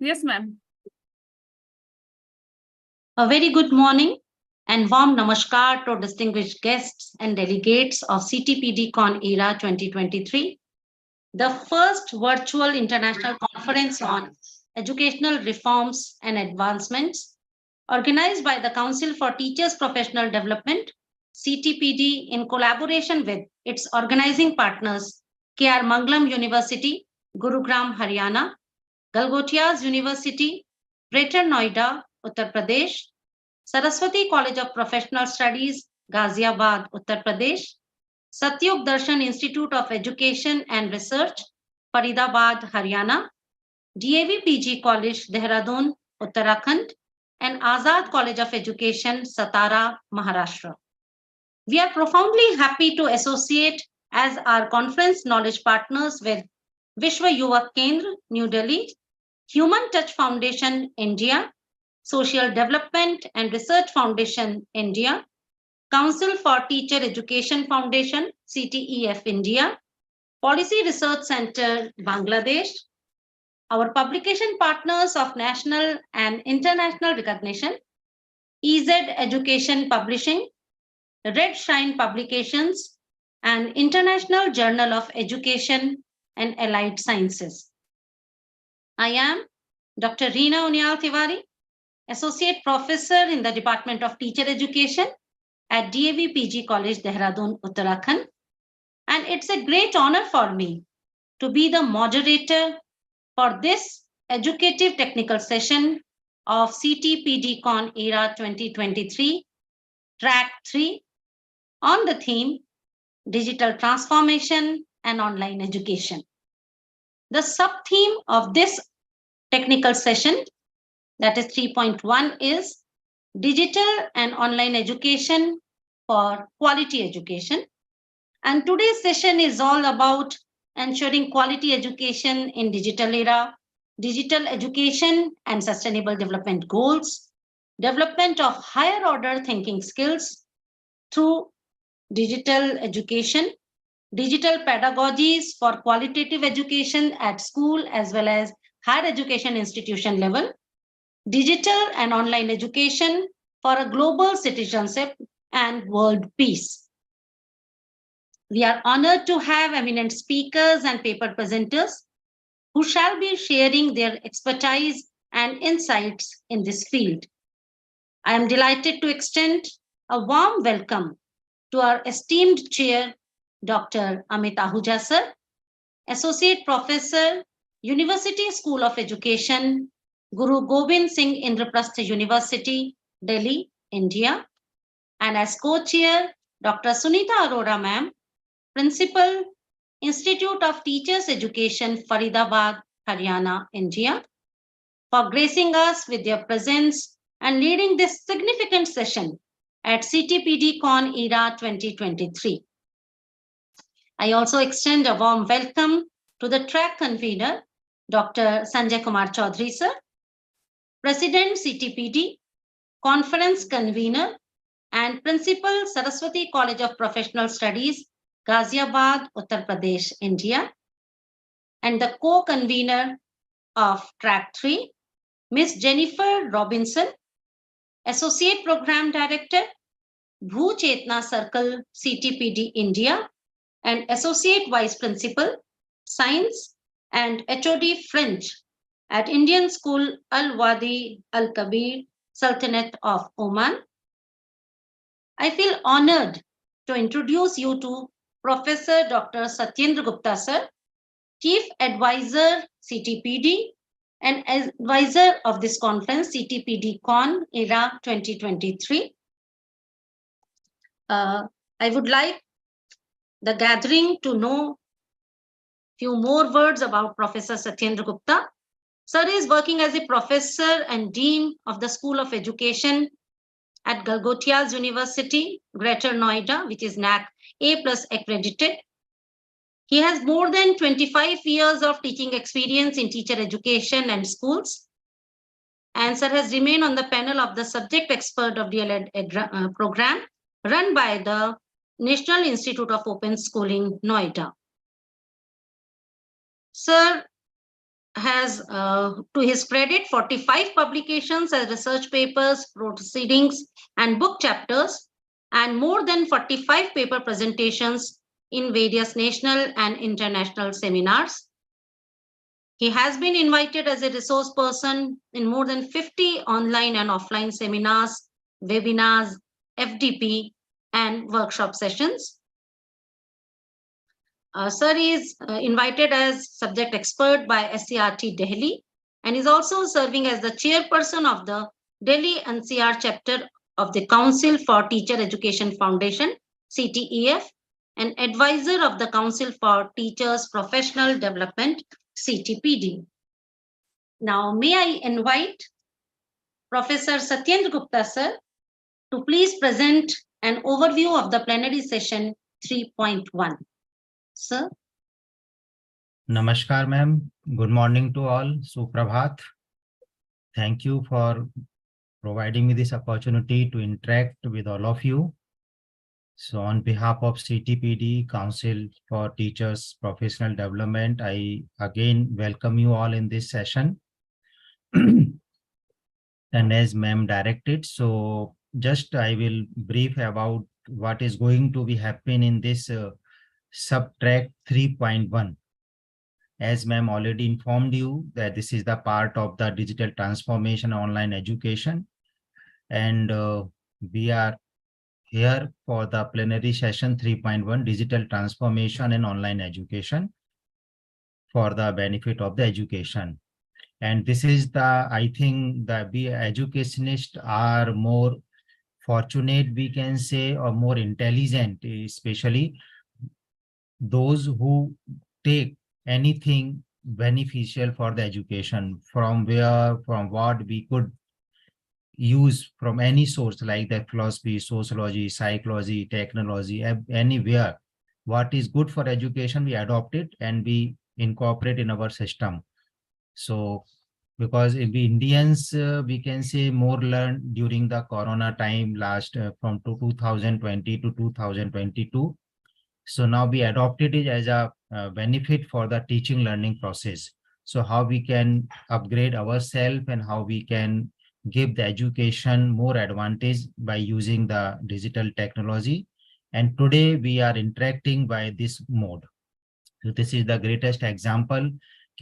Yes, ma'am. A very good morning and warm namaskar to distinguished guests and delegates of Ctpdcon-Era 2023, the first virtual international conference on educational reforms and advancements organized by the Council for Teachers Professional Development, CTPD, in collaboration with its organizing partners, K.R. Mangalam University, Gurugram, Haryana, Galgotias University, Greater Noida, Uttar Pradesh, Saraswati College of Professional Studies, Ghaziabad, Uttar Pradesh, Satyug Darshan Institute of Education and Research, Faridabad, Haryana, DAV PG College, Dehradun, Uttarakhand, and Azad College of Education, Satara, Maharashtra. We are profoundly happy to associate as our conference knowledge partners with Vishwa Yuva Kendra, New Delhi, Human Touch Foundation, India, Social Development and Research Foundation, India, Council for Teacher Education Foundation, CTEF, India, Policy Research Center, Bangladesh, our publication partners of national and international recognition, EZ Education Publishing, Red Shine Publications, and International Journal of Education and Allied Sciences. I am Dr. Reena Unyal Tiwari, Associate Professor in the Department of Teacher Education at DAV PG College, Dehradun, Uttarakhand. And it's a great honor for me to be the moderator for this educative technical session of Ctpdcon-Era 2023, Track 3, on the theme Digital Transformation and Online Education. The sub-theme of this technical session, that is 3.1, is Digital and Online Education for Quality Education. And today's session is all about ensuring quality education in digital era, digital education and sustainable development goals, development of higher order thinking skills through digital education, digital pedagogies for qualitative education at school as well as higher education institution level, digital and online education for a global citizenship and world peace. We are honored to have eminent speakers and paper presenters who shall be sharing their expertise and insights in this field. I am delighted to extend a warm welcome to our esteemed chair, Dr. Amit Ahuja sir, Associate Professor, University School of Education, Guru Gobind Singh Indraprastha University, Delhi, India, and as co-chair, Dr. Sunita Arora ma'am, Principal, Institute of Teachers Education, Faridabad, Haryana, India, for gracing us with their presence and leading this significant session at Ctpdcon-Era 2023. I also extend a warm welcome to the track convener, Dr. Sanjay Kumar Chaudhary sir, President CTPD, Conference Convener, and Principal, Saraswati College of Professional Studies, Ghaziabad, Uttar Pradesh, India, and the co-convener of Track 3, Ms. Jennifer Robinson, Associate Program Director, Bhu Chetna Circle, CTPD, India, and Associate Vice Principal, Science and HOD French at Indian School Al-Wadi Al-Kabir, Sultanate of Oman. I feel honored to introduce you to Professor Dr. Satyendra Gupta sir, Chief Advisor CTPD and advisor of this conference, Ctpdcon-Era 2023. I would like the gathering to know few more words about Professor Satyendra Gupta. Sir is working as a professor and dean of the School of Education at Galgotias University, Greater Noida, which is NAC A+ accredited. He has more than 25 years of teaching experience in teacher education and schools. And sir has remained on the panel of the subject expert of DLED program run by the National Institute of Open Schooling, Noida. Sir has, to his credit, 45 publications as research papers, proceedings, and book chapters, and more than 45 paper presentations in various national and international seminars. He has been invited as a resource person in more than 50 online and offline seminars, webinars, FDP, and workshop sessions. Sir is invited as subject expert by SCRT Delhi and is also serving as the chairperson of the Delhi NCR chapter of the Council for Teacher Education Foundation, CTEF, and advisor of the Council for Teachers Professional Development, CTPD. Now, may I invite Professor Satyendra Gupta, sir, to please present an overview of the plenary session 3.1. Sir. Namaskar, ma'am. Good morning to all. Suprabhat. Thank you for providing me this opportunity to interact with all of you. So on behalf of CTPD, Council for Teachers Professional Development, I again welcome you all in this session. And as ma'am directed, so just I will brief about what is going to be happening in this subtract 3.1. As ma'am already informed you that this is the part of the digital transformation online education. And we are here for the plenary session 3.1 digital transformation and online education for the benefit of the education. And this is the, I think that we educationists are more fortunate, we can say, or more intelligent, especially those who take anything beneficial for the education, from what we could use from any source like the philosophy, sociology, psychology, technology, anywhere. What is good for education, we adopt it and we incorporate in our system. So because if we Indians, we can say more learned during the Corona time last from 2020 to 2022. So now we adopted it as a benefit for the teaching learning process. So how we can upgrade ourselves and how we can give the education more advantage by using the digital technology. And today we are interacting by this mode. So this is the greatest example.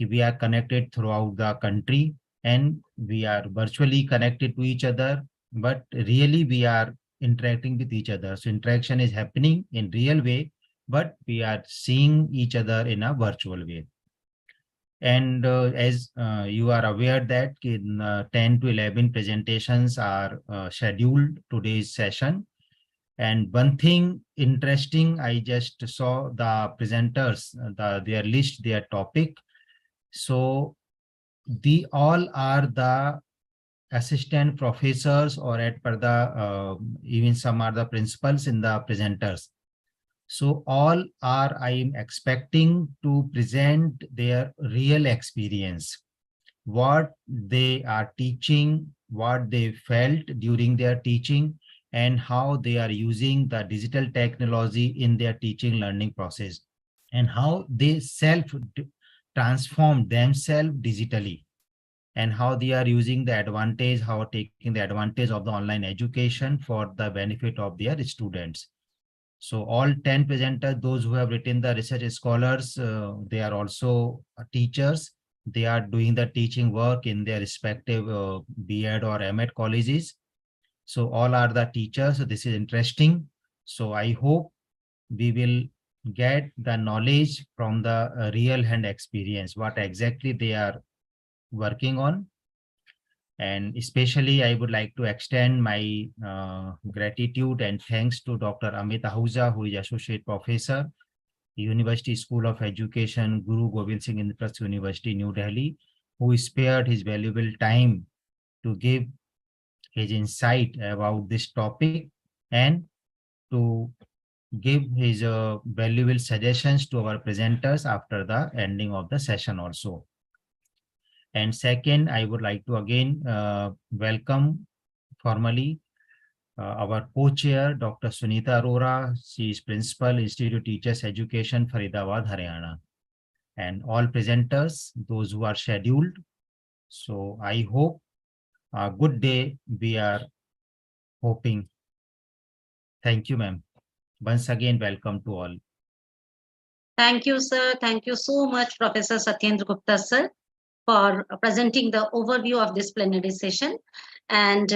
We are connected throughout the country and we are virtually connected to each other, but really we are interacting with each other. So interaction is happening in real way, but we are seeing each other in a virtual way. And as you are aware that in 10 to 11 presentations are scheduled today's session. And one thing interesting, I just saw the presenters, their list, their topic. So they all are the assistant professors or at per the even some are the principals in the presenters. So all are, I am expecting to present their real experience, what they are teaching, what they felt during their teaching, and how they are using the digital technology in their teaching learning process, and how they transform themselves digitally, and how they are using the advantage, how taking the advantage of the online education for the benefit of their students. So all 10 presenters, those who have written the research scholars, they are also teachers. They are doing the teaching work in their respective B.Ed or M.Ed colleges. So all are the teachers. So this is interesting. So I hope we will get the knowledge from the real hand experience, what exactly they are working on. And especially, I would like to extend my gratitude and thanks to Dr. Amit Ahuja, who is Associate Professor, University School of Education, Guru Gobind Singh Indraprasth University, New Delhi, who spared his valuable time to give his insight about this topic and to give his valuable suggestions to our presenters after the ending of the session also. And second, I would like to again welcome formally our co-chair, Dr. Sunita Arora. She is Principal, Institute of Teachers Education, Faridabad, Haryana. and all presenters, those who are scheduled. So I hope a good day we are hoping. Thank you, ma'am. Once again, welcome to all. Thank you, sir. Thank you so much, Professor Satyendra Gupta, sir, for presenting the overview of this plenary session. And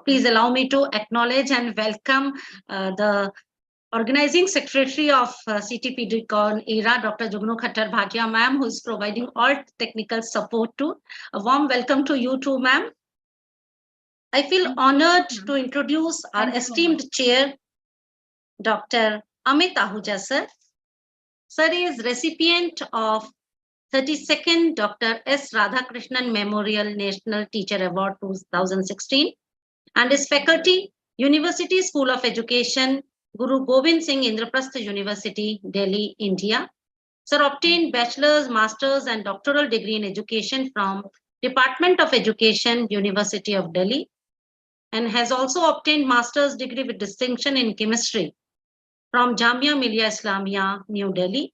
please allow me to acknowledge and welcome the Organizing Secretary of Ctpdcon-Era, Dr. Jugnu Khattar Bhatia, ma'am, who is providing all technical support to. A warm welcome to you too, ma'am. I feel honored to introduce our esteemed chair, Dr. Amit Ahuja, sir. Sir is recipient of 32nd Dr. S. Radhakrishnan Memorial National Teacher Award 2016 and is faculty, University School of Education, Guru Gobind Singh Indraprastha University, Delhi, India. Sir obtained bachelor's, master's and doctoral degree in education from Department of Education, University of Delhi, and has also obtained master's degree with distinction in chemistry from Jamia Millia Islamia, New Delhi.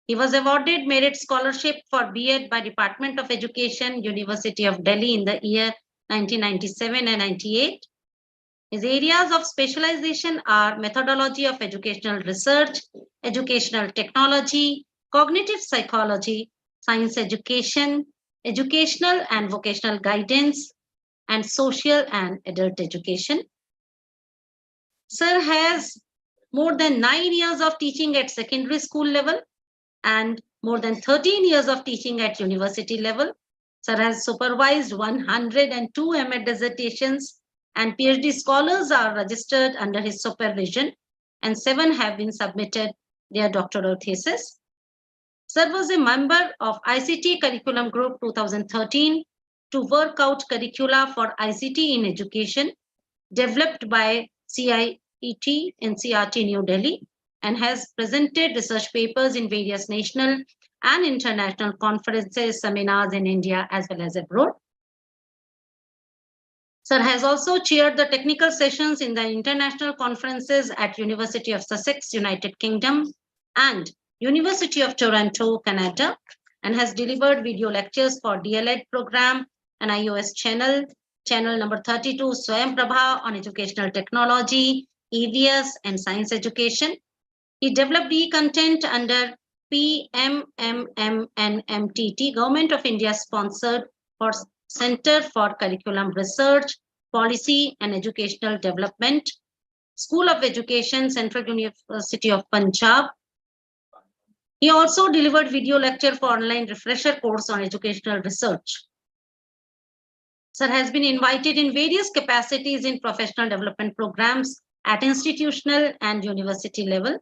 He was awarded Merit Scholarship for B.Ed by Department of Education, University of Delhi in the year 1997 and 98. His areas of specialization are methodology of educational research, educational technology, cognitive psychology, science education, educational and vocational guidance, and social and adult education. Sir has more than 9 years of teaching at secondary school level and more than 13 years of teaching at university level. Sir has supervised 102 M.Ed dissertations and PhD scholars are registered under his supervision and 7 have been submitted their doctoral thesis. Sir was a member of ICT Curriculum Group 2013 to work out curricula for ICT in education developed by CIET NCERT New Delhi and has presented research papers in various national and international conferences, seminars in India as well as abroad. Sir has also chaired the technical sessions in the international conferences at University of Sussex, United Kingdom, and University of Toronto, Canada, and has delivered video lectures for DLED program and iOS channel number 32, Swayam Prabha on educational technology, EVS, and science education. He developed e-content under PMMMNMTT, Government of India sponsored for Center for Curriculum Research, Policy and Educational Development, School of Education, Central University of Punjab. He also delivered video lecture for online refresher course on educational research. Sir has been invited in various capacities in professional development programs at institutional and university level.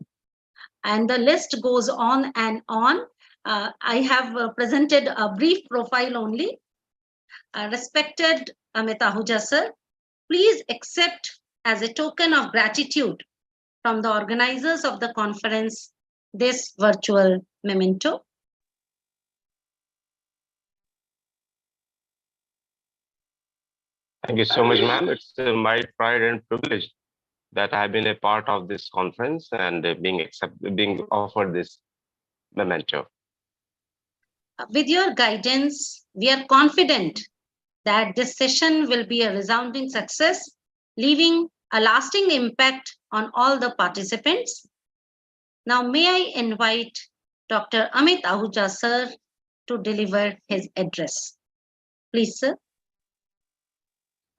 And the list goes on and on. I have presented a brief profile only. Respected Amit Ahuja sir, please accept as a token of gratitude from the organizers of the conference this virtual memento. Thank you so much, ma'am. It's my pride and privilege that I have been a part of this conference and being offered this memento. With your guidance, we are confident that this session will be a resounding success, leaving a lasting impact on all the participants. Now, may I invite Dr. Amit Ahuja, sir, to deliver his address. Please, sir.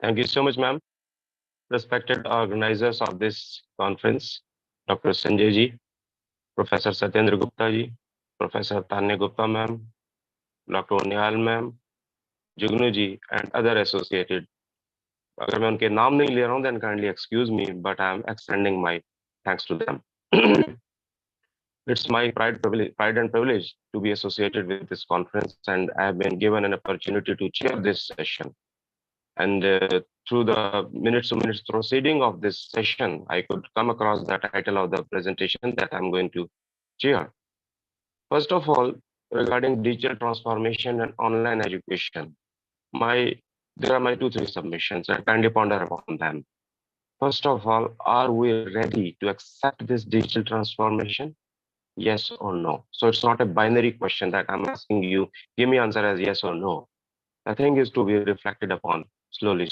Thank you so much, ma'am. Respected organizers of this conference, Dr. Sanjay ji, Professor Satyendra Gupta ji, Professor Tanya Gupta ma'am, Dr. Nihal ma'am, Jugnu ji, and other associated. अगर मैं उनके नाम नहीं ले रहा हूँ, then kindly excuse me, but I am extending my thanks to them. It's my pride and privilege to be associated with this conference, and I have been given an opportunity to chair this session. And through the minutes-to-minutes proceeding of this session, I could come across the title of the presentation that I'm going to chair. First of all, regarding digital transformation and online education, there are my 2-3 submissions. I kindly ponder upon them. First of all, are we ready to accept this digital transformation? yes or no. So it's not a binary question that I'm asking you, give me answer as yes or no. The thing is to be reflected upon slowly,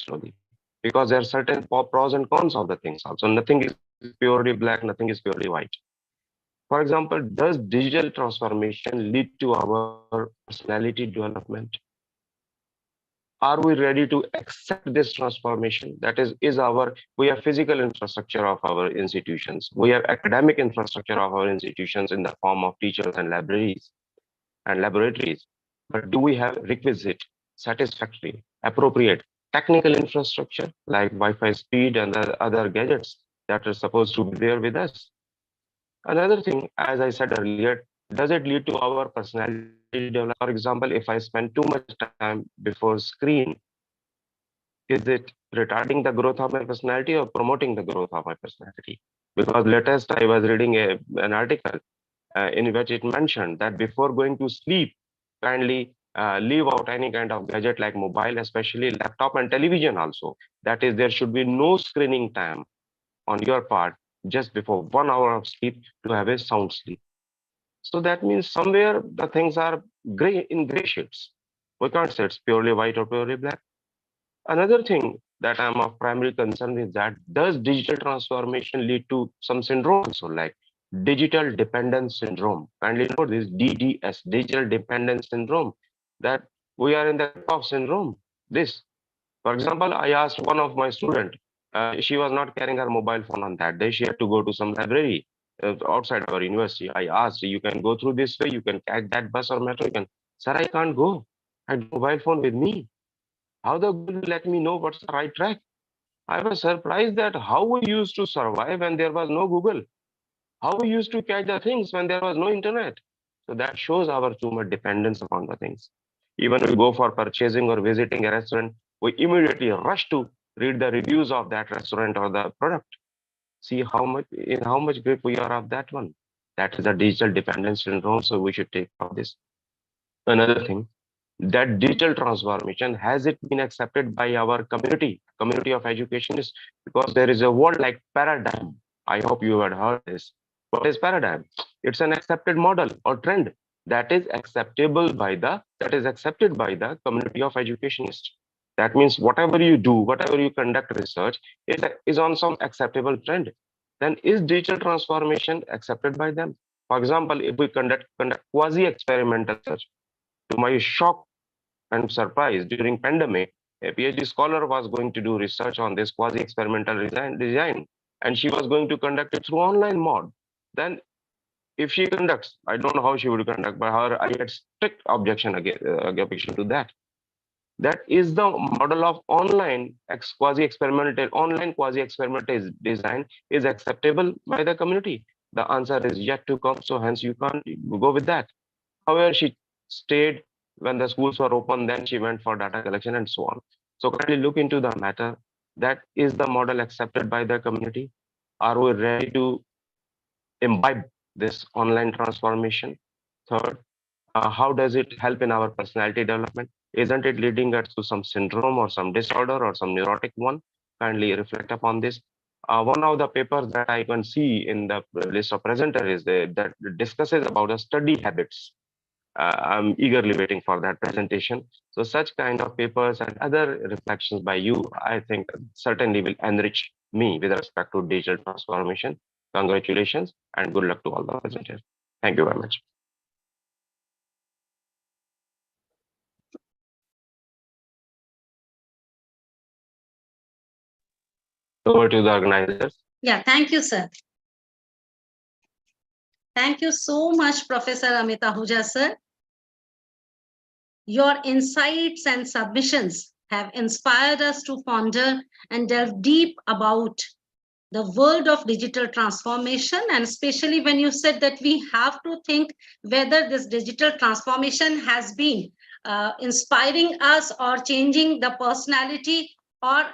because there are certain pros and cons of the things also. Nothing is purely black, nothing is purely white. For example, does digital transformation lead to our personality development? Are we ready to accept this transformation? That we have physical infrastructure of our institutions. We have academic infrastructure of our institutions in the form of teachers and libraries and laboratories. But do we have requisite, satisfactory, appropriate technical infrastructure like Wi-Fi speed and the other gadgets that are supposed to be there with us? Another thing, as I said earlier, does it lead to our personality development? For example, if I spend too much time before screen, is it retarding the growth of my personality or promoting the growth of my personality? Because latest I was reading an article in which it mentioned that before going to sleep, kindly leave out any kind of gadget like mobile, especially laptop and television also. That is, there should be no screening time on your part just before 1 hour of sleep to have a sound sleep. So that means somewhere the things are gray in gray shades. We can't say it's purely white or purely black. Another thing that I'm of primary concern is that does digital transformation lead to some syndrome also like digital dependence syndrome? Kindly note this DDS, digital dependence syndrome, that we are in the grip of syndrome. This, for example, I asked one of my student, she was not carrying her mobile phone on that day. She had to go to some library outside our university. I asked, you can go through this way, you can catch that bus or metro. You can, sir, I can't go. I have mobile phone with me. How the Google will let me know what's the right track? I was surprised that how we used to survive when there was no Google, how we used to catch the things when there was no internet. So that shows our too much dependence upon the things. Even we go for purchasing or visiting a restaurant, we immediately rush to read the reviews of that restaurant or the product. See how much grip we are of that one. That is the digital dependence syndrome. So we should take of this. Another thing, that digital transformation, has it been accepted by our community of educationists? Because there is a word like paradigm. I hope you had heard this. What is paradigm? It's an accepted model or trend that is accepted by the community of educationists. That means whatever you do, whatever you conduct research is on some acceptable trend. Then is digital transformation accepted by them? For example, if we conduct quasi experimental research, to my shock and surprise, during pandemic, a PhD scholar was going to do research on this quasi-experimental design, and she was going to conduct it through online mode. Then, if she conducts, I don't know how she would conduct, but I had strict objection to that. That is the model of online quasi-experimental design is acceptable by the community. The answer is yet to come, so hence you can't go with that. However, she stayed when the schools were open, then she went for data collection and so on. So kindly look into the matter. That is the model accepted by the community. Are we ready to imbibe this online transformation? Third, how does it help in our personality development? Isn't it leading us to some syndrome or some disorder or some neurotic one? Kindly reflect upon this. One of the papers that I can see in the list of presenter is that discusses about the study habits. I'm eagerly waiting for that presentation. So such kind of papers and other reflections by you, I think certainly will enrich me with respect to digital transformation. Congratulations and good luck to all the presenters. Thank you very much. Over to the organizers. Yeah, thank you, sir. Thank you so much, Professor Amit Ahuja, sir. Your insights and submissions have inspired us to ponder and delve deep about the world of digital transformation, and especially when you said that we have to think whether this digital transformation has been inspiring us or changing the personality, or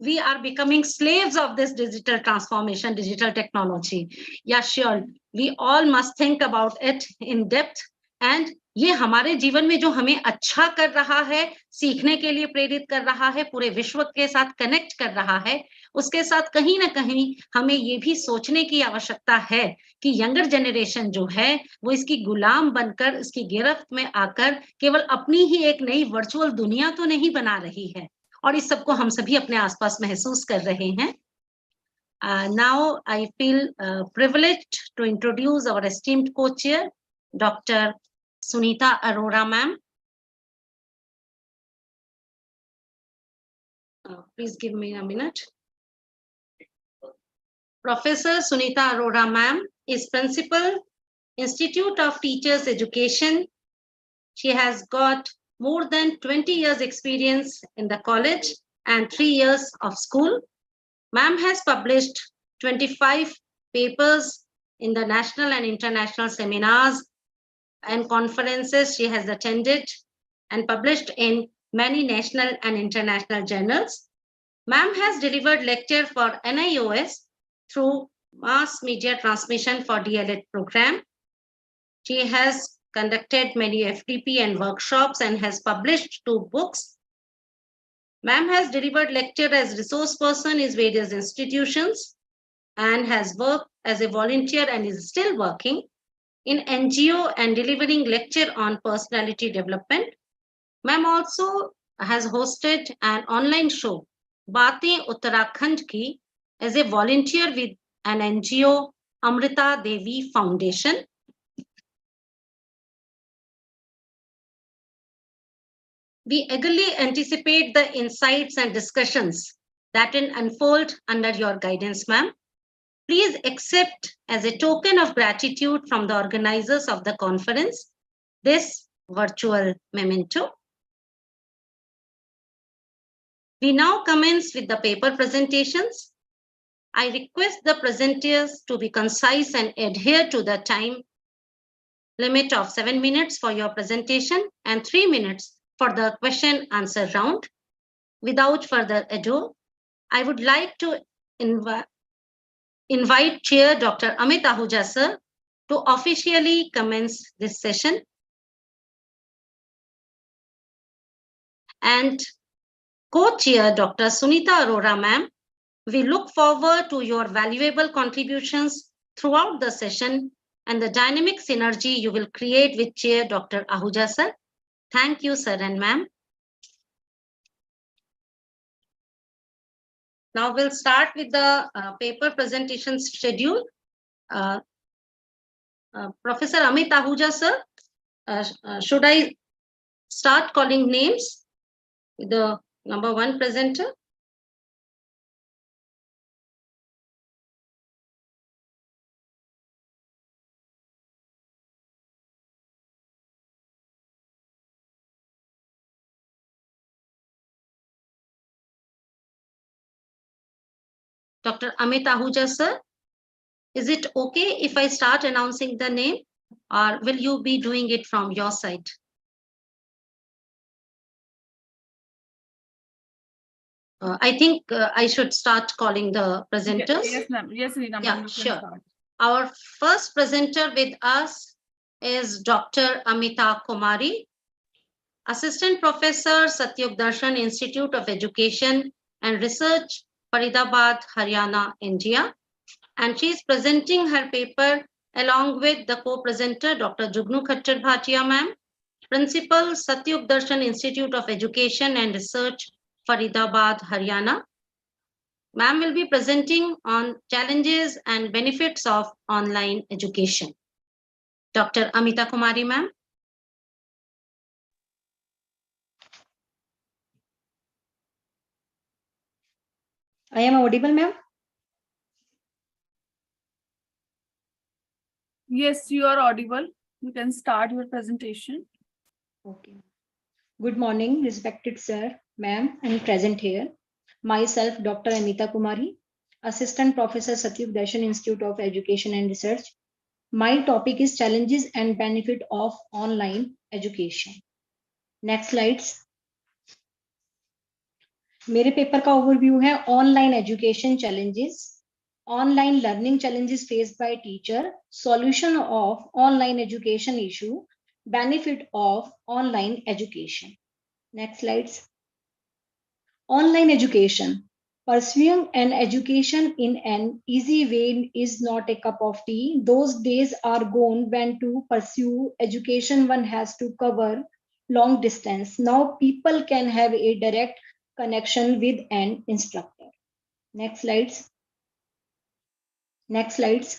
we are becoming slaves of this digital transformation, digital technology. Yeah, sure. We all must think about it in depth. And ये हमारे जीवन में जो हमें अच्छा कर रहा है, सीखने के लिए प्रेरित कर रहा है, पूरे विश्व के साथ कनेक्ट कर रहा है, उसके साथ कहीं ना कहीं हमें ये भी सोचने की आवश्यकता है कि यंगर जनरेशन जो है वो इसकी गुलाम बनकर, इसकी गिरफ्त में आकर केवल अपनी ही एक नई वर्चुअल दुनिया तो नहीं बना रही है, और इस सबको हम सभी अपने आसपास महसूस कर रहे हैं। Now I feel privileged to introduce our esteemed co-chair, Dr. Sunita Arora ma'am. Please give me a minute. Professor Sunita Arora ma'am is Principal, Institute of Teachers Education. She has got more than 20 years experience in the college and 3 years of school. Ma'am has published 25 papers in the national and international seminars and conferences she has attended and published in many national and international journals. Ma'am has delivered lecture for NIOS through mass media transmission for DLED program. She has conducted many FDP and workshops and has published 2 books. Ma'am has delivered lecture as resource person in various institutions and has worked as a volunteer and is still working in NGO and delivering lecture on personality development. Ma'am also has hosted an online show, Baatein Uttarakhand Ki, as a volunteer with an NGO, Amrita Devi Foundation. We eagerly anticipate the insights and discussions that will unfold under your guidance, ma'am. Please accept as a token of gratitude from the organizers of the conference this virtual memento. We now commence with the paper presentations. I request the presenters to be concise and adhere to the time limit of 7 minutes for your presentation and 3 minutes for the question answer round. Without further ado, I would like to invite Chair Dr. Amit Ahuja sir to officially commence this session. And co-chair Dr. Sunita Arora ma'am, we look forward to your valuable contributions throughout the session and the dynamic synergy you will create with Chair Dr. Ahuja sir. Thank you, sir and ma'am. Now we'll start with the paper presentation schedule. Professor Amit Ahuja sir, should I start calling names? The number 1 presenter. Dr. Amit Ahuja sir, is it okay if I start announcing the name, or will you be doing it from your side? I think I should start calling the presenters. Yes, ma'am. Yes, Reena, Yeah, ma'am, you can sure. start. Our first presenter with us is Dr. Amita Kumari, Assistant Professor, Satyug Darshan Institute of Education and Research, Faridabad, Haryana, India. And she is presenting her paper along with the co-presenter, Dr. Jugnu Khattar Bhatia ma'am, Principal, Satyug Darshan Institute of Education and Research, Faridabad, Haryana. Ma'am will be presenting on challenges and benefits of online education. Dr. Amita Kumari ma'am. I am audible, ma'am? Yes, you are audible. You can start your presentation. Okay. Good morning, respected sir, ma'am, and present here. Myself, Dr. Amita Kumari, Assistant Professor, Satyug Darshan Institute of Education and Research. My topic is challenges and benefit of online education. Next slides. मेरे paper का overview है online education challenges, online learning challenges faced by teacher, solution of online education issue, benefit of online education. Next slides. Online education. Pursuing an education in an easy way is not a cup of tea. Those days are gone when to pursue education one has to cover long distance. Now people can have a direct connection with an instructor. Next slides. Next slides.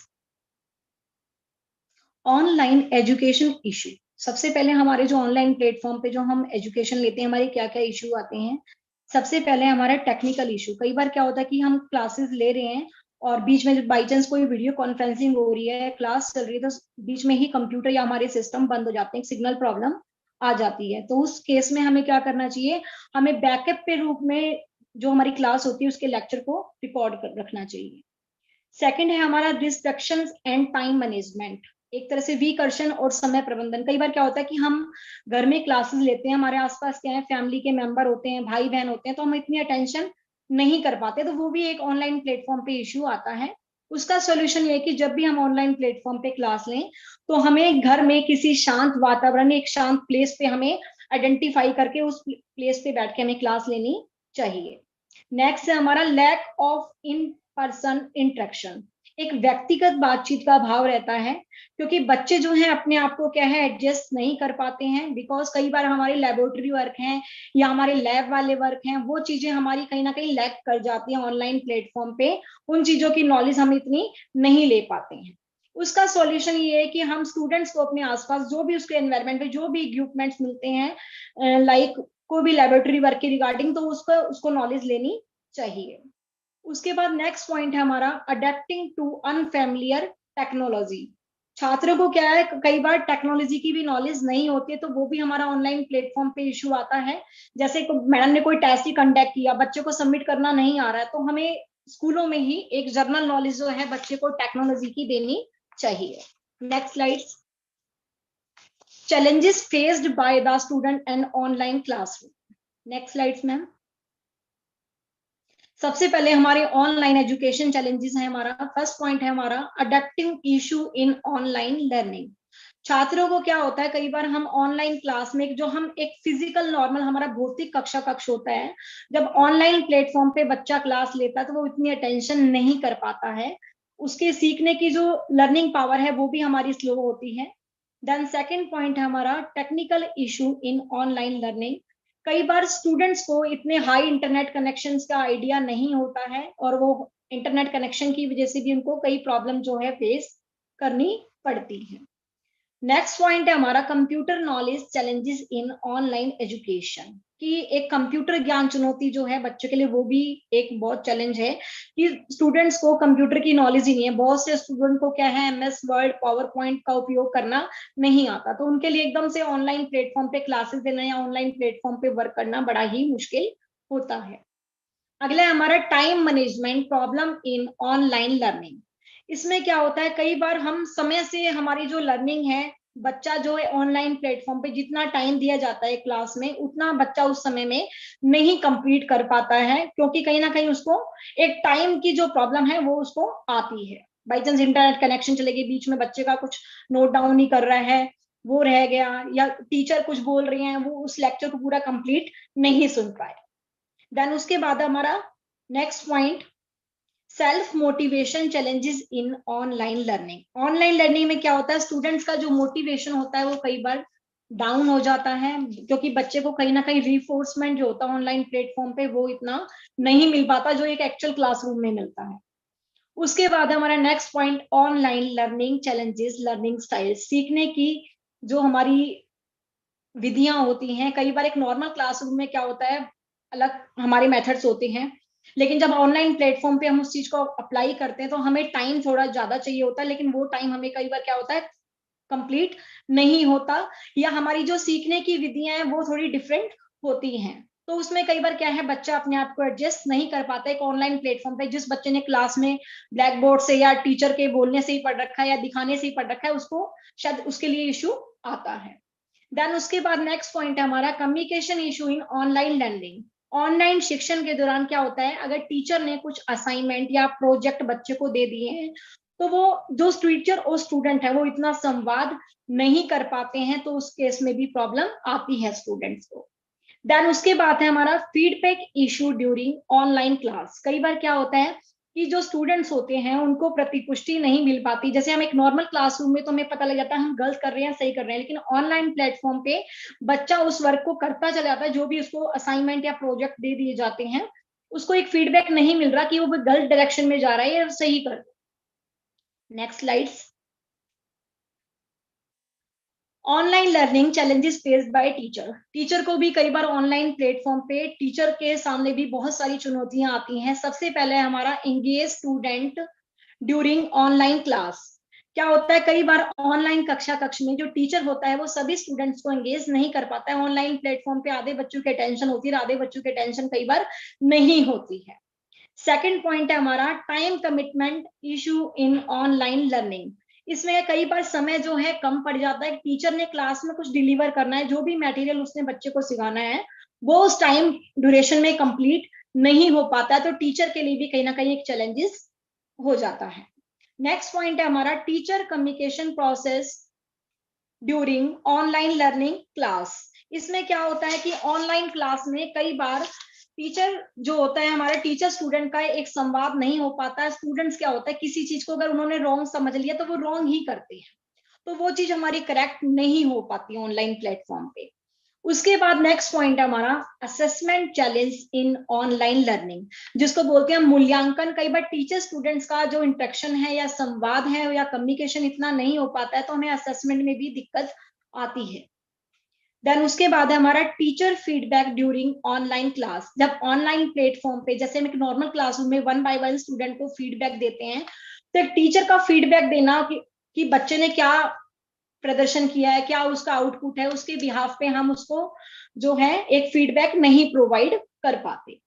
Online education issue. सबसे पहले हमारे जो online platform पे जो हम education लेते हैं, हमारे क्या क्या इशू आते हैं. सबसे पहले हमारा टेक्निकल इशू. कई बार क्या होता है कि हम क्लासेस ले रहे हैं और बीच में बाई चांस कोई वीडियो कॉन्फ्रेंसिंग हो रही है, क्लास चल रही है, तो बीच में ही कंप्यूटर या हमारे सिस्टम बंद हो जाते हैं, सिग्नल प्रॉब्लम आ जाती है. तो उस केस में हमें क्या करना चाहिए, हमें बैकअप के रूप में जो हमारी क्लास होती है उसके लेक्चर को रिकॉर्ड कर रखना चाहिए. सेकंड है हमारा डिस्ट्रैक्शंस एंड टाइम मैनेजमेंट. एक तरह से विकर्षण और समय प्रबंधन. कई बार क्या होता है कि हम घर में क्लासेस लेते हैं, हमारे आसपास क्या है, फैमिली के मेंबर होते हैं, भाई बहन होते हैं, तो हम इतनी अटेंशन नहीं कर पाते. तो वो भी एक ऑनलाइन प्लेटफॉर्म पे इश्यू आता है. उसका सॉल्यूशन ये है कि जब भी हम ऑनलाइन प्लेटफॉर्म पे क्लास लें तो हमें घर में किसी शांत वातावरण, एक शांत प्लेस पे हमें आइडेंटिफाई करके उस प्लेस पे बैठ के हमें क्लास लेनी चाहिए. नेक्स्ट है हमारा lack of in person interaction. एक व्यक्तिगत बातचीत का अभाव रहता है, क्योंकि बच्चे जो हैं अपने आप को क्या है एडजस्ट नहीं कर पाते हैं. बिकॉज कई बार हमारे लेबोरेटरी वर्क हैं या हमारे लैब वाले वर्क हैं, वो चीजें हमारी कहीं ना कहीं लैक कर जाती हैं ऑनलाइन प्लेटफॉर्म पे. उन चीजों की नॉलेज हम इतनी नहीं ले पाते हैं. उसका सॉल्यूशन ये है कि हम स्टूडेंट्स को अपने आसपास जो भी उसके एनवायरमेंट में जो भी इक्विपमेंट्स मिलते हैं, लाइक कोई भी लेबोरेटरी वर्क के रिगार्डिंग, तो उसको नॉलेज लेनी चाहिए. उसके बाद नेक्स्ट पॉइंट है हमारा अडेप्टिंग टू अनफेमिलियर टेक्नोलॉजी. छात्रों को क्या है, कई बार टेक्नोलॉजी की भी नॉलेज नहीं होती है, तो वो भी हमारा ऑनलाइन प्लेटफॉर्म पे इशू आता है. जैसे मैडम ने कोई टेस्ट ही कंडक्ट किया, बच्चे को सबमिट करना नहीं आ रहा है, तो हमें स्कूलों में ही एक जनरल नॉलेज जो है बच्चे को टेक्नोलॉजी की देनी चाहिए. Next slides. Challenges faced by the student and online classroom. Next slides ma'am. सबसे पहले हमारे ऑनलाइन एजुकेशन चैलेंजेस है. हमारा फर्स्ट पॉइंट है हमारा adapting issue in online learning. छात्रों को क्या होता है, कई बार हम ऑनलाइन क्लास में जो हम एक फिजिकल नॉर्मल हमारा भौतिक कक्ष होता है, जब ऑनलाइन प्लेटफॉर्म पे बच्चा क्लास लेता है तो वो इतनी अटेंशन नहीं कर पाता है. उसके सीखने की जो लर्निंग पावर है वो भी हमारी स्लो होती है. देन सेकेंड पॉइंट है हमारा technical issue in online learning. कई बार स्टूडेंट्स को इतने हाई इंटरनेट कनेक्शंस का आइडिया नहीं होता है और वो इंटरनेट कनेक्शन की वजह से भी उनको कई प्रॉब्लम जो है फेस करनी पड़ती है. नेक्स्ट पॉइंट है हमारा computer knowledge challenges in online education. कि एक कंप्यूटर ज्ञान चुनौती जो है बच्चों के लिए, वो भी एक बहुत चैलेंज है कि स्टूडेंट्स को कंप्यूटर की नॉलेज ही नहीं है. बहुत से स्टूडेंट को क्या है MS वर्ड, पावर पॉइंट का उपयोग करना नहीं आता, तो उनके लिए एकदम से ऑनलाइन प्लेटफॉर्म पे क्लासेस देना या ऑनलाइन प्लेटफॉर्म पे वर्क करना बड़ा ही मुश्किल होता है. अगला है हमारा time management problem in online learning. इसमें क्या होता है, कई बार हम समय से हमारी जो लर्निंग है, बच्चा जो है ऑनलाइन प्लेटफॉर्म पे जितना टाइम दिया जाता है क्लास में, उतना बच्चा उस समय में नहीं कंप्लीट कर पाता है, क्योंकि कहीं ना कहीं उसको एक टाइम की जो प्रॉब्लम है वो उसको आती है. बाई चांस इंटरनेट कनेक्शन चलेगी, बीच में बच्चे का कुछ नोट डाउन नहीं कर रहा है, वो रह गया, या टीचर कुछ बोल रही हैं, वो उस लेक्चर को पूरा कंप्लीट नहीं सुन पाए. देन उसके बाद हमारा next point self motivation challenges in online learning. Online learning में क्या होता है, स्टूडेंट्स का जो मोटिवेशन होता है वो कई बार डाउन हो जाता है, क्योंकि बच्चे को कहीं ना कहीं रिफोर्समेंट जो होता है ऑनलाइन प्लेटफॉर्म पे वो इतना नहीं मिल पाता जो एक एक्चुअल क्लासरूम में मिलता है. उसके बाद हमारा next point online learning challenges learning style. सीखने की जो हमारी विधियां होती हैं, कई बार एक नॉर्मल क्लासरूम में क्या होता है, अलग हमारे मेथड्स होते हैं, लेकिन जब ऑनलाइन प्लेटफॉर्म पे हम उस चीज को अप्लाई करते हैं तो हमें टाइम थोड़ा ज्यादा चाहिए होता है, लेकिन वो टाइम हमें कई बार क्या होता है कंप्लीट नहीं होता, या हमारी जो सीखने की विधियां हैं वो थोड़ी डिफरेंट होती हैं. तो उसमें कई बार क्या है, बच्चा अपने आप को एडजस्ट नहीं कर पाता. एक ऑनलाइन प्लेटफॉर्म पे जिस बच्चे ने क्लास में ब्लैक बोर्ड से या टीचर के बोलने से ही पढ़ रखा है या दिखाने से ही पढ़ रखा है, उसको शायद उसके लिए इशू आता है. देन उसके बाद नेक्स्ट पॉइंट है हमारा communication issue in online learning. Online शिक्षण के दौरान क्या होता है, अगर टीचर ने कुछ असाइनमेंट या प्रोजेक्ट बच्चे को दे दिए हैं, तो वो जो टीचर और स्टूडेंट है वो इतना संवाद नहीं कर पाते हैं, तो उस केस में भी प्रॉब्लम आती है स्टूडेंट्स को. देन उसके बाद है हमारा feedback issue during online class. कई बार क्या होता है कि जो स्टूडेंट्स होते हैं उनको प्रतिपुष्टि नहीं मिल पाती। जैसे हम एक नॉर्मल क्लासरूम में तो हमें पता लग जाता है हम गलत कर रहे हैं सही कर रहे हैं, लेकिन ऑनलाइन प्लेटफॉर्म पे बच्चा उस वर्क को करता चला जाता है, जो भी उसको असाइनमेंट या प्रोजेक्ट दे दिए जाते हैं उसको एक फीडबैक नहीं मिल रहा कि वो गलत डायरेक्शन में जा रहा है या सही कर। Next slides. Online learning challenges faced by teacher. Teacher को भी कई बार ऑनलाइन प्लेटफॉर्म पे टीचर के सामने भी बहुत सारी चुनौतियां आती हैं। सबसे पहले हमारा engage student during online class. क्या होता है कई बार ऑनलाइन कक्ष में जो टीचर होता है वो सभी स्टूडेंट्स को एंगेज नहीं कर पाता है। ऑनलाइन प्लेटफॉर्म पे आधे बच्चों की अटेंशन होती है, आधे बच्चों की अटेंशन कई बार नहीं होती है। सेकेंड पॉइंट है हमारा time commitment issue in online learning. इसमें कई बार समय जो है कम पड़ जाता है। टीचर ने क्लास में कुछ डिलीवर करना है, जो भी मटेरियल उसने बच्चे को सिखाना है वो उस टाइम ड्यूरेशन में कंप्लीट नहीं हो पाता है, तो टीचर के लिए भी कहीं ना कहीं एक चैलेंजेस हो जाता है। नेक्स्ट पॉइंट है हमारा teacher communication process during online learning class. इसमें क्या होता है कि ऑनलाइन क्लास में कई बार टीचर जो होता है हमारा टीचर स्टूडेंट का एक संवाद नहीं हो पाता है। स्टूडेंट्स क्या होता है किसी चीज को अगर उन्होंने रॉन्ग समझ लिया तो वो रॉन्ग ही करते हैं, तो वो चीज हमारी करेक्ट नहीं हो पाती ऑनलाइन प्लेटफॉर्म पे। उसके बाद नेक्स्ट पॉइंट है हमारा assessment challenge in online learning, जिसको बोलते हैं मूल्यांकन। कई बार टीचर स्टूडेंट्स का जो इंटरेक्शन है या संवाद है या कम्युनिकेशन इतना नहीं हो पाता है, तो हमें असेसमेंट में भी दिक्कत आती है। देन उसके बाद है हमारा teacher feedback during online class. जब ऑनलाइन प्लेटफॉर्म पे जैसे हम एक नॉर्मल क्लासरूम में 1 बाय 1 स्टूडेंट को फीडबैक देते हैं, तो एक टीचर का फीडबैक देना कि बच्चे ने क्या प्रदर्शन किया है, क्या उसका आउटपुट है, उसके बिहाफ पे हम उसको जो है एक फीडबैक नहीं प्रोवाइड कर पाते।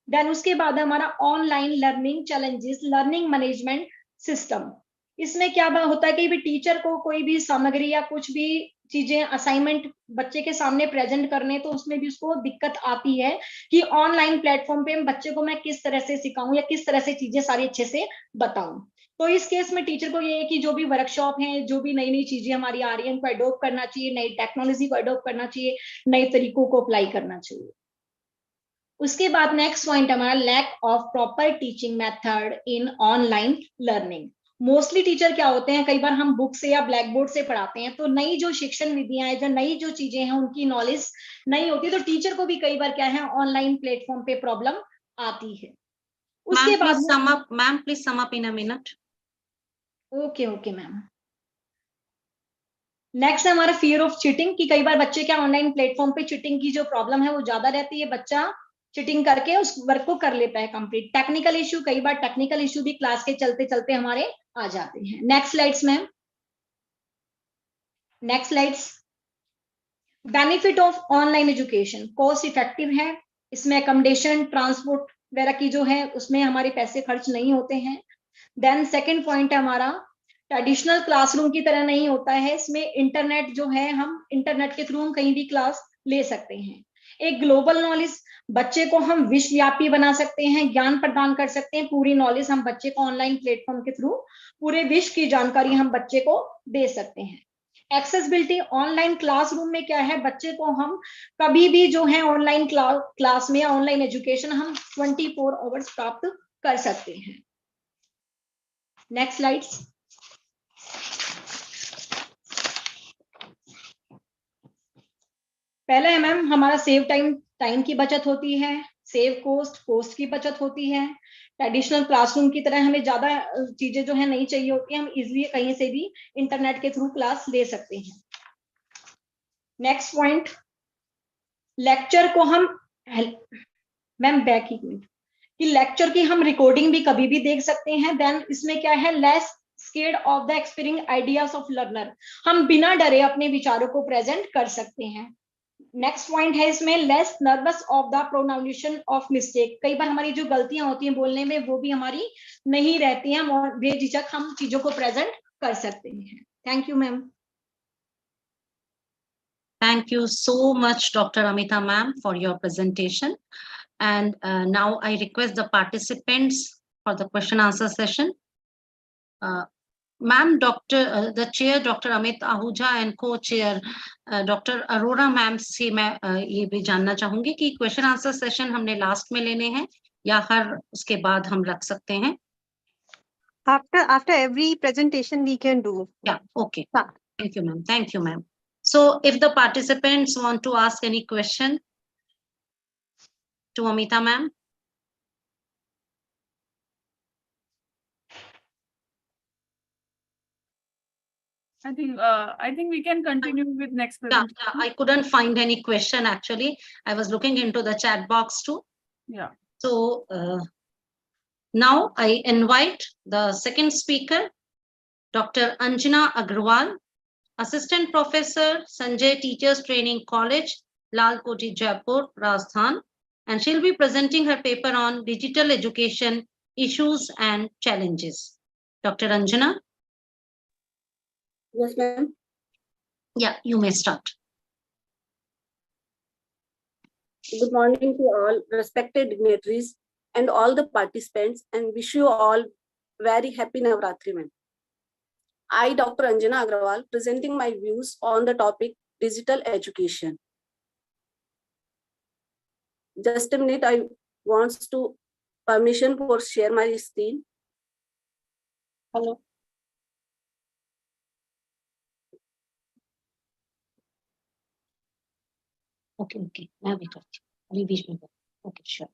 देन उसके बाद हमारा online learning challenges learning management system. इसमें क्या होता है कि भी टीचर को कोई भी सामग्री या कुछ भी चीजें असाइनमेंट बच्चे के सामने प्रेजेंट करने, तो उसमें भी उसको दिक्कत आती है कि ऑनलाइन प्लेटफॉर्म पे बच्चे को मैं किस तरह से सिखाऊं या किस तरह से चीजें सारी अच्छे से बताऊं। तो इस केस में टीचर को ये है कि जो भी वर्कशॉप है, जो भी नई नई चीजें हमारी आ रही है उनको अडोप्ट करना चाहिए, नई टेक्नोलॉजी को अडोप्ट करना चाहिए, नए तरीकों को अप्लाई करना चाहिए। उसके बाद नेक्स्ट पॉइंट हमारा lack of proper teaching method in online learning. Mostly teacher क्या होते हैं, कई बार हम बुक से या ब्लैक बोर्ड से पढ़ाते हैं, तो नई जो शिक्षण विधियां हैं, जो नई जो चीजें हैं उनकी नॉलेज नहीं होती, तो टीचर को भी कई बार क्या है ऑनलाइन प्लेटफॉर्म पे प्रॉब्लम आती है। उसके बाद ma'am please sum up in a minute. Okay ma'am. Next है हमारा फियर ऑफ चीटिंग, कि कई बार बच्चे क्या ऑनलाइन प्लेटफॉर्म पे चीटिंग की जो प्रॉब्लम है वो ज्यादा रहती है, बच्चा चीटिंग करके उस वर्क को कर लेता है कंप्लीट। टेक्निकल इशू, कई बार टेक्निकल इशू भी क्लास के चलते चलते हमारे आ जाते हैं। Next slides ma'am, next slides. Benefit of online education, cost effective है, इसमें अकोमोडेशन ट्रांसपोर्ट वगैरह की जो है उसमें हमारे पैसे खर्च नहीं होते हैं। देन सेकेंड पॉइंट है हमारा ट्रेडिशनल क्लासरूम की तरह नहीं होता है, इसमें इंटरनेट जो है हम इंटरनेट के थ्रू हम कहीं भी क्लास ले सकते हैं। एक ग्लोबल नॉलेज, बच्चे को हम विश्वव्यापी बना सकते हैं, ज्ञान प्रदान कर सकते हैं, पूरी नॉलेज हम बच्चे को ऑनलाइन प्लेटफॉर्म के थ्रू पूरे विश्व की जानकारी हम बच्चे को दे सकते हैं। एक्सेसिबिलिटी, ऑनलाइन क्लासरूम में क्या है बच्चे को हम कभी भी जो है ऑनलाइन क्लास में या ऑनलाइन एजुकेशन हम 24 आवर्स प्राप्त कर सकते हैं। Next slides. पहला है मैम हमारा सेव टाइम की बचत होती है, सेव कॉस्ट की बचत होती है। ट्रेडिशनल क्लासरूम की तरह हमें ज्यादा चीजें जो है नहीं चाहिए होती है, हम इजीली कहीं से भी इंटरनेट के थ्रू क्लास ले सकते हैं। नेक्स्ट पॉइंट, लेक्चर को हम मैम बैक ही कि लेक्चर की हम रिकॉर्डिंग भी कभी भी देख सकते हैं। देन इसमें क्या है less scared of the experience ideas of learner, हम बिना डरे अपने विचारों को प्रेजेंट कर सकते हैं। नेक्स्ट पॉइंट है इसमें less nervous of the pronunciation of mistake, कई बार हमारी जो गलतियां होती हैं बोलने में वो भी हमारी नहीं रहती हैं और बेझिझक हम चीजों को प्रेजेंट कर सकते हैं। Thank you ma'am. Thank you so much, Dr. Amita ma'am, for your presentation. And now I request the participants for the question answer session. Ma'am, the chair, Dr. Amit Ahuja, and co-chair, Dr. Arora ma'am से मैं ये भी जानना चाहूंगी कि question answer session हमने last में लेने हैं या हर उसके बाद हम रख सकते हैं? After every presentation we can do. Yeah, okay. Thank you, ma'am. Thank you, ma'am. So if the participants want to ask any question to Amita ma'am. I think we can continue with next presentation. Yeah, I couldn't find any question actually. I was looking into the chat box too. Yeah. So now I invite the second speaker, Dr. Anjana Agrawal, Assistant Professor, Sanjay Teachers Training College, Lal Koti, Jaipur, Rajasthan, and she'll be presenting her paper on digital education issues and challenges. Dr. Anjana? Yes, ma'am. Yeah, you may start. Good morning to all respected dignitaries and all the participants, and wish you all very happy Navratri, ma'am. I, Dr. Anjana Agrawal, presenting my views on the topic digital education. Just a minute, I want to permission for share my screen. Hello. Okay. Now we talk. Okay, sure.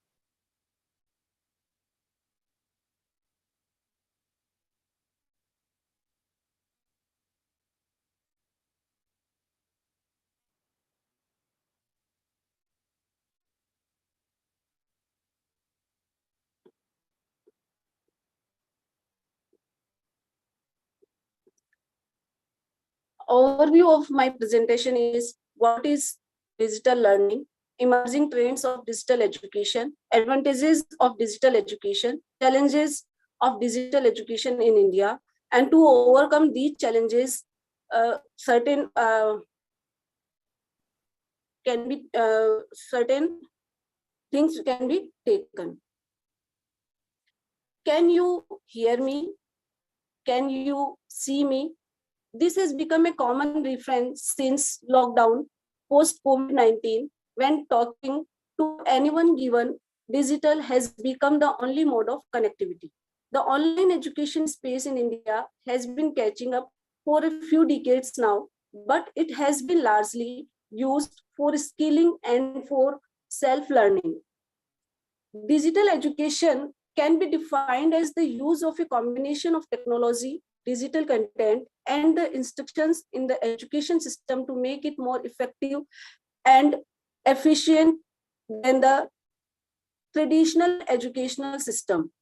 Overview of my presentation is what is digital learning, emerging trends of digital education, advantages of digital education, challenges of digital education in India, and to overcome these challenges, certain things can be taken. Can you hear me? Can you see me? This has become a common reference since lockdown, post-COVID-19, when talking to anyone given, digital has become the only mode of connectivity. The online education space in India has been catching up for a few decades now, but it has been largely used for skilling and for self-learning. Digital education can be defined as the use of a combination of technology, digital content, and the instructions in the education system to make it more effective and efficient than the traditional educational system.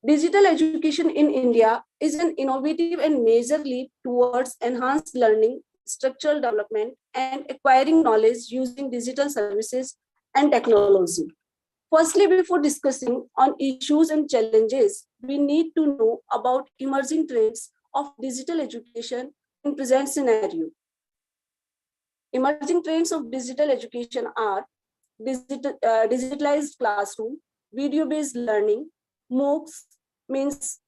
Digital education in India is an innovative and major leap towards enhanced learning, structural development, and acquiring knowledge using digital services and technology. Firstly, before discussing on issues and challenges, we need to know about emerging trends of digital education in present scenario. Emerging trends of digital education are digitalized classroom, video-based learning, MOOCs, means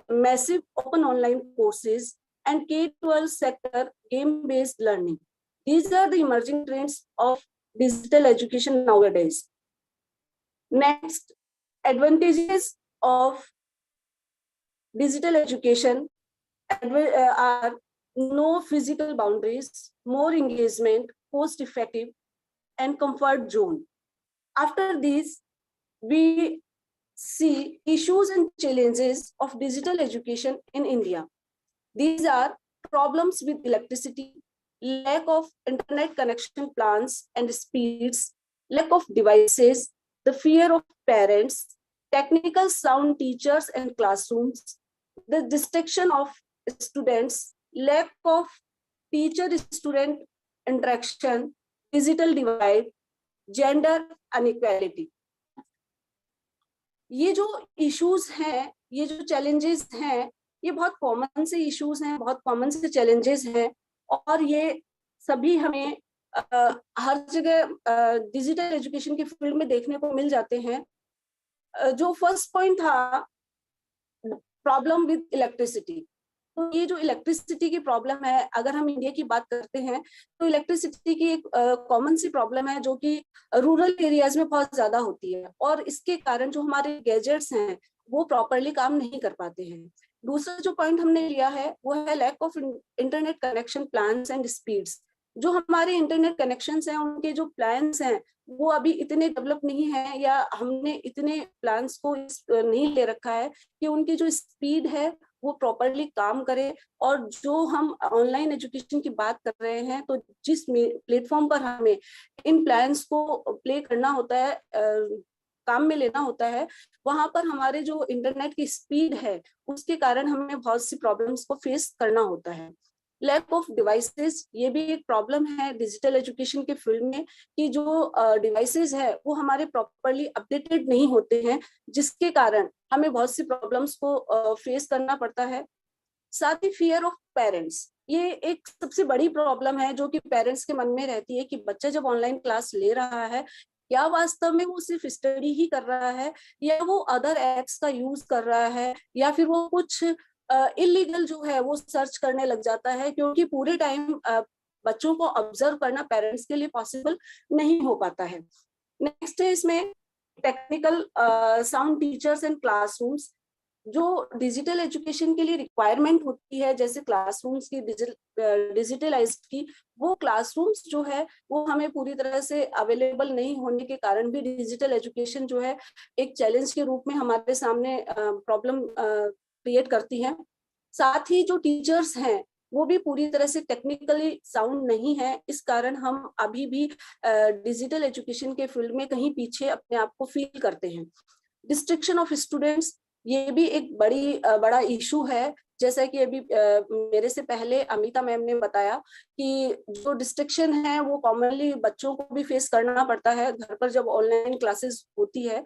massive open online courses, and K-12 sector game-based learning. These are the emerging trends of digital education nowadays. Next, advantages of digital education are no physical boundaries, more engagement, cost-effective, and comfort zone. After this, we see issues and challenges of digital education in India. These are problems with electricity, lack of internet connection plans and speeds, lack of devices, the fear of parents, technical sound teachers and classrooms, the distraction of students, lack of teacher-student interaction, digital divide, gender inequality. ये जो issues हैं, ये जो challenges हैं, ये बहुत common से issues हैं, बहुत कॉमन से चैलेंजेस हैं, और ये सभी हमें हर जगह डिजिटल एजुकेशन की फील्ड में देखने को मिल जाते हैं. जो फर्स्ट पॉइंट था, प्रॉब्लम विद इलेक्ट्रिसिटी। तो ये जो इलेक्ट्रिसिटी की प्रॉब्लम है, अगर हम इंडिया की बात करते हैं तो इलेक्ट्रिसिटी की एक कॉमन सी प्रॉब्लम है जो कि रूरल एरियाज में बहुत ज्यादा होती है, और इसके कारण जो हमारे गैजेट्स हैं वो प्रॉपरली काम नहीं कर पाते हैं। दूसरा जो पॉइंट हमने लिया है वो है lack of internet connection plans and speeds. जो हमारे इंटरनेट कनेक्शंस हैं उनके जो प्लान्स हैं वो अभी इतने डेवलप नहीं है, या हमने इतने प्लान्स को नहीं ले रखा है कि उनकी जो स्पीड है वो प्रॉपरली काम करे। और जो हम ऑनलाइन एजुकेशन की बात कर रहे हैं तो जिस प्लेटफॉर्म पर हमें इन प्लान्स को प्ले करना होता है, काम में लेना होता है, वहां पर हमारे जो इंटरनेट की स्पीड है उसके कारण हमें बहुत सी प्रॉब्लम्स को फेस करना होता है। लैक ऑफ डिवाइसेस, ये भी एक प्रॉब्लम है डिजिटल एजुकेशन के फील्ड में, कि जो डिवाइसेस है वो हमारे प्रॉपरली अपडेटेड नहीं होते हैं, जिसके कारण हमें बहुत सी प्रॉब्लम्स को फेस करना पड़ता है। साथ ही फियर ऑफ पेरेंट्स, ये एक सबसे बड़ी प्रॉब्लम है जो कि पेरेंट्स के मन में रहती है कि बच्चा जब ऑनलाइन क्लास ले रहा है क्या वास्तव में वो सिर्फ स्टडी ही कर रहा है, या वो अदर एप्स का यूज कर रहा है, या फिर वो कुछ इलीगल जो है वो सर्च करने लग जाता है, क्योंकि पूरे टाइम बच्चों को ऑब्जर्व करना पेरेंट्स के लिए पॉसिबल नहीं हो पाता है। नेक्स्ट है इसमें technical sound teachers and classrooms. जो डिजिटल एजुकेशन के लिए रिक्वायरमेंट होती है, जैसे क्लासरूम्स की डिजिटलाइज की, वो क्लासरूम्स जो है वो हमें पूरी तरह से अवेलेबल नहीं होने के कारण भी डिजिटल एजुकेशन जो है एक चैलेंज के रूप में हमारे सामने प्रॉब्लम क्रिएट करती है। साथ ही जो टीचर्स हैं वो भी पूरी तरह से टेक्निकली साउंड नहीं है, इस कारण हम अभी भी डिजिटल एजुकेशन के फील्ड में कहीं पीछे अपने आप को फील करते हैं। डिस्ट्रैक्शन ऑफ स्टूडेंट्स, ये भी एक बड़ा इशू है। जैसा कि अभी मेरे से पहले अमिता मैम ने बताया कि जो डिस्ट्रैक्शन है वो कॉमनली बच्चों को भी फेस करना पड़ता है घर पर जब ऑनलाइन क्लासेस होती है,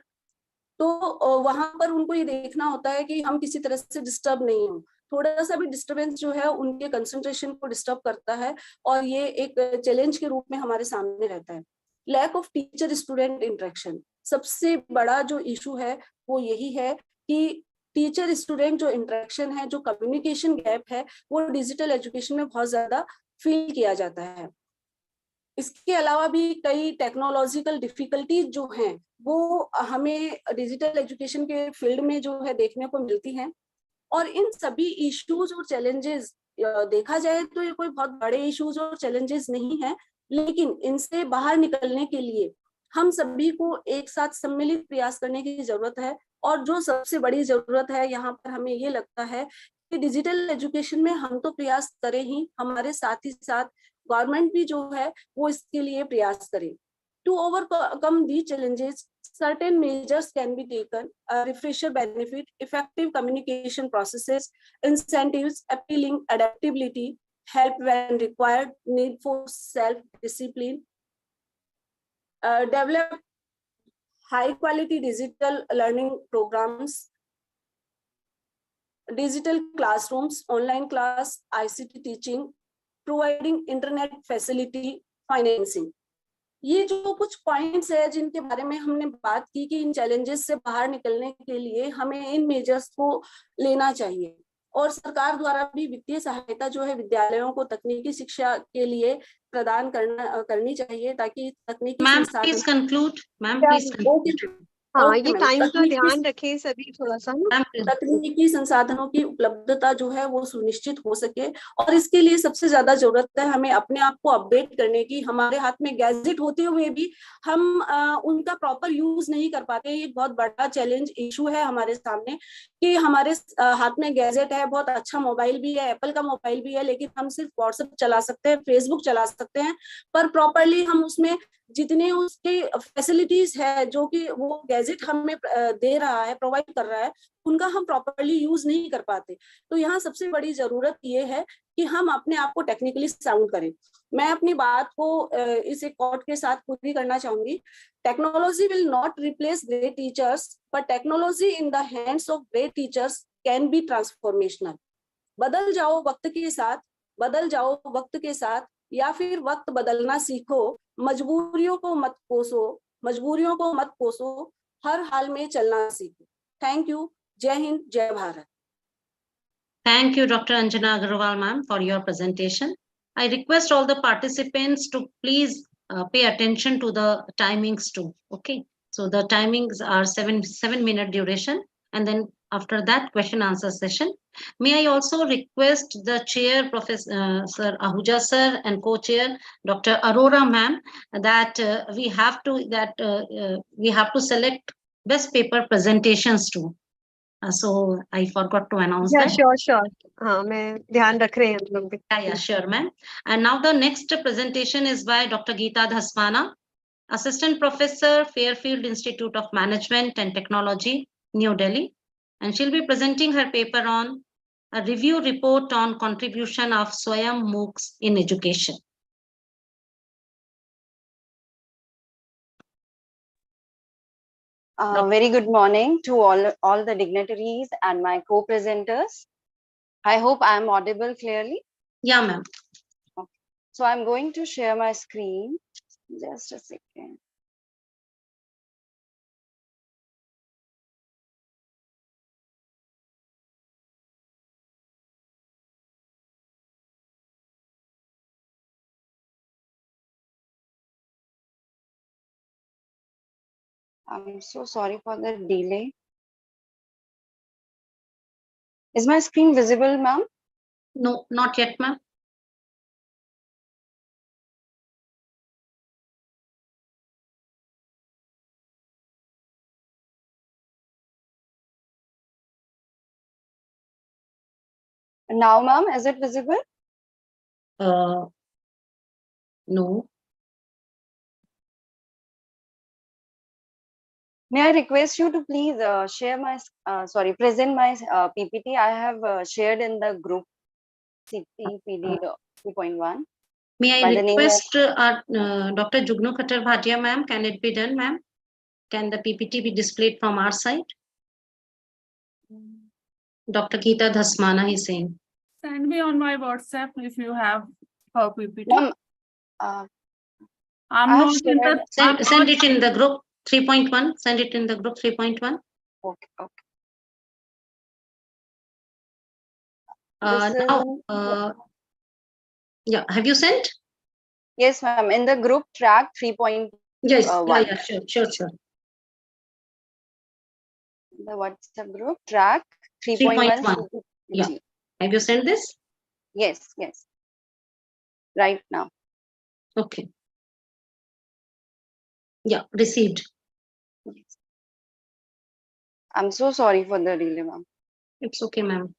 तो वहां पर उनको ये देखना होता है कि हम किसी तरह से डिस्टर्ब नहीं हो। थोड़ा सा भी डिस्टर्बेंस जो है उनके कंसंट्रेशन को डिस्टर्ब करता है, और ये एक चैलेंज के रूप में हमारे सामने रहता है। Lack of teacher student interaction, सबसे बड़ा जो इशू है वो यही है कि टीचर स्टूडेंट जो इंटरेक्शन है, जो कम्युनिकेशन गैप है, वो डिजिटल एजुकेशन में बहुत ज्यादा फील किया जाता है। इसके अलावा भी कई टेक्नोलॉजिकल डिफिकल्टीज जो हैं वो हमें डिजिटल एजुकेशन के फील्ड में जो है देखने को मिलती हैं। और इन सभी इश्यूज और चैलेंजेस देखा जाए तो ये कोई बहुत बड़े इश्यूज और चैलेंजेस नहीं है, लेकिन इनसे बाहर निकलने के लिए हम सभी को एक साथ सम्मिलित प्रयास करने की जरूरत है। और जो सबसे बड़ी जरूरत है यहाँ पर हमें ये लगता है कि डिजिटल एजुकेशन में हम तो प्रयास करें ही, हमारे साथ ही साथ गवर्नमेंट भी जो है वो इसके लिए प्रयास करे। To overcome the challenges, certain measures can be taken: a refresher benefit, effective communication processes, incentives, appealing adaptability, help when required, need for self-discipline, develop high-quality digital learning programs, digital classrooms, online class, ICT teaching, providing internet facility, financing. ये जो कुछ points है जिनके बारे में हमने बात की कि इन चैलेंजेस से बाहर निकलने के लिए हमें इन मेजर्स को लेना चाहिए, और सरकार द्वारा भी वित्तीय सहायता जो है विद्यालयों को तकनीकी शिक्षा के लिए प्रदान करनी चाहिए, ताकि तकनीकी ma'am please conclude. Ma'am please conclude. हाँ, ये टाइम का ध्यान रखें सभी थोड़ा सा ना। तकनीकी संसाधनों की उपलब्धता जो है वो सुनिश्चित हो सके, और इसके लिए सबसे ज्यादा जरूरत है हमें अपने आप को अपडेट करने की। हमारे हाथ में गैजेट होते हुए भी हम उनका प्रॉपर यूज नहीं कर पाते। ये बहुत बड़ा चैलेंज इशू है हमारे सामने कि हमारे हाथ में गैजेट है, बहुत अच्छा मोबाइल भी है, एप्पल का मोबाइल भी है, लेकिन हम सिर्फ व्हाट्सएप चला सकते हैं, फेसबुक चला सकते हैं, पर प्रॉपरली हम उसमें जितने उसके फैसिलिटीज है जो कि वो गैजेट हमें दे रहा है, प्रोवाइड कर रहा है, उनका हम प्रॉपरली यूज नहीं कर पाते। तो यहाँ सबसे बड़ी जरूरत ये है कि हम अपने आप को टेक्निकली साउंड करें। मैं अपनी बात को इस एक कोट के साथ पूरी करना चाहूंगी। Technology will not replace great teachers, but technology in the hands of great teachers can be transformational. बदल जाओ वक्त के साथ, बदल जाओ वक्त के साथ, या फिर वक्त बदलना सीखो, मजबूरियों को मत कोसो, मजबूरियों को मत कोसो, हर हाल में चलना सीखो। Thank you. जय हिंद, जय Bharat. Thank you, Dr. Anjana Agarwal, ma'am, for your presentation. I request all the participants to please pay attention to the timings too. Okay, so the timings are 7-minute duration, and then after that question answer session. May I also request the chair, Professor Sir Ahuja sir, and co-chair Dr. Arora ma'am, that we have to select best paper presentations too. So I forgot to announce Yeah, that. sure. हाँ, मैं ध्यान रख रहे हैं हम लोग भी. Yeah, sure, ma'am. And now the next presentation is by Dr. Geeta Dhasmana, Assistant Professor, Fairfield Institute of Management and Technology, New Delhi. And she'll be presenting her paper on a review report on contribution of Swayam MOOCs in education. Very good morning to all the dignitaries and my co-presenters. I hope I am audible clearly. Yeah, ma'am. Okay. So I'm going to share my screen. Just a second. I'm so sorry for the delay. Is my screen visible, ma'am? No, not yet, ma'am. Now, ma'am, is it visible? No. May I request you to please present my PPT. I have shared in the group Ctpd.2.1. May I request Dr. Jugnu Khattar Bhatia, ma'am, can it be done, ma'am? Can the PPT be displayed from our side? Dr. Geeta Dhasmana is saying. Send me on my WhatsApp if you have her PPT. Ma'am, I'm not in the, Send it in the group 3.1. Send it in the group 3.1. Okay. Yeah, have you sent? Yes, ma'am. In the group track 3.1. Yes, sure. The WhatsApp group track 3.1. Yeah. Have you sent this? Yes. Right now. Okay. Yeah, received. Yes. I'm so sorry for the delay, ma'am. It's okay, ma'am.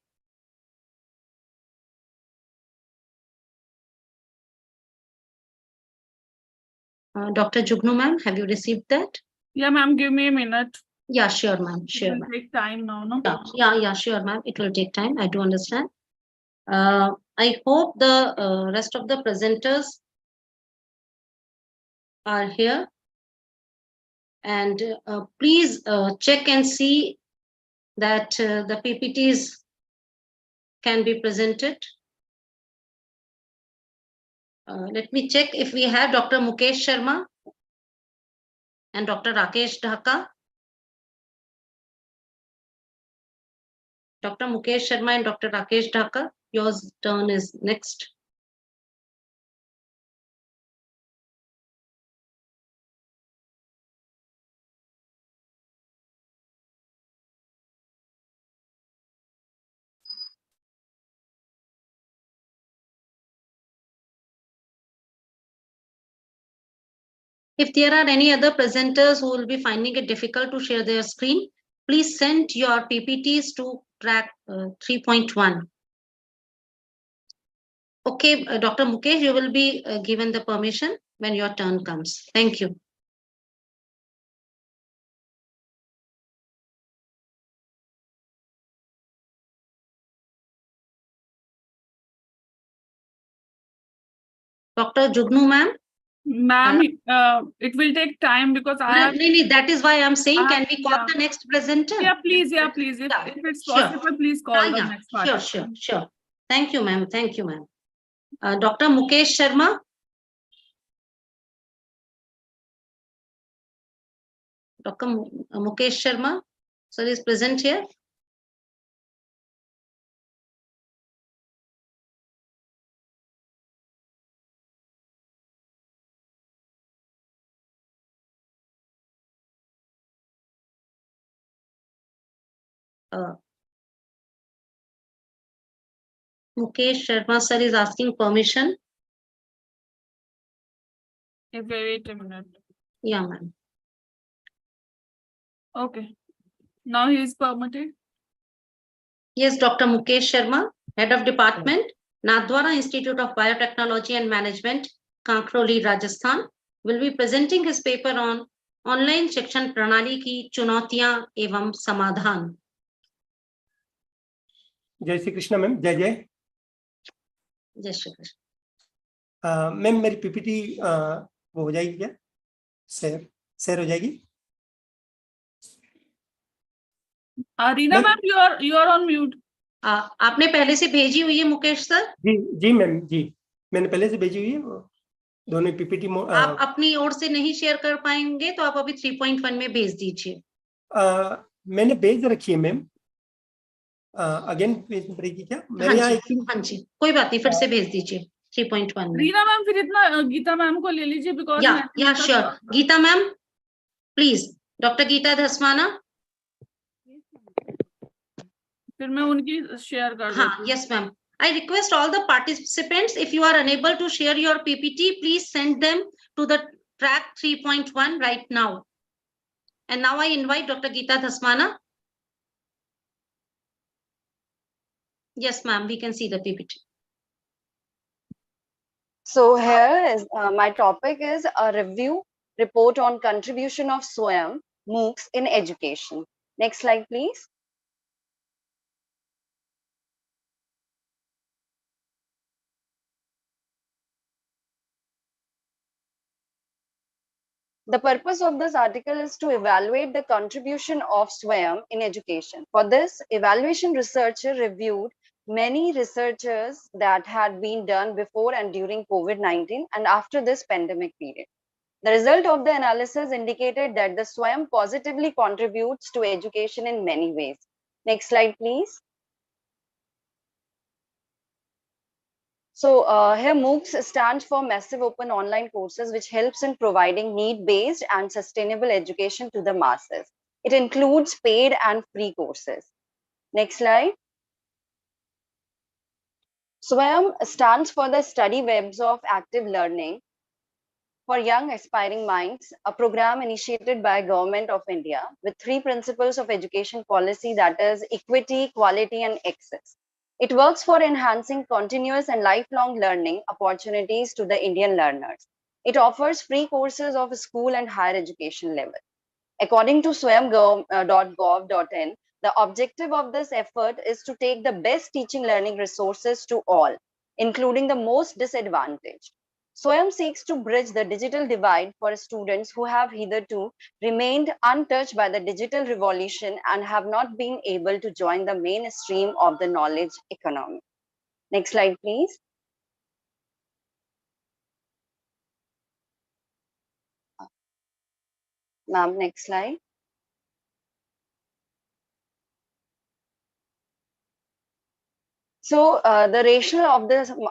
Dr. Jugnu, ma'am, have you received that? Yeah, ma'am, give me a minute. Yeah, sure, ma'am. Sure. It will take time now, no? Yeah, sure, ma'am. It will take time. I do understand. I hope the rest of the presenters are here. And please check and see that the PPTs can be presented. Let me check if we have Dr. Mukesh Sharma and Dr. Rakesh Dhaka. Dr. Mukesh Sharma and Dr. Rakesh Dhaka, your turn is next. If there are any other presenters who will be finding it difficult to share their screen, please send your PPTs to track 3.1. Okay, Dr. Mukesh, you will be given the permission when your turn comes. Thank you. Dr. Jugnu, ma'am. Ma'am, it will take time because I have. That is why I'm saying, can we call the next presenter? Yeah, please. If it's possible, please call the next part. Sure. Thank you, ma'am. Dr. Mukesh Sharma. Dr. Mukesh Sharma, sir, is present here. Mukesh Sharma sir is asking permission. Wait a minute. Yeah, ma'am. Okay. Now he is permitted. Yes, Dr. Mukesh Sharma, Head of Department, Nathdwara Institute of Biotechnology and Management, Kankroli, Rajasthan, will be presenting his paper on online शिक्षण प्रणाली की चुनौतियां एवं समाधान। जय Shri Krishna ma'am. Jai Jai. Jai Shri Krishna. Ma'am मेरी PPT वो हो जाएगी क्या? शेयर हो जाएगी? Reena ma'am you are on mute. आपने पहले से भेजी हुई है मुकेश सर? जी मैम, जी मैंने पहले से भेजी हुई है दोनों पीपीटी। आप अपनी ओर से नहीं शेयर कर पाएंगे तो आप अभी 3.1 में भेज दीजिए। मैंने भेज रखी है मैम। अगेन भेजनी पड़ेगी क्या? मेरे यहाँ हाँ जी, कोई बात नहीं, फिर से भेज दीजिए 3.1 में। रीना मैम फिर इतना गीता मैम को ले लीजिए because yeah sure. Geeta ma'am please, doctor Geeta Dhasmana. फिर मैं उनकी शेयर कर दूँ। हाँ, yes ma'am. I request all the participants, if you are unable to share your PPT, please send them to the track 3.1 right now. And now I invite Dr. Geeta Dhasmana. Yes, ma'am, we can see the PPT. So here is my topic is a review report on contribution of SWAYAM MOOCs in education. Next slide, please. The purpose of this article is to evaluate the contribution of SWAYAM in education. For this, evaluation researcher reviewed many researchers that had been done before and during COVID-19 and after this pandemic period. The result of the analysis indicated that the SWAYAM positively contributes to education in many ways. Next slide, please. So here MOOCs stands for Massive Open Online Courses, which helps in providing need-based and sustainable education to the masses. It includes paid and free courses. Next slide. SWAYAM stands for the Study Webs of Active Learning for Young Aspiring Minds, a program initiated by Government of India with 3 principles of education policy, that is equity, quality, and access. It works for enhancing continuous and lifelong learning opportunities to the Indian learners. It offers free courses of school and higher education level. According to swayam.gov.in, the objective of this effort is to take the best teaching learning resources to all, including the most disadvantaged. SWAYAM seeks to bridge the digital divide for students who have hitherto remained untouched by the digital revolution and have not been able to join the mainstream of the knowledge economy. Next slide, please. Ma'am, next slide. So the rationale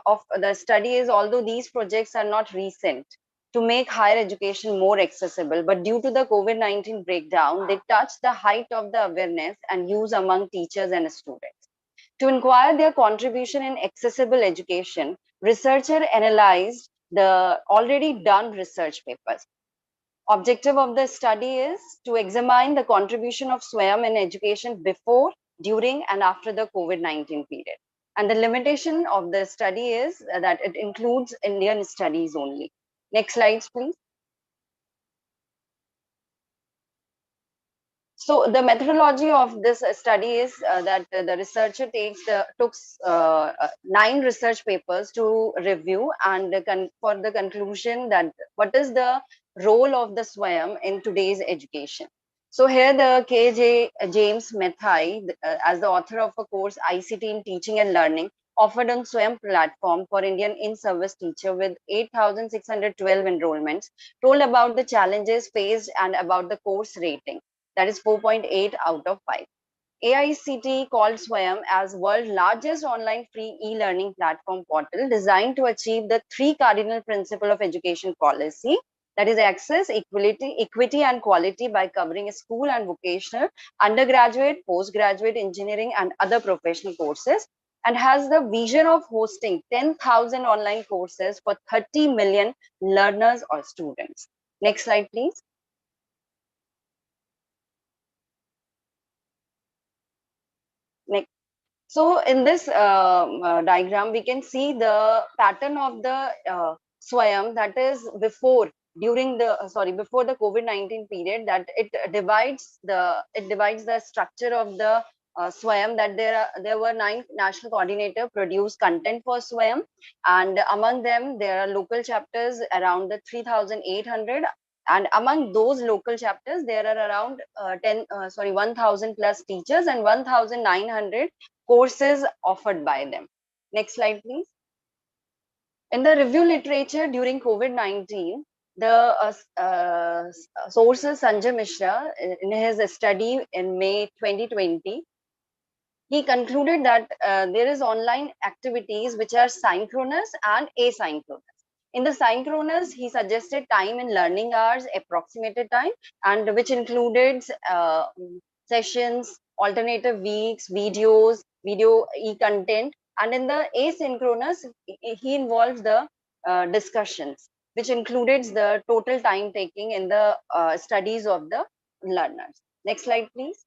of the study is, although these projects are not recent, to make higher education more accessible, but due to the COVID-19 breakdown, they touch the height of the awareness and use among teachers and students. To inquire their contribution in accessible education, researcher analyzed the already done research papers. Objective of the study is to examine the contribution of SWAYAM in education before, during, and after the COVID-19 period. And the limitation of the study is that it includes Indian studies only. Next slides, please. So the methodology of this study is that the researcher took 9 research papers to review and for the conclusion that what is the role of the SWAYAM in today's education. So here the KJ James Methai, as the author of a course ICT in Teaching and Learning, offered on SWAYAM platform for Indian in-service teacher with 8,612 enrollments, told about the challenges faced and about the course rating. That is 4.8 out of 5. AICTE called SWAYAM as world's largest online free e-learning platform portal designed to achieve the 3 cardinal principles of education policy, that is access, equity and quality by covering school and vocational, undergraduate, postgraduate engineering and other professional courses, and has the vision of hosting 10,000 online courses for 30 million learners or students. Next slide, please. Next. So in this diagram, we can see the pattern of the SWAYAM, that is before the COVID-19 period, that it divides the structure of the SWAYAM, that there were 9 national coordinator produced content for SWAYAM, and among them there are local chapters around the 3,800, and among those local chapters there are around 1,000 plus teachers and 1,900 courses offered by them. Next slide, please. In the review literature during COVID-19, the sources Sanjay Mishra, in his study in May 2020, he concluded that there is online activities which are synchronous and asynchronous. In the synchronous, he suggested time in learning hours, approximated time, and which included sessions, alternative weeks, videos, video e-content. And in the asynchronous, he involves the discussions, which includes the total time taking in the studies of the learners. Next slide, please.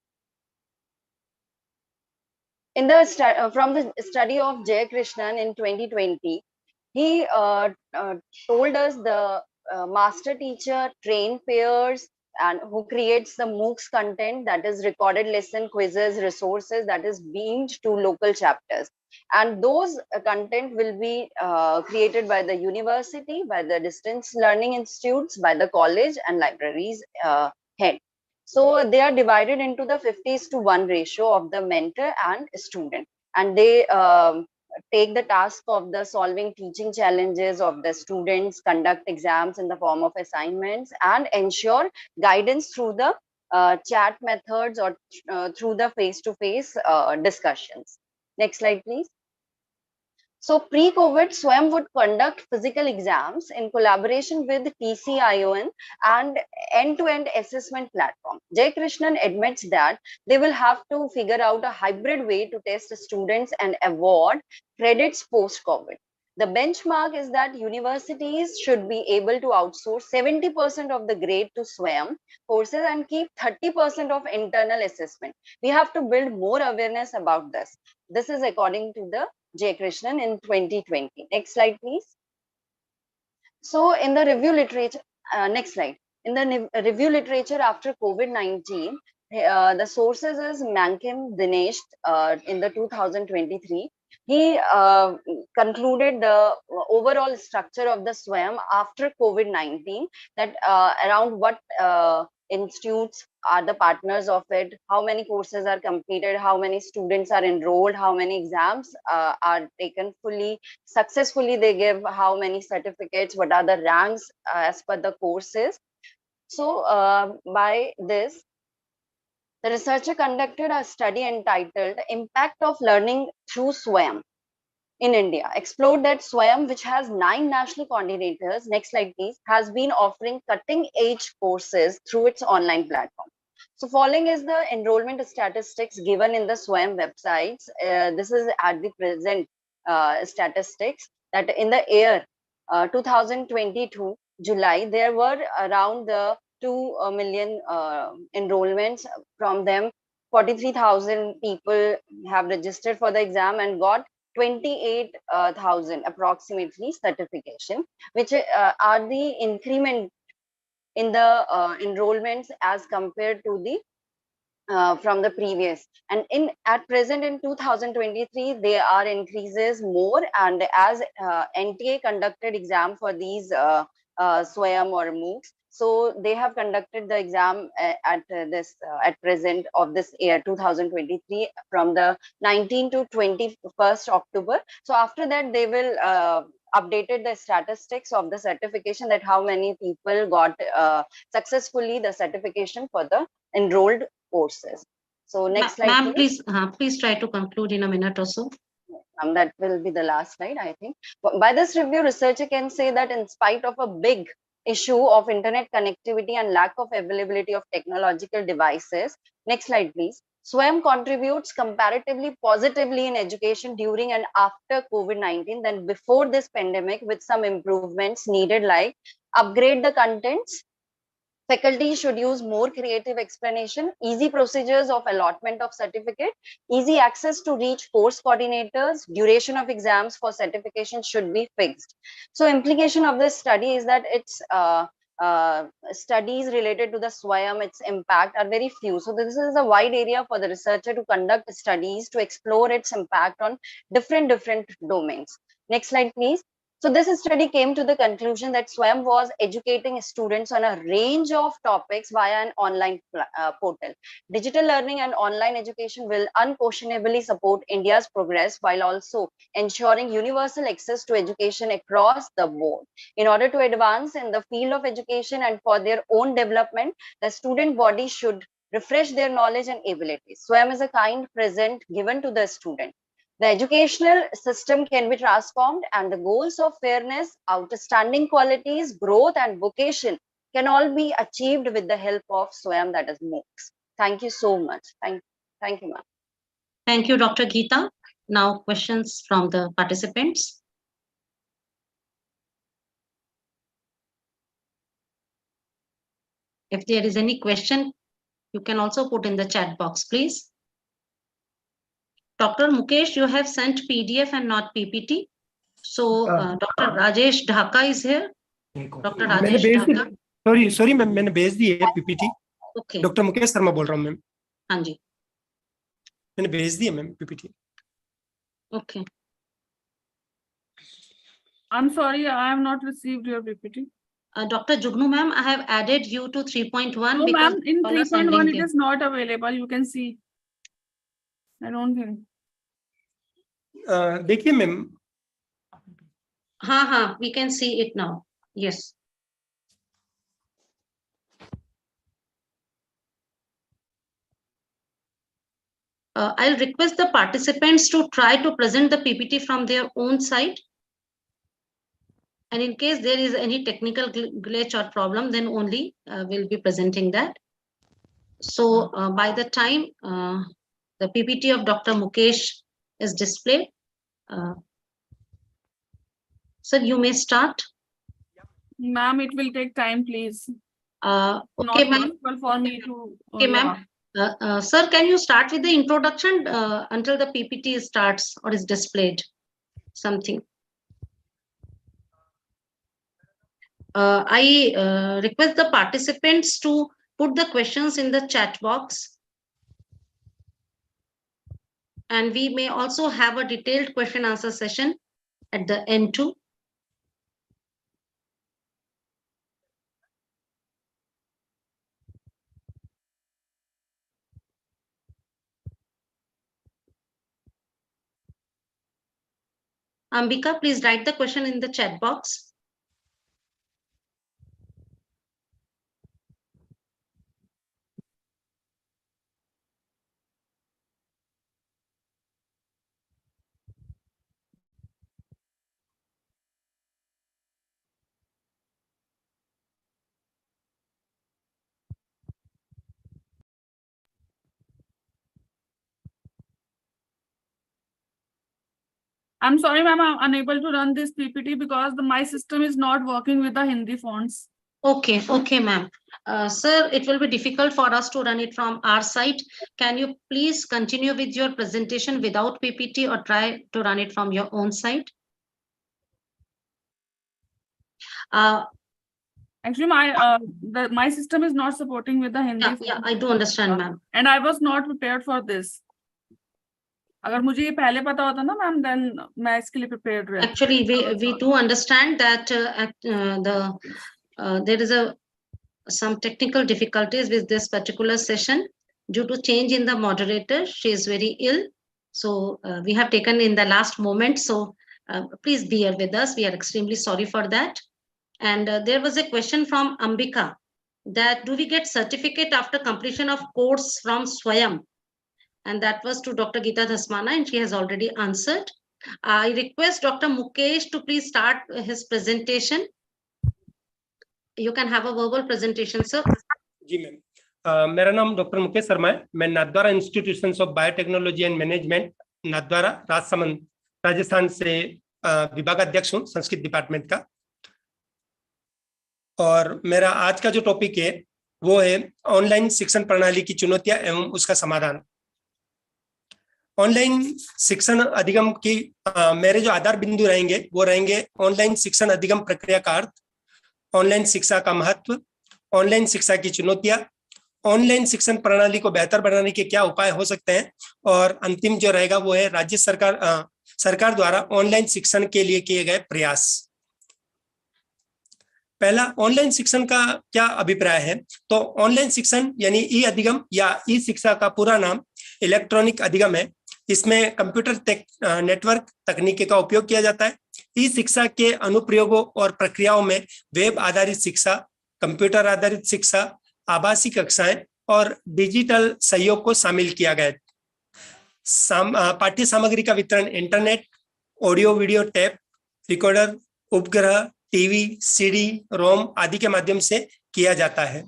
In the from the study of Jay Krishnan in 2020, he told us the master teacher train pairs and who creates the MOOCs content, that is recorded lesson, quizzes, resources, that is beamed to local chapters. And those content will be created by the university, by the distance learning institutes, by the college and libraries head. So they are divided into the 50:1 ratio of the mentor and student. And they take the task of the solving teaching challenges of the students, conduct exams in the form of assignments, and ensure guidance through the chat methods or through the face-to-face discussions. Next slide, please. So pre-COVID, SWAYAM would conduct physical exams in collaboration with TCION and end-to-end assessment platform. Jay Krishnan admits that they will have to figure out a hybrid way to test students and award credits post-COVID. The benchmark is that universities should be able to outsource 70% of the grade to SWAYAM courses and keep 30% of internal assessment. We have to build more awareness about this. This is according to the Jay Krishnan in 2020. Next slide, please. So in the review literature, next slide. In the review literature after COVID-19, the sources is Mankim Dinesh in the 2023. He concluded the overall structure of the SWAYAM after COVID-19, that around what institutes are the partners of it, how many courses are completed, how many students are enrolled, how many exams are taken fully, successfully they give, how many certificates, what are the ranks as per the courses. So by this, the researcher conducted a study entitled Impact of Learning Through SWAYAM in India, explored that SWAYAM, which has 9 national coordinators, next slide please, has been offering cutting-edge courses through its online platform. So following is the enrollment statistics given in the SWAYAM websites. This is at the present statistics, that in the year 2022 July, there were around the 2 million enrollments. From them, 43,000 people have registered for the exam and got 28,000 approximately certification, which are the increment in the enrollments as compared to the from the previous. And at present in 2023, there are increases more, and as NTA conducted exam for these SWAYAM or MOOCs, so they have conducted the exam at present of this year 2023 from the 19 to 21st October. So after that, they will updated the statistics of the certification, that how many people got successfully the certification for the enrolled courses. So next slide, ma'am, please try to conclude in a minute or so. That will be the last slide, I think. By this review, researcher can say that in spite of a big issue of internet connectivity and lack of availability of technological devices. Next slide, please. SWAYAM contributes comparatively positively in education during and after COVID-19 than before this pandemic, with some improvements needed, like upgrade the contents. Faculty should use more creative explanation, easy procedures of allotment of certificate, easy access to reach course coordinators, duration of exams for certification should be fixed. So implication of this study is that it's studies related to the SWAYAM, its impact are very few. So this is a wide area for the researcher to conduct studies to explore its impact on different domains. Next slide, please. So this study came to the conclusion that SWAYAM was educating students on a range of topics via an online portal. Digital learning and online education will unquestionably support India's progress while also ensuring universal access to education across the board. In order to advance in the field of education and for their own development, the student body should refresh their knowledge and abilities. SWAYAM is a kind present given to the student. The educational system can be transformed, and the goals of fairness, outstanding qualities, growth, and vocation can all be achieved with the help of SWAYAM, that is MOOCs. Thank you so much. Thank you, ma'am. Thank you, Dr. Geeta. Now questions from the participants. If there is any question, you can also put in the chat box, please. Dr. Mukesh, you have sent PDF and not PPT. So Dr. Rajesh Dhaka is here. Dr. Rajesh Dhaka. Sorry ma'am, मैंने भेज दी है PPT. Okay. Doctor Mukesh Sharma बोल रहा हूँ ma'am. हाँ जी. मैंने भेज दी है ma'am PPT. Okay. I'm sorry, I have not received your PPT. Dr. Jugnu ma'am, I have added you to 3.1. No, ma'am, in 3.1 it is not available. You can see. I don't think. देखिए ma'am. हाँ, we can see it now. Yes. I'll request the participants to try to present the PPT from their own side. And in case there is any technical glitch or problem, then only we'll be presenting that. So by the time the PPT of Dr. Mukesh is displayed, sir, you may start. Ma'am, it will take time, please. Okay, ma'am. For me to. Okay, ma'am. Sir, can you start with the introduction until the PPT starts or is displayed? Something. I request the participants to put the questions in the chat box. And we may also have a detailed question answer session at the end too. Ambika, please write the question in the chat box. I'm sorry, ma'am, I'm unable to run this PPT because my system is not working with the Hindi fonts. Okay, ma'am. Sir, it will be difficult for us to run it from our side. Can you please continue with your presentation without PPT or try to run it from your own side? Actually, my system is not supporting with the Hindi. Yeah, I do understand, ma'am. And I was not prepared for this. अगर मुझे ये पहले पता होता ना ma'am, then मैं इसके लिए prepared रहती. Actually, we do understand that there is some technical difficulties with this particular session due to change in the moderator. She is very ill, so we have taken in the last moment. So please bear with us. We are extremely sorry for that. And there was a question from Ambika that do we get certificate after completion of course from SWAYAM? And that was to Dr. Geeta Dhasmana, and she has already answered. I request Dr. Mukesh to please start his presentation. You can have a verbal presentation, sir. जी ma'am, मेरा नाम doctor Mukesh Sharma है। मैं Nathdwara institutions of biotechnology and management Nathdwara Rajsamand Rajasthan से विभागाध्यक्ष हूँ Sanskrit department का। और मेरा आज का जो टॉपिक है वो है ऑनलाइन शिक्षण प्रणाली की चुनौतियां एवं उसका समाधान। ऑनलाइन शिक्षण अधिगम की मेरे जो आधार बिंदु रहेंगे वो रहेंगे ऑनलाइन शिक्षण अधिगम प्रक्रिया का अर्थ, ऑनलाइन शिक्षा का महत्व, ऑनलाइन शिक्षा की चुनौतियां, ऑनलाइन शिक्षण प्रणाली को बेहतर बनाने के क्या उपाय हो सकते हैं, और अंतिम जो रहेगा वो है राज्य सरकार द्वारा ऑनलाइन शिक्षण के लिए किए गए प्रयास। पहला, ऑनलाइन शिक्षण का क्या अभिप्राय है? तो ऑनलाइन शिक्षण यानी ई अधिगम या ई शिक्षा का पूरा नाम इलेक्ट्रॉनिक अधिगम है। इसमें कंप्यूटर नेटवर्क तकनीकी का उपयोग किया जाता है। ई शिक्षा के अनुप्रयोगों और प्रक्रियाओं में वेब आधारित शिक्षा, कंप्यूटर आधारित शिक्षा, आभासी कक्षाएं और डिजिटल सहयोग को शामिल किया गया है। पाठ्य सामग्री का वितरण internet, audio video tape recorder, उपग्रह, टीवी, सीडी, रोम आदि के माध्यम से किया जाता है।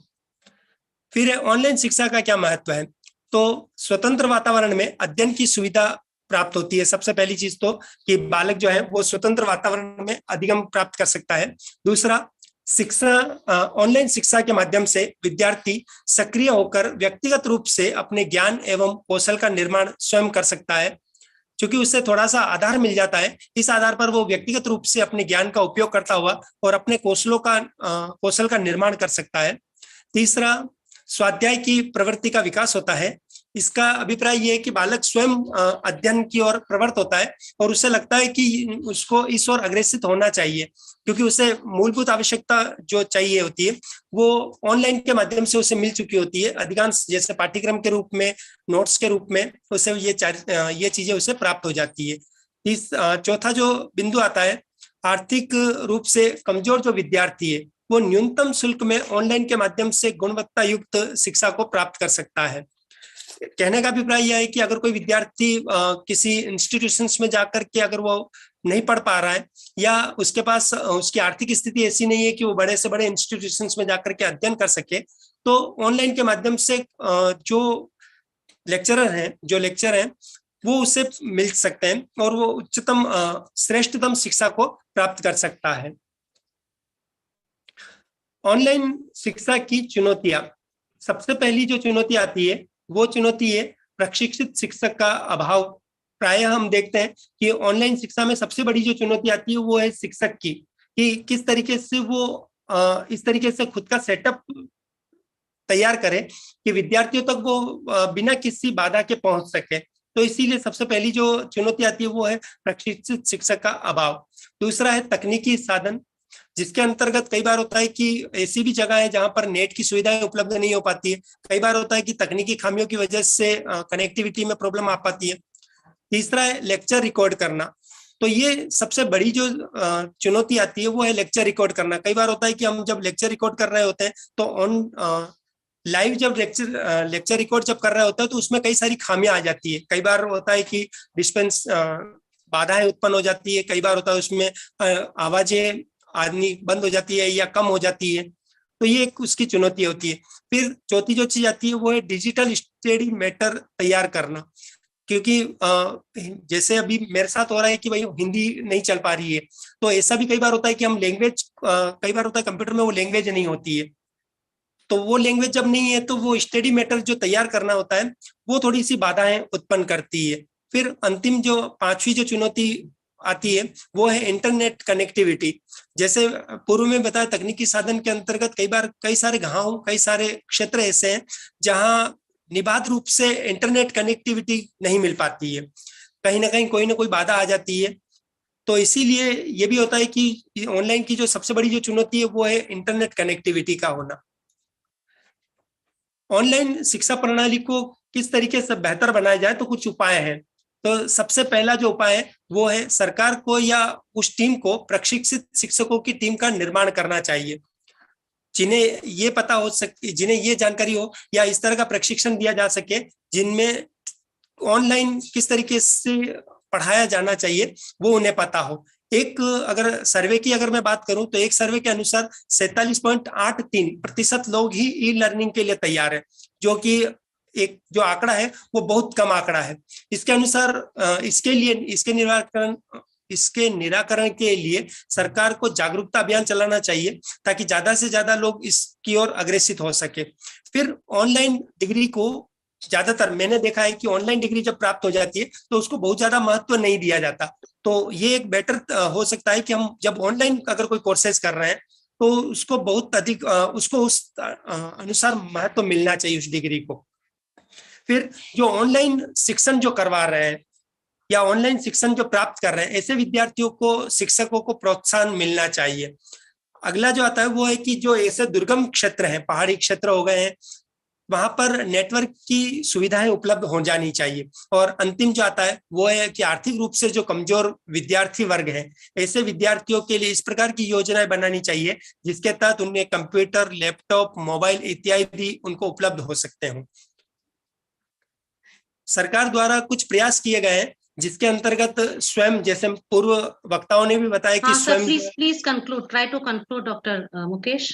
फिर ऑनलाइन शिक्षा का क्या महत्व है? तो स्वतंत्र वातावरण में अध्ययन की सुविधा प्राप्त होती है। सबसे पहली चीज तो कि बालक जो है वो स्वतंत्र वातावरण में अधिगम प्राप्त कर सकता है। दूसरा, शिक्षा ऑनलाइन शिक्षा के माध्यम से विद्यार्थी सक्रिय होकर व्यक्तिगत रूप से अपने ज्ञान एवं कौशल का निर्माण स्वयं कर सकता है, क्योंकि उससे थोड़ा सा आधार मिल जाता है। इस आधार पर वो व्यक्तिगत रूप से अपने ज्ञान का उपयोग करता हुआ और अपने कौशल का निर्माण कर सकता है। तीसरा, स्वाध्याय की प्रवृत्ति का विकास होता है। इसका अभिप्राय ये है कि बालक स्वयं अध्ययन की ओर प्रवृत्त होता है और उसे लगता है कि उसको इस ओर अग्रसित होना चाहिए, क्योंकि उसे मूलभूत आवश्यकता जो चाहिए होती है वो ऑनलाइन के माध्यम से उसे मिल चुकी होती है। अधिकांश जैसे पाठ्यक्रम के रूप में, नोट्स के रूप में उसे ये चीजें उसे प्राप्त हो जाती है। चौथा जो बिंदु आता है, आर्थिक रूप से कमजोर जो विद्यार्थी है वो न्यूनतम शुल्क में ऑनलाइन के माध्यम से गुणवत्ता युक्त शिक्षा को प्राप्त कर सकता है। कहने का अभिप्राय यह है कि अगर कोई विद्यार्थी किसी इंस्टीट्यूशंस में जाकर के अगर वो नहीं पढ़ पा रहा है या उसके पास उसकी आर्थिक स्थिति ऐसी नहीं है कि वो बड़े से बड़े इंस्टीट्यूशंस में जाकर के अध्ययन कर सके, तो ऑनलाइन के माध्यम से जो लेक्चर हैं वो उससे मिल सकते हैं और वो उच्चतम श्रेष्ठतम शिक्षा को प्राप्त कर सकता है। ऑनलाइन शिक्षा की चुनौतियां, सबसे पहली जो चुनौती आती है वो चुनौती है प्रशिक्षित शिक्षक का अभाव। प्रायः हम देखते हैं कि ऑनलाइन शिक्षा में सबसे बड़ी जो चुनौती आती है वो है शिक्षक की, कि किस तरीके से वो इस तरीके से खुद का सेटअप तैयार करे कि विद्यार्थियों तक वो बिना किसी बाधा के पहुंच सके। तो इसीलिए सबसे पहली जो चुनौती आती है वो है प्रशिक्षित शिक्षक का अभाव। दूसरा है तकनीकी साधन, जिसके अंतर्गत कई बार होता है कि ऐसी भी जगह है जहां पर नेट की सुविधाएं उपलब्ध नहीं हो पाती है। कई बार होता है कि तकनीकी खामियों की वजह से कनेक्टिविटी में प्रॉब्लम आ पाती है। तीसरा है लेक्चर रिकॉर्ड करना। तो ये सबसे बड़ी जो चुनौती आती है वो है लेक्चर रिकॉर्ड करना। कई बार होता है कि हम जब लेक्चर रिकॉर्ड कर रहे होते हैं तो लाइव जब लेक्चर रिकॉर्ड जब कर रहे होते हैं तो उसमें कई सारी खामियां आ जाती है। कई बार होता है कि डिस्टेंस बाधाएं उत्पन्न हो जाती है। कई बार होता है उसमें आवाजें आदमी बंद हो जाती है या कम हो जाती है। तो ये एक उसकी चुनौती होती है। फिर चौथी जो चीज आती है वो है डिजिटल स्टडी मैटर तैयार करना, क्योंकि जैसे अभी मेरे साथ हो रहा है कि भाई हिंदी नहीं चल पा रही है, तो ऐसा भी कई बार होता है कि हम लैंग्वेज, कई बार होता है कंप्यूटर में वो लैंग्वेज नहीं होती है, तो वो लैंग्वेज जब नहीं है तो वो स्टडी मैटर जो तैयार करना होता है वो थोड़ी सी बाधाएं उत्पन्न करती है। फिर अंतिम जो पांचवी जो चुनौती आती है वो है इंटरनेट कनेक्टिविटी। जैसे पूर्व में बताया, तकनीकी साधन के अंतर्गत कई बार कई सारे गांव, कई सारे क्षेत्र ऐसे हैं जहां निबाध रूप से इंटरनेट कनेक्टिविटी नहीं मिल पाती है, कहीं ना कहीं कोई ना कोई बाधा आ जाती है। तो इसीलिए ये भी होता है कि ऑनलाइन की जो सबसे बड़ी जो चुनौती है वो है इंटरनेट कनेक्टिविटी का होना। ऑनलाइन शिक्षा प्रणाली को किस तरीके से बेहतर बनाया जाए, तो कुछ उपाय हैं। तो सबसे पहला जो उपाय है वो है सरकार को या उस टीम को प्रशिक्षित शिक्षकों की टीम का निर्माण करना चाहिए, जिन्हें ये पता हो सके, जिन्हें ये जानकारी हो या इस तरह का प्रशिक्षण दिया जा सके जिनमें ऑनलाइन किस तरीके से पढ़ाया जाना चाहिए वो उन्हें पता हो। एक अगर सर्वे की अगर मैं बात करूं तो एक सर्वे के अनुसार 47.83% लोग ही ई लर्निंग के लिए तैयार है, जो कि एक जो आंकड़ा है वो बहुत कम आंकड़ा है। इसके अनुसार इसके निराकरण के लिए सरकार को जागरूकता अभियान चलाना चाहिए ताकि ज्यादा से ज्यादा लोग इसकी ओर अग्रेसित हो सके। फिर ऑनलाइन डिग्री को ज्यादातर मैंने देखा है कि ऑनलाइन डिग्री जब प्राप्त हो जाती है तो उसको बहुत ज्यादा महत्व नहीं दिया जाता। तो ये एक बेटर हो सकता है कि हम जब ऑनलाइन अगर कोई कोर्सेज कर रहे हैं तो उसको बहुत अधिक उसको उस अनुसार महत्व मिलना चाहिए उस डिग्री को। फिर जो ऑनलाइन शिक्षण जो करवा रहे हैं या ऑनलाइन शिक्षण जो प्राप्त कर रहे हैं, ऐसे विद्यार्थियों को, शिक्षकों को प्रोत्साहन मिलना चाहिए। अगला जो आता है वो है कि जो ऐसे दुर्गम क्षेत्र हैं, पहाड़ी क्षेत्र हो गए हैं, वहां पर नेटवर्क की सुविधाएं उपलब्ध हो जानी चाहिए। और अंतिम जो आता है वो है कि आर्थिक रूप से जो कमजोर विद्यार्थी वर्ग है, ऐसे विद्यार्थियों के लिए इस प्रकार की योजनाएं बनानी चाहिए जिसके तहत उन्हें कंप्यूटर, लैपटॉप, मोबाइल इत्यादि उनको उपलब्ध हो सकते हो। सरकार द्वारा कुछ प्रयास किए गए हैं जिसके अंतर्गत स्वयं, जैसे पूर्व वक्ताओं ने भी बताया कि स्वयं, please conclude, try to conclude doctor Mukesh.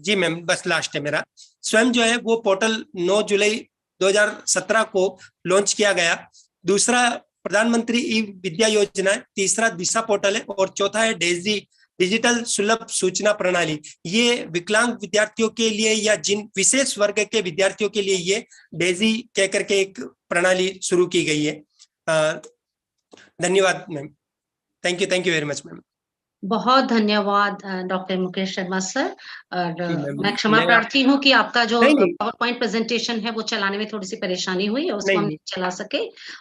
जी मैम, बस लास्ट है मेरा। स्वयं जो है वो पोर्टल 9 जुलाई 2017 को लॉन्च किया गया। दूसरा प्रधानमंत्री ई विद्या योजना है, तीसरा दिशा पोर्टल है और चौथा है डेजी डिजिटल सुलभ सूचना प्रणाली। ये विकलांग विद्यार्थियों के लिए या जिन विशेष वर्ग के विद्यार्थियों के लिए ये डेजी कह करके एक प्रणाली शुरू की गई है। धन्यवाद ma'am, thank you very much ma'am. बहुत धन्यवाद डॉक्टर मुकेश शर्मा सर। और मैं क्षमा मैं प्रार्थी हूँ कि आपका जो नहीं। पावर पॉइंट प्रेजेंटेशन है वो चलाने में थोड़ी सी परेशानी हुई और उसको हम नहीं। चला सके।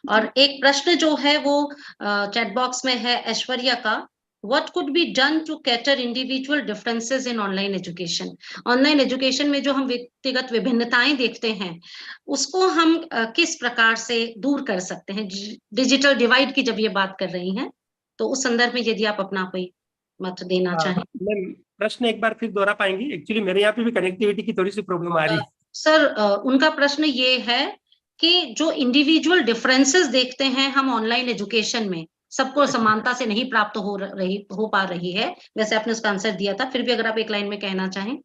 और एक प्रश्न जो है वो चैट बॉक्स में है ऐश्वर्या का, what could be done to cater individual differences in online education. Online education में जो हम व्यक्तिगत विभिन्नताएं देखते हैं उसको हम किस प्रकार से दूर कर सकते हैं। डिजिटल डिवाइड की जब ये बात कर रही हैं तो उस संदर्भ में यदि आप अपना कोई मत देना चाहें। मैम प्रश्न एक बार फिर दोहरा पाएंगी? एक्चुअली मेरे यहाँ पे भी कनेक्टिविटी की थोड़ी सी प्रॉब्लम आ रही है। सर उनका प्रश्न ये है कि जो इंडिविजुअल डिफरेंसेस देखते हैं हम ऑनलाइन एजुकेशन में, सबको समानता से नहीं प्राप्त हो पा रही है। वैसे आपने उसका आंसर दिया था, फिर भी अगर आप एक लाइन में कहना चाहें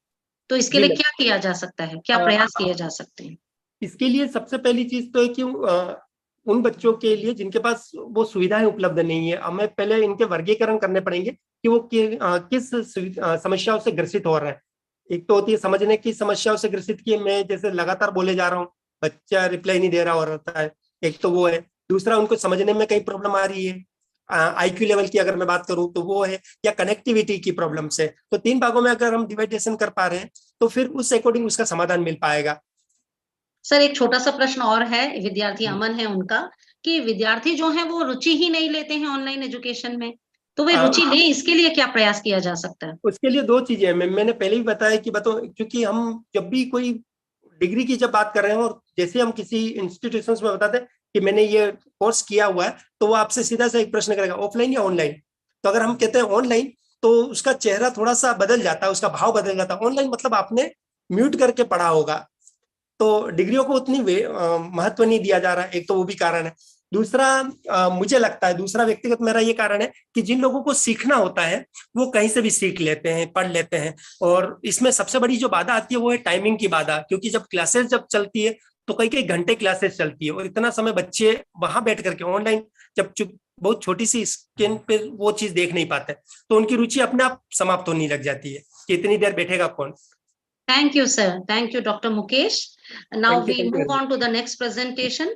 तो इसके लिए क्या किया जा सकता है, क्या प्रयास किए जा सकते हैं? इसके लिए सबसे पहली चीज तो है कि उन बच्चों के लिए जिनके पास वो सुविधाएं उपलब्ध नहीं है, हमें पहले इनके वर्गीकरण करने पड़ेंगे कि वो किस समस्याओं से ग्रसित हो रहे हैं। एक तो होती है समझने की समस्याओं से ग्रसित की, मैं जैसे लगातार बोले जा रहा हूँ, बच्चा रिप्लाई नहीं दे रहा हो रहता है, एक तो वो है। दूसरा, उनको समझने में कहीं प्रॉब्लम आ रही है, आईक्यू लेवल की अगर मैं बात करूं तो वो है, या कनेक्टिविटी की प्रॉब्लम से। तो 3 भागों में अगर हम डिवाइडेशन कर पा रहे हैं तो फिर उस अकॉर्डिंग उसका समाधान मिल पाएगा। सर एक छोटा सा प्रश्न और है, विद्यार्थी अमन है उनका, कि विद्यार्थी जो है वो रुचि ही नहीं लेते हैं ऑनलाइन एजुकेशन में, तो वे रुचि लें, इसके लिए क्या प्रयास किया जा सकता है? उसके लिए 2 चीजें हैं। मैंने पहले भी बताया कि क्योंकि हम जब भी कोई डिग्री की जब बात कर रहे हैं और जैसे हम किसी इंस्टीट्यूशंस में बताते हैं कि मैंने ये कोर्स किया हुआ है, तो वो आपसे सीधा सा एक प्रश्न करेगा, ऑफलाइन या ऑनलाइन। तो अगर हम कहते हैं ऑनलाइन तो उसका चेहरा थोड़ा सा बदल जाता है, उसका भाव बदल जाता है। ऑनलाइन मतलब आपने म्यूट करके पढ़ा होगा, तो डिग्रियों को उतनी महत्व नहीं दिया जा रहा है। एक तो वो भी कारण है। दूसरा मुझे लगता है, दूसरा व्यक्तिगत मेरा ये कारण है कि जिन लोगों को सीखना होता है वो कहीं से भी सीख लेते हैं, पढ़ लेते हैं। और इसमें सबसे बड़ी जो बाधा आती है वो है टाइमिंग की बाधा, क्योंकि जब क्लासेस जब चलती है तो कई घंटे क्लासेस चलती है और इतना समय बच्चे वहां बैठ करके ऑनलाइन जब बहुत छोटी सी स्क्रीन पे वो चीज देख नहीं पाते, तो उनकी रुचि अपने आप समाप्त होने लग जाती है कि इतनी देर बैठेगा कौन। Thank you, sir. Thank you, Dr. Mukesh. Now we move on to the next presentation.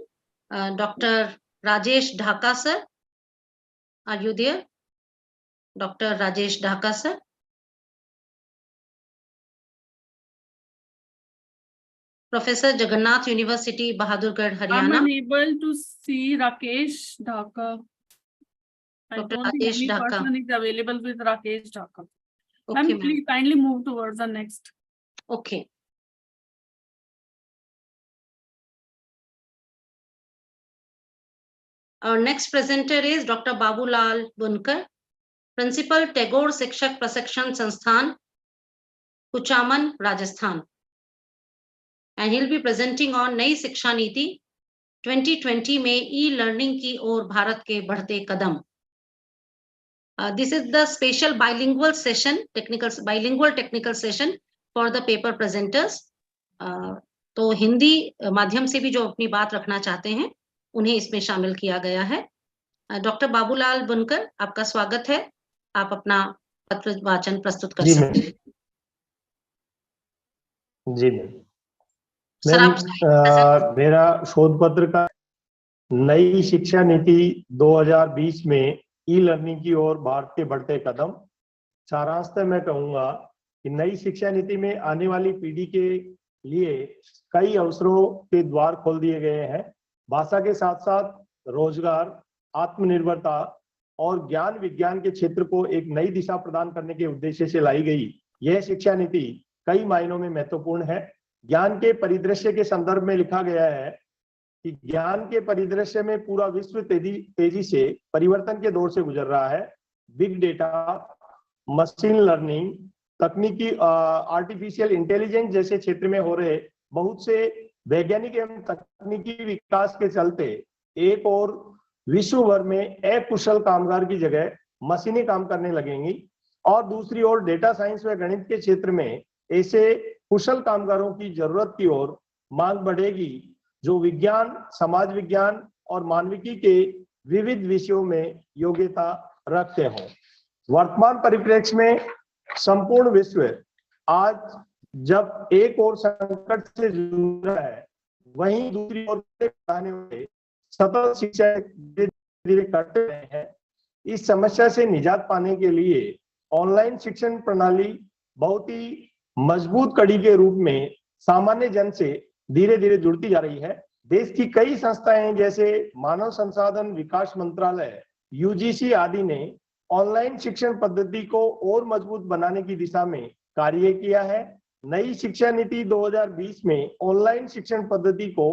Dr. Rajesh Dhaka, sir. Are you there? Dr. Rajesh Dhaka, sir. Professor Jagannath University, Bahadurgarh, Haryana. I'm unable to see Rakesh Dhaka. I Dr. don't think Rajesh any Dhaka. person is available with Rakesh Dhaka. Okay, Ma'am, please kindly move towards the next. Okay. Our next presenter is Dr. Babulal Bunkar, Principal Tagore Shikshak Prashikshan Sansthan, Kuchaman, Rajasthan. And he'll be presenting on नई शिक्षा नीति 2020 में e learning की ओर भारत के बढ़ते कदम। This is the special bilingual technical session for the paper presenters. तो हिंदी माध्यम से भी जो अपनी बात रखना चाहते हैं उन्हें इसमें शामिल किया गया है। डॉक्टर बाबूलाल बुनकर, आपका स्वागत है। आप अपना पत्र वाचन प्रस्तुत कर सकते हैं। जी मैम, मेरा शोध पत्र का नई शिक्षा नीति 2020 में ई लर्निंग की ओर भारत के बढ़ते कदम। सारांशतः मैं कहूंगा कि नई शिक्षा नीति में आने वाली पीढ़ी के लिए कई अवसरों के द्वार खोल दिए गए हैं। भाषा के साथ साथ रोजगार, आत्मनिर्भरता और ज्ञान विज्ञान के क्षेत्र को एक नई दिशा प्रदान करने के उद्देश्य से लाई गई यह शिक्षा नीति कई मायनों में महत्वपूर्ण है। ज्ञान के परिदृश्य के संदर्भ में लिखा गया है कि ज्ञान के परिदृश्य में पूरा विश्व तेजी से परिवर्तन के दौर से गुजर रहा है। बिग डेटा, मशीन लर्निंग, तकनीकी आर्टिफिशियल इंटेलिजेंस जैसे क्षेत्र में हो रहे बहुत से वैज्ञानिक एवं तकनीकी विकास के चलते एक और विश्व भर में अकुशल कामगार की जगह मशीनें काम करने लगेंगी और दूसरी ओर डेटा साइंस व गणित के क्षेत्र में ऐसे कुशल कामगारों की जरूरत की ओर मांग बढ़ेगी जो विज्ञान, समाज विज्ञान और मानविकी के विविध विषयों में योग्यता रखते हों। वर्तमान परिप्रेक्ष्य में संपूर्ण विश्व आज जब एक और संकट से जूझ रहा है, वहीं दूसरी ओर पढ़ाने वाले सतत शिक्षा धीरे करते रहे हैं। इस समस्या से निजात पाने के लिए ऑनलाइन शिक्षण प्रणाली बहुत ही मजबूत कड़ी के रूप में सामान्य जन से धीरे धीरे जुड़ती जा रही है। देश की कई संस्थाएं जैसे मानव संसाधन विकास मंत्रालय, यूजीसी आदि ने ऑनलाइन शिक्षण पद्धति को और मजबूत बनाने की दिशा में कार्य किया है। नई शिक्षा नीति 2020 में ऑनलाइन शिक्षण पद्धति को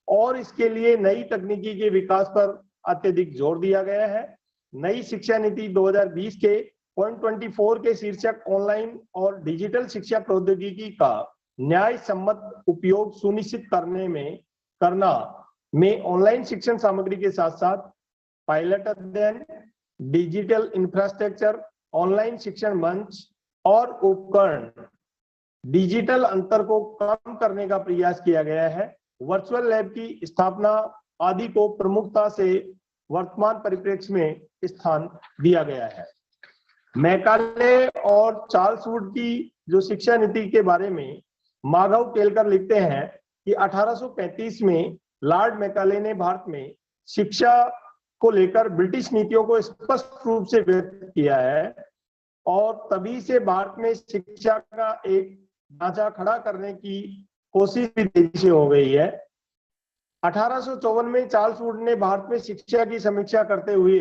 और इसके लिए नई तकनीकी के विकास पर अत्यधिक जोर दिया गया है। नई शिक्षा नीति 2020 के पॉइंट 24 के शीर्षक ऑनलाइन और डिजिटल शिक्षा प्रौद्योगिकी का न्याय सम्मत उपयोग सुनिश्चित करना में ऑनलाइन शिक्षण सामग्री के साथ साथ पायलट अध्ययन, डिजिटल इंफ्रास्ट्रक्चर, ऑनलाइन शिक्षण मंच और उपकरण, डिजिटल अंतर को कम करने का प्रयास किया गया है। वर्चुअल लैब की स्थापना आदि को प्रमुखता से वर्तमान परिप्रेक्ष्य में स्थान दिया गया है। मैकाले और चार्ल्स वुड की जो शिक्षा नीति के बारे में माधव केलकर लिखते हैं कि 1835 में लॉर्ड मैकाले ने भारत में शिक्षा को लेकर ब्रिटिश नीतियों को स्पष्ट रूप से व्यक्त किया है और तभी से भारत में शिक्षा का एक ढांचा खड़ा करने की कोशिश भी तेजी से हो गई है। 1854 में चार्ल्स वुड ने भारत में शिक्षा की समीक्षा करते हुए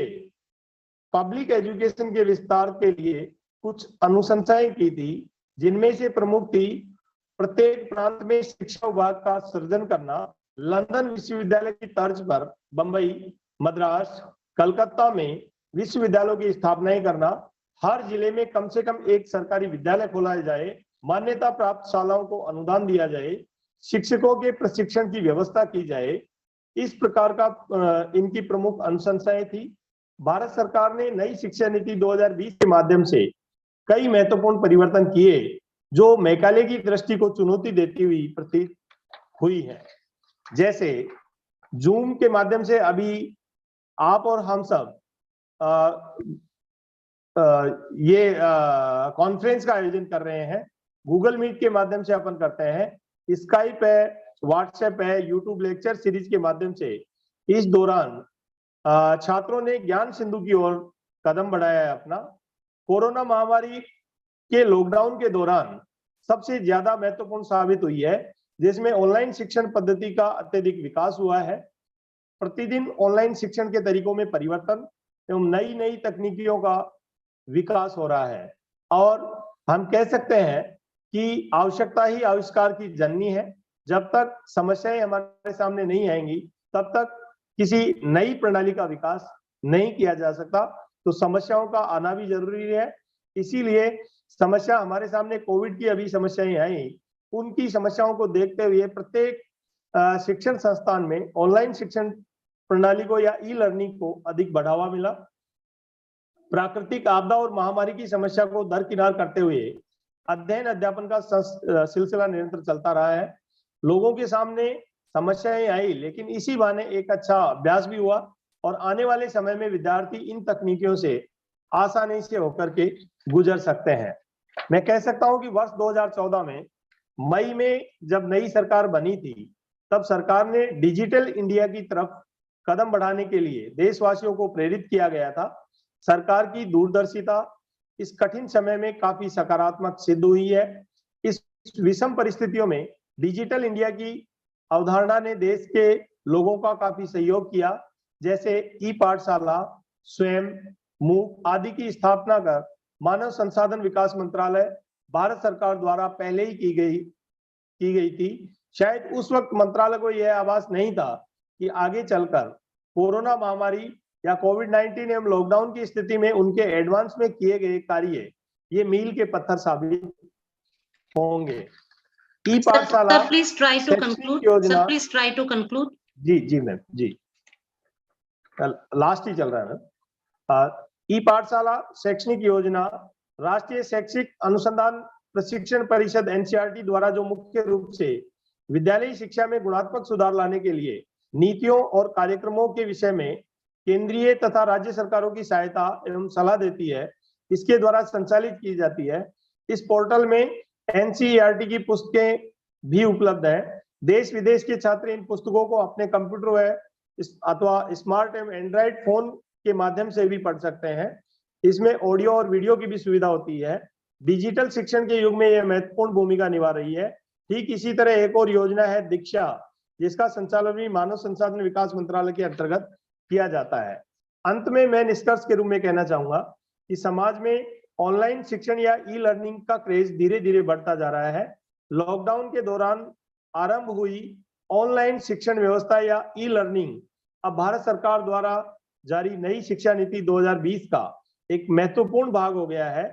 पब्लिक एजुकेशन के विस्तार के लिए कुछ अनुशंसाएं की थी, जिनमें से प्रमुख थी प्रत्येक प्रांत में शिक्षा विभाग का सृजन करना, लंदन विश्वविद्यालय की तर्ज पर बंबई, मद्रास, कलकत्ता में विश्वविद्यालयों की स्थापनाएं करना, हर जिले में कम से कम एक सरकारी विद्यालय खोला जाए, मान्यता प्राप्त शालाओं को अनुदान दिया जाए, शिक्षकों के प्रशिक्षण की व्यवस्था की जाए। इस प्रकार का इनकी प्रमुख अनुशंसाएं थी। भारत सरकार ने नई शिक्षा नीति 2020 के माध्यम से कई महत्वपूर्ण परिवर्तन किए जो मैकाले की दृष्टि को चुनौती देती हुई प्रतीत हुई है। जैसे जूम के माध्यम से अभी आप और हम सब ये कॉन्फ्रेंस का आयोजन कर रहे हैं। गूगल मीट के माध्यम से अपन करते हैं, स्काइप है, व्हाट्सएप है, यूट्यूब लेक्चर सीरीज के माध्यम से इस दौरान छात्रों ने ज्ञान सिंधु की ओर कदम बढ़ाया है अपना। कोरोना महामारी के लॉकडाउन के दौरान सबसे ज्यादा महत्वपूर्ण साबित हुई है, जिसमें ऑनलाइन शिक्षण पद्धति का अत्यधिक विकास हुआ है। प्रतिदिन ऑनलाइन शिक्षण के तरीकों में परिवर्तन एवं नई नई तकनीकियों का विकास हो रहा है और हम कह सकते हैं कि आवश्यकता ही आविष्कार की जननी है। जब तक समस्याएं हमारे सामने नहीं आएंगी तब तक किसी नई प्रणाली का विकास नहीं किया जा सकता। तो समस्याओं का आना भी जरूरी है। इसीलिए समस्या हमारे सामने कोविड की अभी समस्याएं आई, उनकी समस्याओं को देखते हुए प्रत्येक शिक्षण संस्थान में ऑनलाइन शिक्षण प्रणाली को या ई लर्निंग को अधिक बढ़ावा मिला। प्राकृतिक आपदा और महामारी की समस्या को दरकिनार करते हुए अध्ययन अध्यापन का सिलसिला निरंतर चलता रहा है। लोगों के सामने समस्याएं आई, लेकिन इसी बहाने एक अच्छा अभ्यास भी हुआ और आने वाले समय में विद्यार्थी इन तकनीकियों से आसानी से होकर के गुजर सकते हैं। मैं कह सकता हूं कि वर्ष 2014 में मई में जब नई सरकार बनी थी, तब सरकार ने डिजिटल इंडिया की तरफ कदम बढ़ाने के लिए देशवासियों को प्रेरित किया गया था। सरकार की दूरदर्शिता इस कठिन समय में काफी सकारात्मक सिद्ध हुई है। इस विषम परिस्थितियों में डिजिटल इंडिया की अवधारणा ने देश के लोगों का काफी सहयोग किया, जैसे ई पाठशाला, स्वयं, मूक आदि की स्थापना कर मानव संसाधन विकास मंत्रालय भारत सरकार द्वारा पहले ही की गई थी। शायद उस वक्त मंत्रालय को यह आभास नहीं था कि आगे चलकर कोरोना महामारी या कोविड-19 एवं लॉकडाउन की स्थिति में उनके एडवांस में किए गए कार्य ये मील के पत्थर साबित होंगे। E Pathshala, please try to conclude. Sir please try to conclude. जी मैम, जी लास्ट ही चल रहा है मैम। ई पाठशाला, शैक्षणिक योजना, राष्ट्रीय शैक्षिक अनुसंधान प्रशिक्षण परिषद एनसीईआरटी द्वारा जो मुख्य रूप से विद्यालयी शिक्षा में गुणात्मक सुधार लाने के लिए नीतियों और कार्यक्रमों के विषय में केंद्रीय तथा राज्य सरकारों की सहायता एवं सलाह देती है, इसके द्वारा संचालित की जाती है। इस पोर्टल में एनसीईआरटी की पुस्तकें भी उपलब्ध है। देश विदेश के छात्र इन पुस्तकों को अपने कंप्यूटर अथवा स्मार्ट एवं एंड्रॉइड फोन के माध्यम से भी पढ़ सकते हैं। इसमें ऑडियो और वीडियो की भी सुविधा होती है। डिजिटल शिक्षण के युग में यह महत्वपूर्ण भूमिका निभा रही है। ठीक इसी तरह एक और योजना है दीक्षा, जिसका संचालन भी मानव संसाधन विकास मंत्रालय के अंतर्गत किया जाता है। अंत में मैं निष्कर्ष के रूप में कहना चाहूंगा कि समाज में ऑनलाइन शिक्षण या ई लर्निंग का क्रेज धीरे धीरे बढ़ता जा रहा है। लॉकडाउन के दौरान आरंभ हुई ऑनलाइन शिक्षण व्यवस्था या ई लर्निंग अब भारत सरकार द्वारा जारी नई शिक्षा नीति 2020 का एक महत्वपूर्ण भाग हो गया है।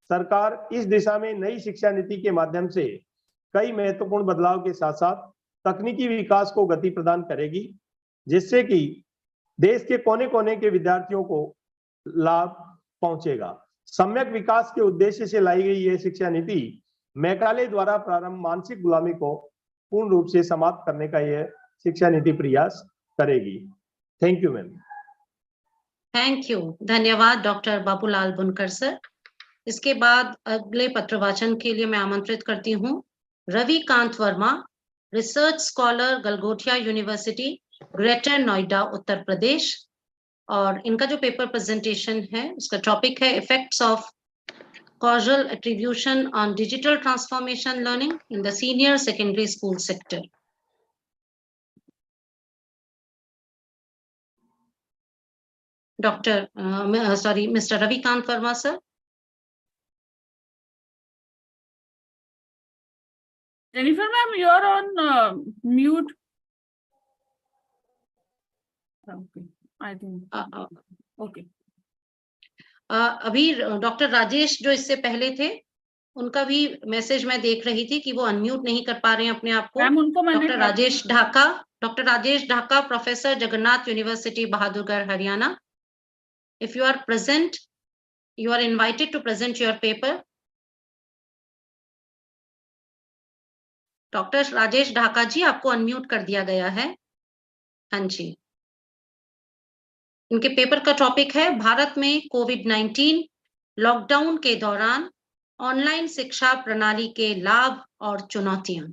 सरकार इस दिशा में नई शिक्षा नीति के माध्यम से कई महत्वपूर्ण बदलाव के साथ साथ तकनीकी विकास को गति प्रदान करेगी, जिससे कि देश के कोने कोने के विद्यार्थियों को लाभ पहुंचेगा। सम्यक विकास के उद्देश्य से लाई गई यह शिक्षा नीति मैकाले द्वारा प्रारंभ मानसिक गुलामी को पूर्ण रूप से समाप्त करने का यह शिक्षा नीति प्रयास करेगी। Thank you ma'am. Thank you, धन्यवाद डॉक्टर बाबूलाल बुनकर सर। इसके बाद अगले पत्रवाचन के लिए मैं आमंत्रित करती हूँ Ravikant Varma, research scholar, Galgotia university, greater Noida, Uttar Pradesh. और इनका जो पेपर प्रेजेंटेशन है उसका टॉपिक है effects of causal attribution on digital transformation learning in the senior secondary school sector. Mr. Ravikant Verma, sir. Jennifer ma'am, you are on mute. Okay, I think. Okay. अभी doctor Rajesh जो इससे पहले थे उनका भी मैसेज मैं देख रही थी कि वो अनम्यूट नहीं कर पा रहे हैं अपने आप को। Doctor Rajesh Dhaka, professor, Jagannath university, Bahadurgarh, Haryana. If you are present, you are invited to present your paper. Doctor Rajesh Dhaka ji, आपको अनम्यूट कर दिया गया है। हाँ जी, इनके पेपर का टॉपिक है भारत में कोविड-19 लॉकडाउन के दौरान ऑनलाइन शिक्षा प्रणाली के लाभ और चुनौतियां।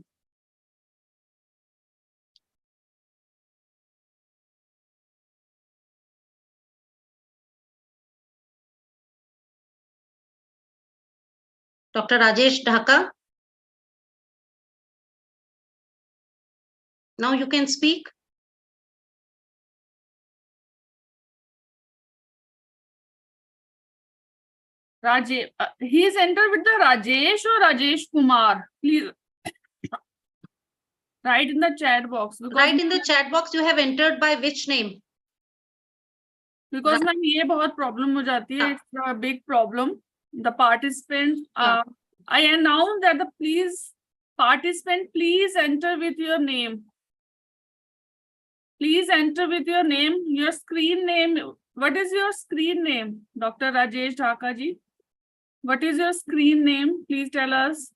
Doctor Rajesh Dhaka, now you can speak. Rajesh, he is entered with the Rajesh or Rajesh Kumar. Please write in the chat box. Write in the chat box. You have entered by which name? Because ma'am ये बहुत problem हो जाती है. It's a big problem. The participants. I announce that the participant please enter with your name. Please enter with your name. Your screen name What is your screen name, Dr. Rajesh Dhaka ji? What is your screen name? Please tell us.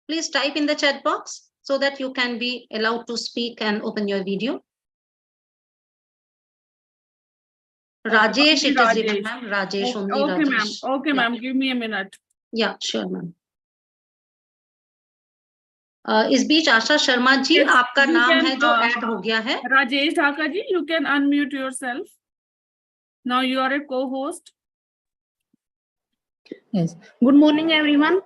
Please type in the chat box so that you can be allowed to speak and open your video. Rajesh, Only it is Rajesh. written, ma'am. Rajesh, only Okay, ma'am. Rajesh. Okay, Yeah. ma'am. Give me a minute. Yeah, sure, ma'am. इस बीच आशा Sharma ji, Yes, आपका you नाम can, है जो add हो गया है. Rajesh Dhaka ji, you can unmute yourself. Now you are a co-host. Yes. Good morning, everyone.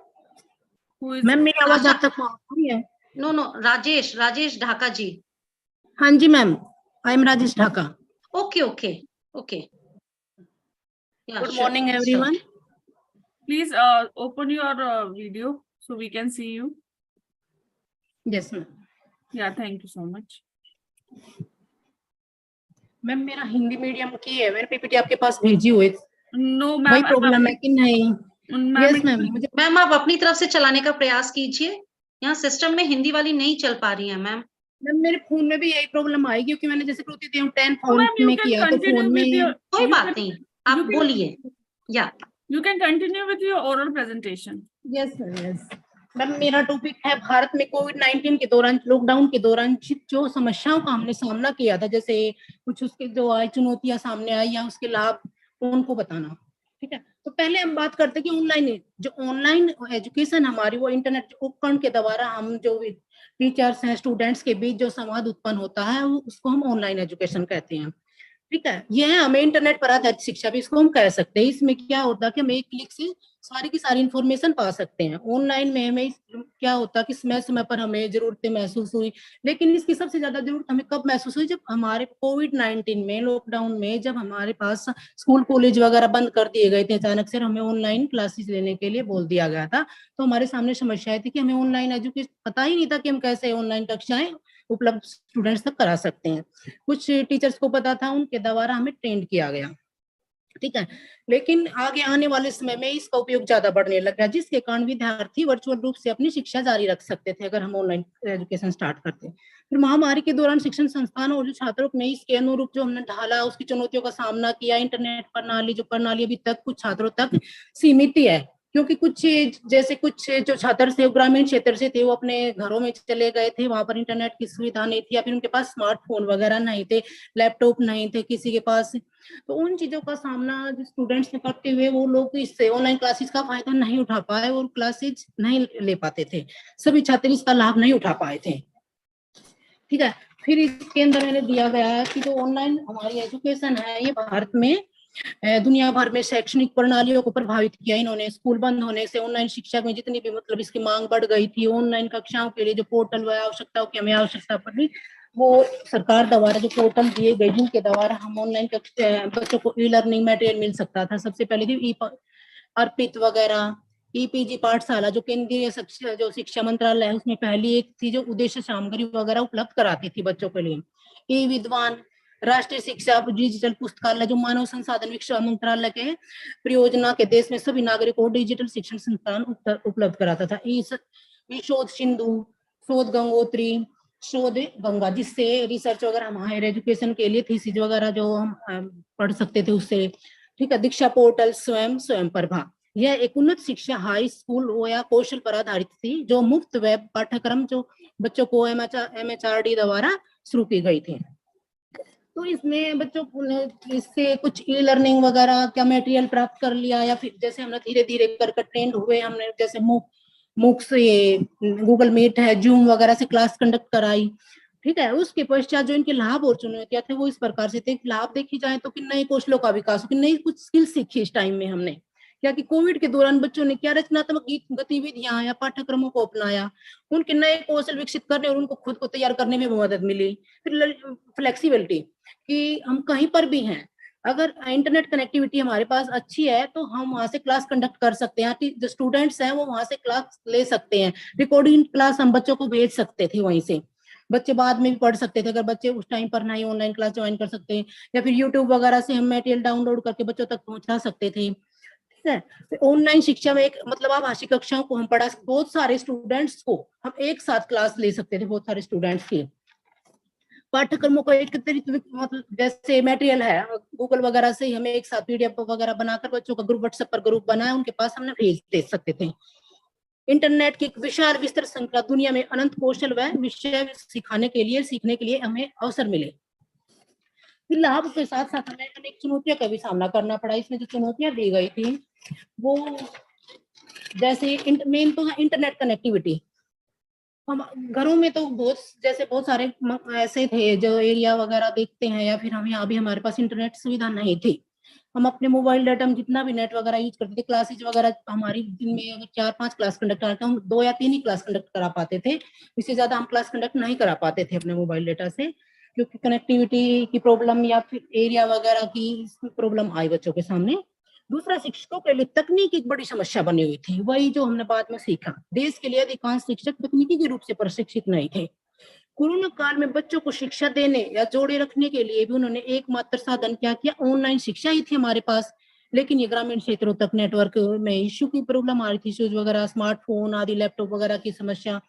Who is? Ma'am मेरी आवाज आप तक पहुंच रही है? No, राजेश ढाका जी. हाँ जी ma'am, I am Rajesh Dhaka. Okay. Yeah, Good sure. morning, everyone. Please open your video so we can see you. Yes, ma'am. Yeah, thank you so much. Ma'am मेरा हिंदी मीडियम की है, मैंने पीपीटी आपके पास भेजी हुई. No, वही ma'am. प्रॉब्लम है कि नहीं? Yes, ma'am. मैम आप अपनी तरफ से चलाने का प्रयास कीजिए. यहाँ सिस्टम में हिंदी वाली नहीं चल पा रही है मैम. मैम मेरे फोन में भी यही प्रॉब्लम आई क्योंकि मैंने जैसे प्रति 10 फोन ma'am, you में can किया तो continue फोन with में your- कोई you बात can- नहीं, आप you can- बोलिए. या You can continue with your oral presentation. Yes, sir, yes. Ma'am मेरा टॉपिक है भारत में कोविड-19 के दौरान, लॉकडाउन के दौरान जो समस्याओं का हमने सामना किया था, जैसे कुछ उसके जो आई चुनौतियां सामने आई या उसके लाभ, उनको बताना. ठीक है, तो पहले हम बात करते हैं कि ऑनलाइन एजुकेशन हमारी, वो इंटरनेट उपकरण के द्वारा हम जो टीचर्स हैं स्टूडेंट्स के बीच जो संवाद उत्पन्न होता है, उसको हम ऑनलाइन एजुकेशन कहते हैं. ठीक है, यह हमें इंटरनेट पर आधारित शिक्षा भी इसको हम कह सकते हैं. इसमें क्या होता है कि हम एक क्लिक से सारी की सारी इंफॉर्मेशन पा सकते हैं. ऑनलाइन में हमें क्या होता है कि समय पर हमें जरूरतें महसूस हुई, लेकिन इसकी सबसे ज्यादा जरूरत हमें कब महसूस हुई? जब हमारे कोविड-19 में, लॉकडाउन में, जब हमारे पास स्कूल कॉलेज वगैरह बंद कर दिए गए थे अचानक से, हमें ऑनलाइन क्लासेस लेने के लिए बोल दिया गया था. तो हमारे सामने समस्या थी कि हमें ऑनलाइन एजुकेशन पता ही नहीं था कि हम कैसे ऑनलाइन कक्षाएं उपलब्ध स्टूडेंट्स तक करा सकते हैं. कुछ टीचर्स को पता था, उनके द्वारा हमें ट्रेंड किया गया. ठीक है, लेकिन आगे आने वाले समय में इसका उपयोग ज्यादा बढ़ने लगा, जिसके कारण विद्यार्थी वर्चुअल रूप से अपनी शिक्षा जारी रख सकते थे अगर हम ऑनलाइन एजुकेशन स्टार्ट करते. फिर महामारी के दौरान शिक्षण संस्थानों और जो छात्रों में इसके अनुरूप जो हमने ढाला, उसकी चुनौतियों का सामना किया. इंटरनेट प्रणाली अभी तक कुछ छात्रों तक सीमित ही है, क्योंकि कुछ जो छात्र थे ग्रामीण क्षेत्र से थे, वो अपने घरों में चले गए थे, वहां पर इंटरनेट की सुविधा नहीं थी, या फिर उनके पास स्मार्टफोन वगैरह नहीं थे, लैपटॉप नहीं थे किसी के पास. तो उन चीजों का सामना जो स्टूडेंट्स ने करते हुए वो लोग इससे ऑनलाइन क्लासेस का फायदा नहीं उठा पाए और क्लासेज नहीं ले पाते थे. सभी छात्र इसका लाभ नहीं उठा पाए थे. ठीक है, फिर इसके अंदर मैंने दिया गया है कि जो ऑनलाइन हमारी एजुकेशन है, ये भारत में दुनिया भर में शैक्षणिक प्रणालियों को प्रभावित किया. इन्होंने स्कूल बंद होने से ऑनलाइन शिक्षा में जितनी भी इसकी मांग बढ़ गई थी, ऑनलाइन कक्षाओं के लिए जो पोर्टल व आवश्यकताओं की हमें आवश्यकता पड़ी, वो सरकार द्वारा जो पोर्टल दिए गए जिनके द्वारा हम ऑनलाइन बच्चों को ई लर्निंग मटेरियल मिल सकता था. सबसे पहले थी अर्पित वगैरह, ईपीजी पाठशाला जो केंद्रीय शिक्षा मंत्रालय है, उसमें पहली एक थी जो उद्देश्य सामग्री वगैरह उपलब्ध कराती थी बच्चों के लिए. ई विद्वान, राष्ट्रीय शिक्षा डिजिटल पुस्तकालय जो मानव संसाधन विकास मंत्रालय के परियोजना के देश में सभी नागरिकों को डिजिटल शिक्षण संस्थान उपलब्ध कराता था. शोध सिंधु, शोध गंगोत्री, शोध गंगा, जिससे रिसर्च वगैरह हम हायर एजुकेशन के लिए थीसिस वगैरह जो हम पढ़ सकते थे उससे. ठीक है, दीक्षा पोर्टल, स्वयं प्रभा, यह एक उन्नत शिक्षा हाई स्कूल या कौशल पर आधारित थी जो मुफ्त वेब पाठ्यक्रम जो बच्चों को MHRD द्वारा शुरू की गई थी. तो इसमें बच्चों को इससे कुछ ई लर्निंग वगैरह क्या मटेरियल प्राप्त कर लिया, या फिर जैसे हमने धीरे धीरे कर ट्रेंड हुए, हमने जैसे मूक से गूगल मीट है, जूम वगैरह से क्लास कंडक्ट कराई. ठीक है, उसके पश्चात जो इनके लाभ और चुनौतियां थे वो इस प्रकार से थे. लाभ देखी जाए तो कि नए कौशलों का विकास, कि नई कुछ स्किल सीखी इस टाइम में हमने, क्या कि कोविड के दौरान बच्चों ने क्या रचनात्मक गतिविधियां या पाठ्यक्रमों को अपनाया, उनके नए कौशल विकसित करने और उनको खुद को तैयार करने में मदद मिली. फिर फ्लेक्सिबिलिटी, कि हम कहीं पर भी हैं, अगर इंटरनेट कनेक्टिविटी हमारे पास अच्छी है तो हम वहां से क्लास कंडक्ट कर सकते हैं. जो स्टूडेंट्स हैं वो वहां से क्लास ले सकते हैं. रिकॉर्डिंग क्लास हम बच्चों को भेज सकते थे, वहीं से बच्चे बाद में भी पढ़ सकते थे अगर बच्चे उस टाइम पर नहीं ऑनलाइन क्लास ज्वाइन कर सकते हैं, या फिर यूट्यूब वगैरह से हम मटेरियल डाउनलोड करके बच्चों तक पहुंचा सकते थे. ठीक है, ऑनलाइन शिक्षा में एक आभासी कक्षाओं को हम पढ़ा, बहुत सारे स्टूडेंट्स को हम एक साथ क्लास ले सकते थे, बहुत सारे स्टूडेंट्स की. पाठ्यक्रमों को एकत्रित मतलब जैसे मटेरियल है गूगल वगैरह से हमें एक साथ पीडीएफ वगैरह बनाकर बच्चों का ग्रुप व्हाट्सएप पर ग्रुप बनाया उनके पास हमने भेज दे सकते थे। इंटरनेट की एक विशाल विस्तृत श्रृंखला दुनिया में अनंत कौशल व विषय सीखने के लिए हमें अवसर मिले। फिर लाभ के साथ साथ हमें अनेक चुनौतियों का भी सामना करना पड़ा। इसमें जो चुनौतियां दी गई थी वो जैसे मेन तो इंटरनेट कनेक्टिविटी। हम घरों में तो बहुत सारे ऐसे थे जो एरिया वगैरह देखते हैं या फिर हम यहाँ भी हमारे पास इंटरनेट सुविधा नहीं थी। हम अपने मोबाइल डाटा में जितना भी नेट वगैरह यूज करते थे, क्लासेज वगैरह हमारी दिन में अगर 4-5 क्लास कंडक्ट करते हम 2 या 3 ही क्लास कंडक्ट करा पाते थे। इससे ज्यादा हम क्लास कंडक्ट नहीं करा पाते थे अपने मोबाइल डाटा से, क्योंकि कनेक्टिविटी की प्रॉब्लम या फिर एरिया वगैरह की प्रॉब्लम आई बच्चों के सामने। दूसरा, शिक्षकों के लिए तकनीक एक बड़ी समस्या बनी हुई थी। वही जो हमने बाद में सीखा, देश के लिए अधिकांश शिक्षक तकनीकी के रूप से प्रशिक्षित नहीं थे। कोरोना काल में बच्चों को शिक्षा देने या जोड़े रखने के लिए भी उन्होंने एकमात्र साधन क्या किया, ऑनलाइन शिक्षा ही थी हमारे पास। लेकिन ये ग्रामीण क्षेत्रों तक नेटवर्क में इश्यू की प्रॉब्लम आ रही थी, इश्यूज वगैरह, स्मार्टफोन आदि लैपटॉप वगैरह की समस्या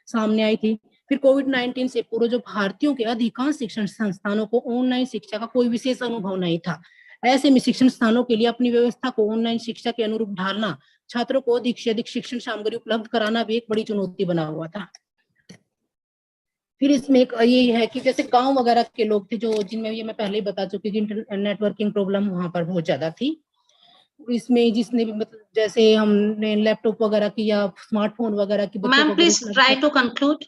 सामने आई थी। फिर कोविड-19 से पूर्व जो भारतीयों के अधिकांश शिक्षण संस्थानों को ऑनलाइन शिक्षा का कोई विशेष अनुभव नहीं था। ऐसे में शिक्षण स्थानों के लिए अपनी व्यवस्था को ऑनलाइन शिक्षा के अनुरूप ढालना, छात्रों को अधिक से अधिक शिक्षण सामग्री उपलब्ध कराना भी एक बड़ी चुनौती बना हुआ था। फिर इसमें एक ये है कि जैसे गांव वगैरह के लोग थे जो जिनमें ये मैं पहले ही बता चुकी कि नेटवर्किंग प्रॉब्लम वहां पर बहुत ज्यादा थी। इसमें जिसने भी मतलब जैसे हमने लैपटॉप वगैरह की या स्मार्टफोन वगैरह की बच्चों मैम को please try to conclude.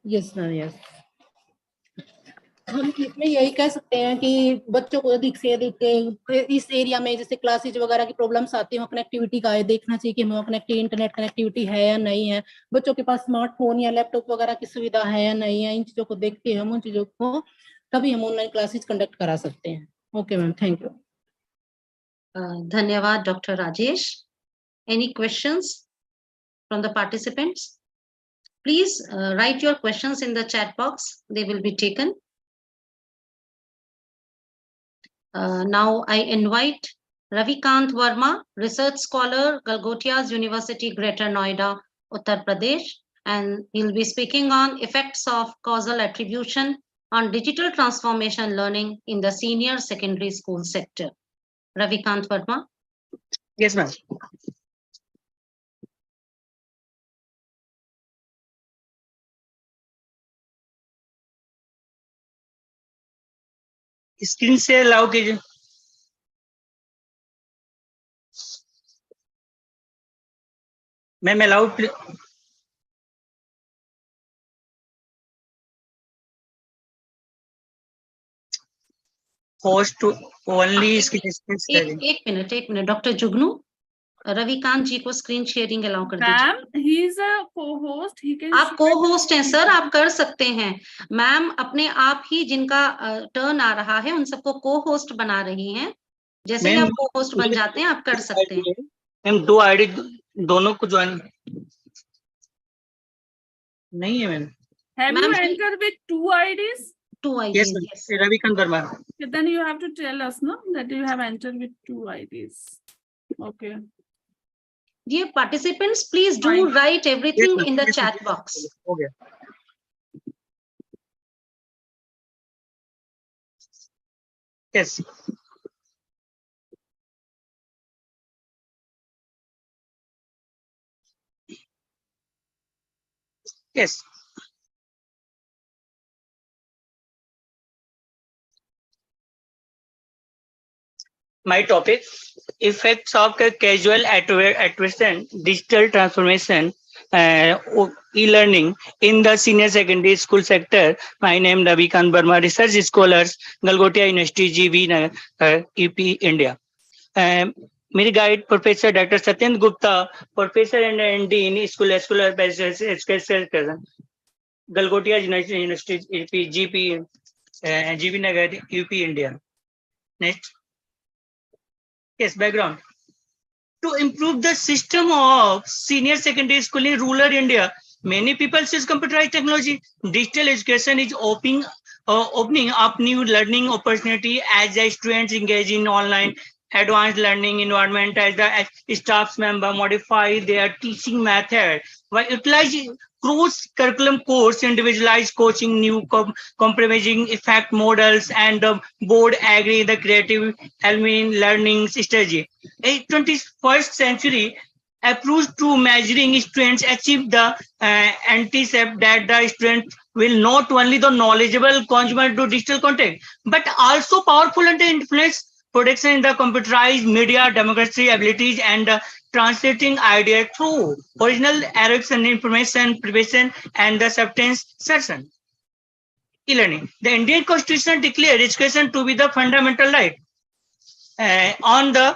Yes ma'am, yes. हम इसमें यही कह सकते हैं कि बच्चों को अधिक से अधिक इस एरिया में जैसे क्लासेज वगैरह की प्रॉब्लम्स आती है, कनेक्टिविटी का देखना चाहिए कि हमें इंटरनेट कनेक्टिविटी है या नहीं है, बच्चों के पास स्मार्टफोन या लैपटॉप वगैरह की सुविधा है या नहीं है। इन चीजों को देख के हम उन चीजों को तभी हम ऑनलाइन क्लासेज कंडक्ट करा सकते हैं। Okay ma'am, thank you. धन्यवाद doctor Rajesh. Any questions from the participants? Please write your questions in the chat box. They will be taken. Now I invite Ravikant Verma, research scholar, Galgotias University, Greater Noida, Uttar Pradesh, and he'll be speaking on effects of causal attribution on digital transformation learning in the senior secondary school sector. Ravikant Verma. Yes, ma'am. Screen से allow कीजिए। Ma'am allow host only इसकी distance एक minute doctor जुगनू, रविकांत जी को screen sharing allow कर दीजिए। Ma'am he is a co-host, he can. आप co-host हैं sir, आप कर सकते हैं। मैम अपने आप ही जिनका टर्न आ रहा है उन सबको को-होस्ट बना रही हैं। जैसे ही आप को-होस्ट बन जाते हैं आप कर सकते हैं। मैम 2 आईडी दोनों को ज्वाइन नहीं है ma'am. Have you entered with 2 IDs? 2 IDs. Yes, Ravikant Verma. Then you have to tell us, no, that you have entered with 2 IDs. Okay. Dear participants, please do write everything in the chat box. Okay. Yes. Yes. My topic: effects of casual attribution, digital transformation, e-learning in the senior secondary school sector. My name Ravikant Verma, research scholars, Galgotia University, GB, UP, India. मेरी guide professor doctor Satyendra Gupta, professor and dean school education, Galgotia university, GB Nagar, UP, India. Next. Yes, background. To improve the system of senior secondary school in rural India, many people use computerized technology. Digital education is opening up new learning opportunity as the students engage in online advanced learning environment as the staff member modify their teaching method by utilizing cross-curriculum course, individualized coaching, new compromising effect models, and the board agree the creative element learning strategy. A 21st century approach to measuring students achieve the anticep that the student will not only the knowledgeable consumer to digital content, but also powerful and influence production in the computerized media, democracy abilities, and translating ideas through original errors and information preparation and the substance session. E-learning. The Indian Constitution declared education to be the fundamental right. On the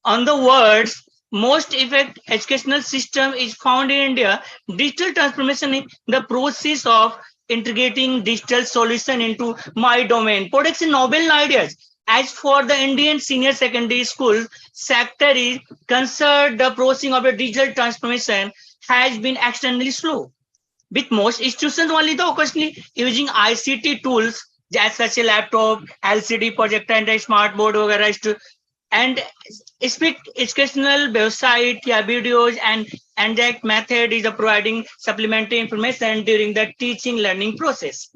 words most effective educational system is found in India. Digital transformation is the process of integrating digital solution into my domain. Products novel ideas. As for the Indian senior secondary school sector is concerned, the processing of the digital transformation has been extremely slow. With most institutions only the occasionally using ICT tools such a laptop, LCD projector, and a smart board, and speak educational website, videos, and that method is providing supplementary information during the teaching learning process.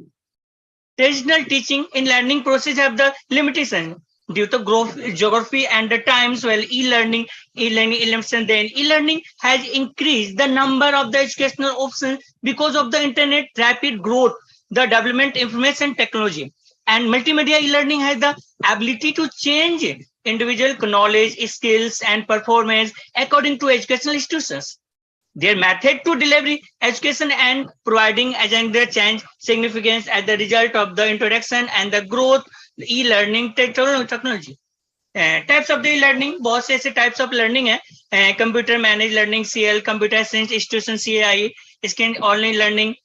Traditional teaching in learning process have the limitation due to growth, geography, and the times. Well, e-learning has increased the number of the educational options because of the internet rapid growth, the development information technology, and multimedia. E-learning has the ability to change individual knowledge, skills, and performance according to educational institutions. Their method to deliver education and providing agenda change significance as the result of the introduction and the growth e-learning technology. Types of the e-learning, बहुत से ऐसे types of learning है. Computer managed learning CL, computer science institution CAI, skin online learning,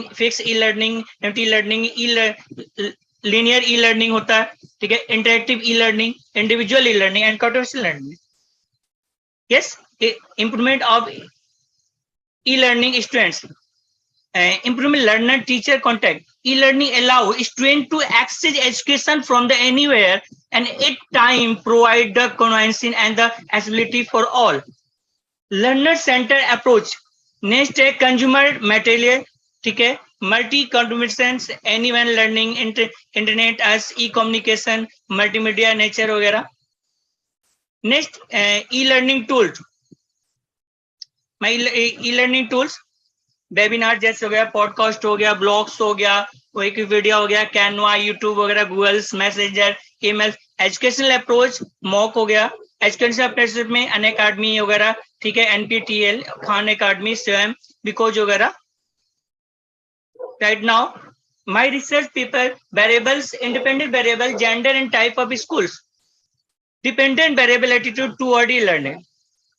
fixed e-learning, empty learning, linear e-learning होता है, ठीक है. Interactive e-learning, individual e-learning, and contextual learning. Yes, improvement of e-learning students. Improvement learner-teacher contact. E-learning allow students to access education from the anywhere and at time provide the convenience and the accessibility for all. Learner-centered approach. Next है consumer material, ठीक है. Multi-contributions, anyone learning, internet as e-communication, multimedia nature वगैरह. Next e-learning tools. My e-learning tools, webinar जैसे हो गया, podcast हो गया, blogs हो गया, विकिपीडिया हो गया, कैनवा, यूट्यूब वगैरह, Googles, messenger, email. Educational approach mock हो गया. एजुकेशनल अप्रोच में अन अकाडमी वगैरह, ठीक है, NPTEL, खान अकाडमी, स्वयं, बिकॉज वगैरह. Right now my research paper, variables, independent variable, gender and type of schools. Dependent variable attitude toward e-learning.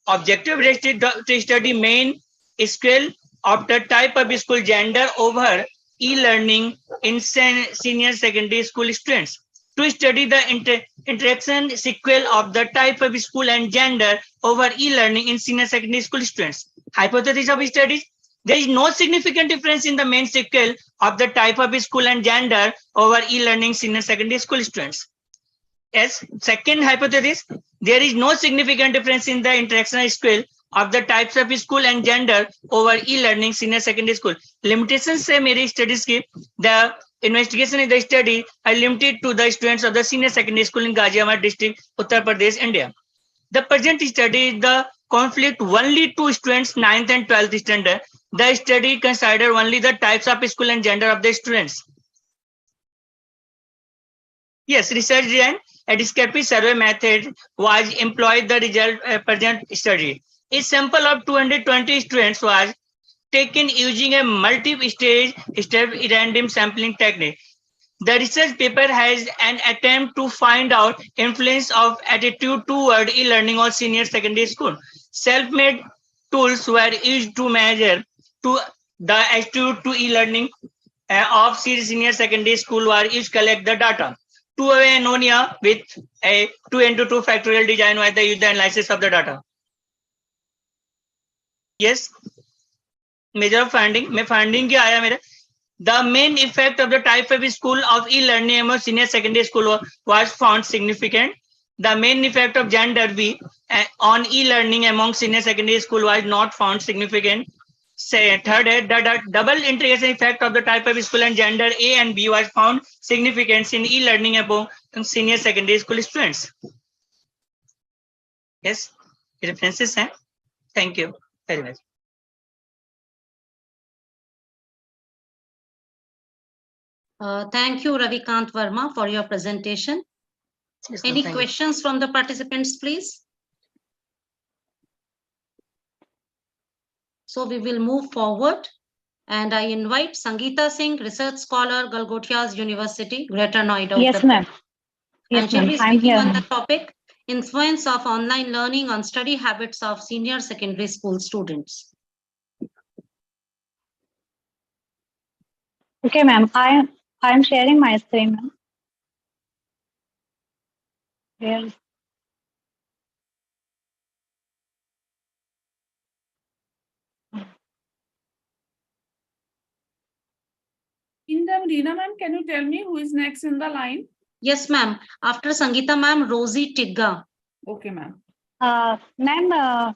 Objective to study main skill of the type of school, gender over e-learning in senior secondary school students. To study the interaction sequel of the type of school and gender over e-learning in senior secondary school students. Hypothesis of studies. There is no significant difference in the main sequel of the type of school and gender over e-learning senior secondary school students. Yes, second hypothesis, there is no significant difference in the interactional skill of the types of school and gender over e-learning senior secondary school. Limitations से मेरी studies की, the investigation in the study are limited to the students of the senior secondary school in Ghaziabad district, Uttar Pradesh, India. The present study is the conflict only to students 9th and 12th standard. The study considered only the types of school and gender of the students. Yes, research design, a descriptive survey method was employed. The result present study. A sample of 220 students was taken using a multi-stage step random sampling technique. The research paper has an attempt to find out influence of attitude toward e-learning or senior secondary school. Self-made tools were used to measure to the attitude to e-learning of senior secondary school were used to collect the data. Two-way annonia with a 2x2 factorial design where they use the analysis of the data. Yes, major finding. मैं finding क्या आया मेरे? The main effect of the type of school of e-learning among senior secondary school was found significant. The main effect of gender B on e-learning among senior secondary school was not found significant. Say, third, the double integration effect of the type of school and gender A and B was found significant in e-learning among senior secondary school students. Yes, references. Thank you very much. Thank you, Ravikant Verma, for your presentation. Yes, Any thank you. questions from the participants, please? So we will move forward, and I invite Sangeeta Singh, research scholar, Galgotias University, Greater Noida. Yes, ma'am. Yes, And she'll ma'am. be I'm speaking here. on the topic, influence of online learning on study habits of senior secondary school students. Okay, ma'am. I'm sharing my screen, ma'am. Here. Reena ma'am, can you tell me who is next in the line? Yes, ma'am. After Sangeeta ma'am, Rosie Tigga. Okay, ma'am. Ma'am,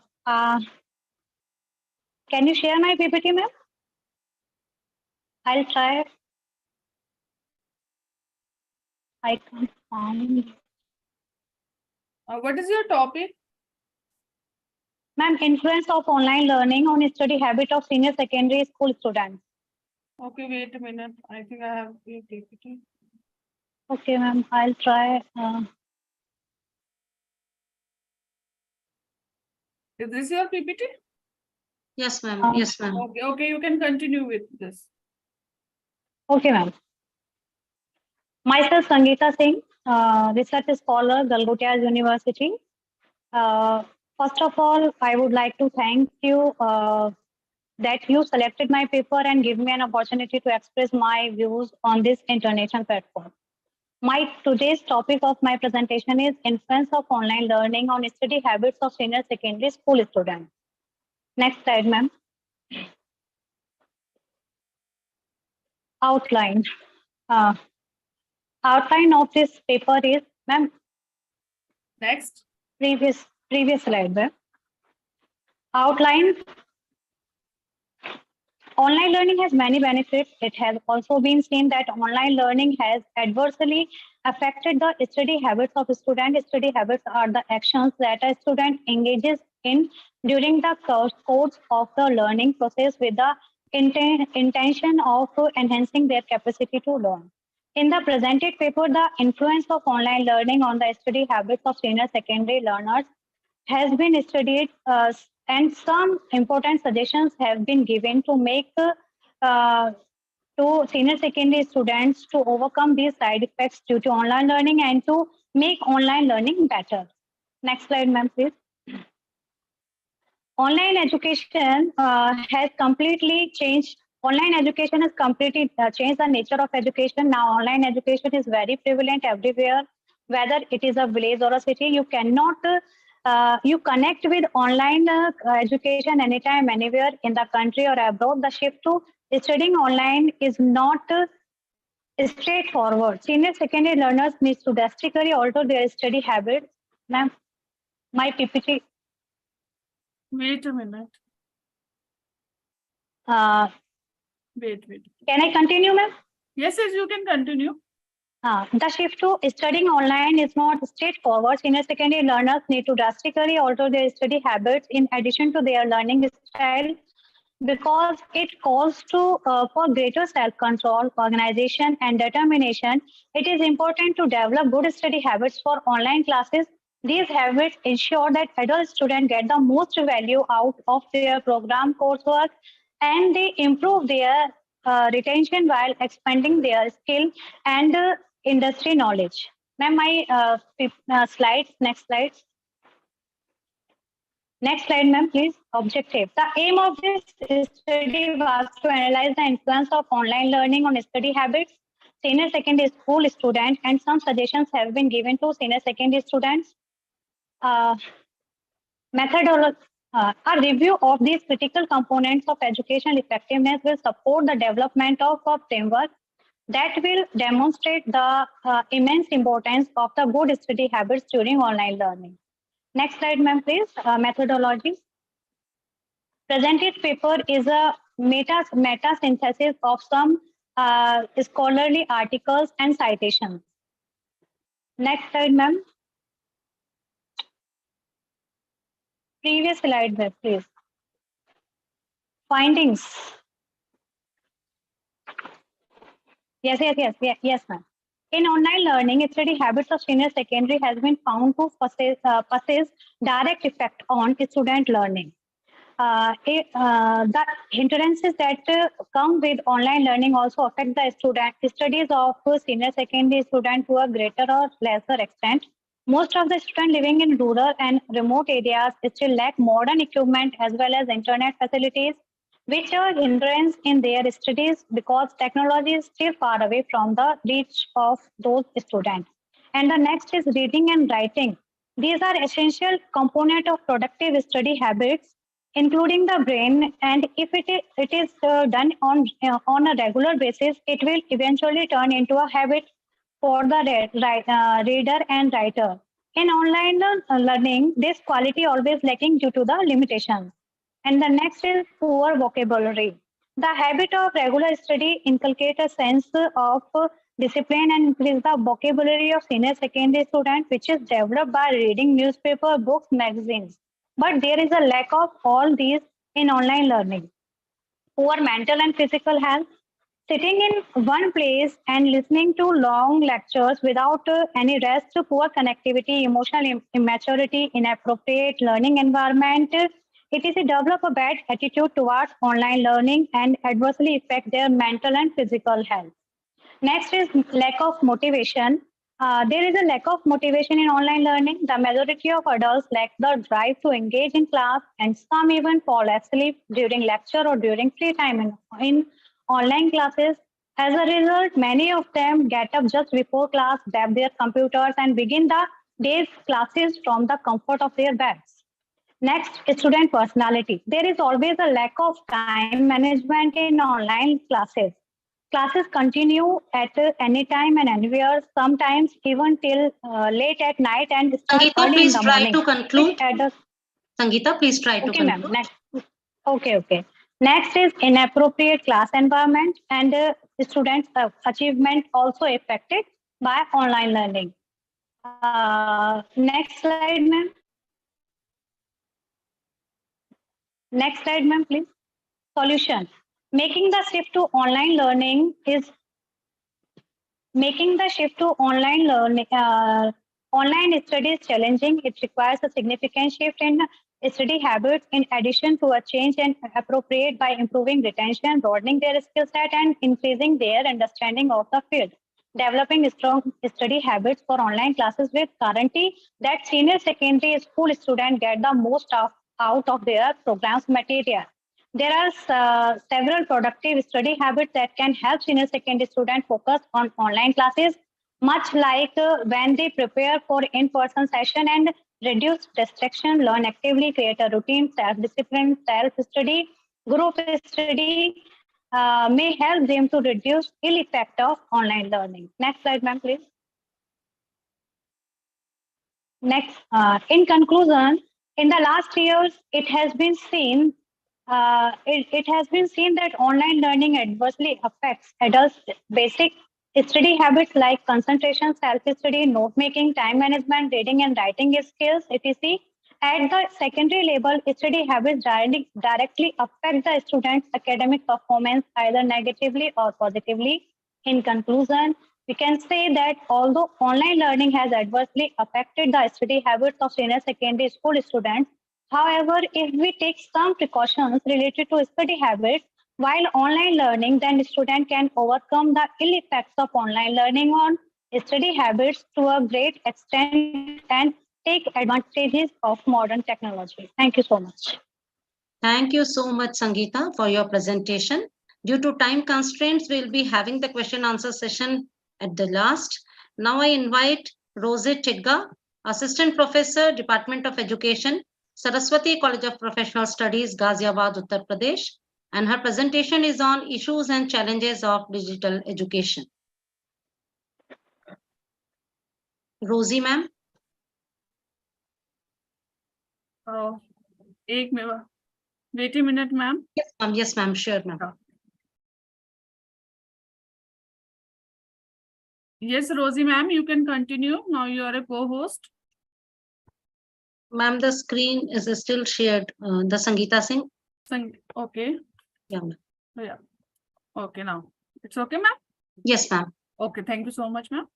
can you share my PPT, ma'am? I'll try. I can't find. What is your topic? Ma'am, influence of online learning on study habit of senior secondary school students. Okay, wait a minute. I think I have a PPT. Okay, ma'am. I'll try. Is this your PPT? Yes, ma'am. Yes, ma'am. Okay, okay, you can continue with this. Okay, ma'am. Myself, Sangeeta Singh, research scholar, Galgotias University. First of all, I would like to thank you that you selected my paper and give me an opportunity to express my views on this international platform. My today's topic of my presentation is influence of online learning on study habits of senior secondary school students. Next slide, ma'am. Outline. Outline of this paper is, ma'am. Next. Previous slide, ma'am. Outline. Online learning has many benefits. It has also been seen that online learning has adversely affected the study habits of students. Study habits are the actions that a student engages in during the course of the learning process with the intention of enhancing their capacity to learn. In the presented paper, the influence of online learning on the study habits of senior secondary learners has been studied, and some important suggestions have been given to make to senior secondary students to overcome these side effects due to online learning and to make online learning better. Next slide, ma'am, please. Online education has completely changed. Online education has completely changed the nature of education. Now, online education is very prevalent everywhere, whether it is a village or a city. You cannot you connect with online education anytime, anywhere in the country or abroad. The shift to studying online is not straightforward. Senior secondary learners need to drastically alter their study habits. Ma'am, my PPT. Wait a minute. Wait. Can I continue, ma'am? Yes, you can continue. The shift to studying online is not straightforward. Senior secondary learners need to drastically alter their study habits in addition to their learning style, because it calls to for greater self-control, organization, and determination. It is important to develop good study habits for online classes. These habits ensure that adult students get the most value out of their program coursework, and they improve their retention while expanding their skill and industry knowledge. Ma'am, my slides, next slide. Next slide, ma'am, please. Objective. The aim of this study was to analyze the influence of online learning on study habits, senior secondary school students, and some suggestions have been given to senior secondary students. Methodology. A review of these critical components of educational effectiveness will support the development of a framework that will demonstrate the immense importance of the good study habits during online learning. Next slide, ma'am, please. Methodology. Presented paper is a meta synthesis of some scholarly articles and citations. Next slide, ma'am. Previous slide, ma'am, please. Findings. Yes, ma'am. In online learning, study habits of senior secondary has been found to possess direct effect on student learning. The hindrances that come with online learning also affect the studies of senior secondary students to a greater or lesser extent. Most of the students living in rural and remote areas still lack modern equipment as well as internet facilities, which are hindrance in their studies because technology is still far away from the reach of those students. And the next is reading and writing. These are essential components of productive study habits, including the brain, and if it is done on a regular basis, it will eventually turn into a habit for the reader and writer. In online learning, this quality always lacking due to the limitations. And the next is poor vocabulary. The habit of regular study inculcates a sense of discipline and increase the vocabulary of senior secondary students, which is developed by reading newspaper, books, magazines. But there is a lack of all these in online learning. Poor mental and physical health. Sitting in one place and listening to long lectures without any rest, poor connectivity, emotional immaturity, inappropriate learning environment, etc. develop a bad attitude towards online learning and adversely affect their mental and physical health. Next is lack of motivation. There is a lack of motivation in online learning. The majority of adults lack the drive to engage in class, and some even fall asleep during lecture or during free time in online classes. As a result, many of them get up just before class, grab their computers, and begin the day's classes from the comfort of their beds. Next, student personality. There is always a lack of time management in online classes. Classes continue at any time and anywhere, sometimes even till late at night and start Sangeeta, early in the please try morning. to conclude. Sangeeta, please try to Okay, ma'am. conclude. Okay. Next is inappropriate class environment and students' achievement also affected by online learning. Next slide, ma'am. Next slide, ma'am, please. Solution. Making the shift to online learning is online study is challenging. It requires a significant shift in study habits in addition to a change and appropriate by improving retention, broadening their skill set, and increasing their understanding of the field. Developing strong study habits for online classes with guarantee that senior secondary school students get the most out of their program's material. There are several productive study habits that can help senior secondary students focus on online classes, much like when they prepare for in-person session and reduce distraction, learn actively, create a routine, self-discipline, self-study, group study may help them to reduce ill effect of online learning. Next slide, ma'am, please. Next, in conclusion, in the last years, it has been seen that online learning adversely affects adults' basic study habits like concentration, self-study, note-making, time management, reading and writing skills, etc. At the secondary level, study habits directly affect the student's academic performance either negatively or positively. In conclusion, we can say that although online learning has adversely affected the study habits of senior secondary school students, however, if we take some precautions related to study habits while online learning, then student can overcome the ill effects of online learning on study habits to a great extent and take advantages of modern technology. Thank you so much. Thank you so much, Sangeeta, for your presentation. Due to time constraints, we'll be having the question answer session at the last. Now I invite Rosie Tidga, Assistant Professor, Department of Education, Saraswati College of Professional Studies, Ghaziabad, Uttar Pradesh. And her presentation is on issues and challenges of digital education. Rosie ma'am. एक minute, wait a minute, ma'am. Yes, ma'am. Sure, ma'am. Yes, Rosie ma'am, you can continue. Now you are a co-host. Ma'am, the screen is still shared. The Sangeeta Singh. Okay. Yeah, ma'am. Yeah. Okay, now it's okay, ma'am. Yes, ma'am. Okay, thank you so much, ma'am.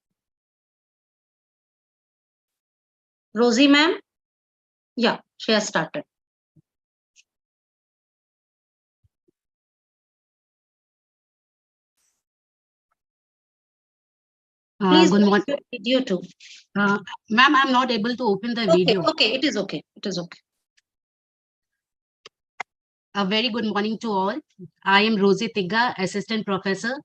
Rosie ma'am. Yeah, she has started. Please Good morning. Video too. Ma'am, I'm not able to open the Okay, video. okay, it is okay. It is okay. A very good morning to all. I am Rosie Tigga, Assistant Professor,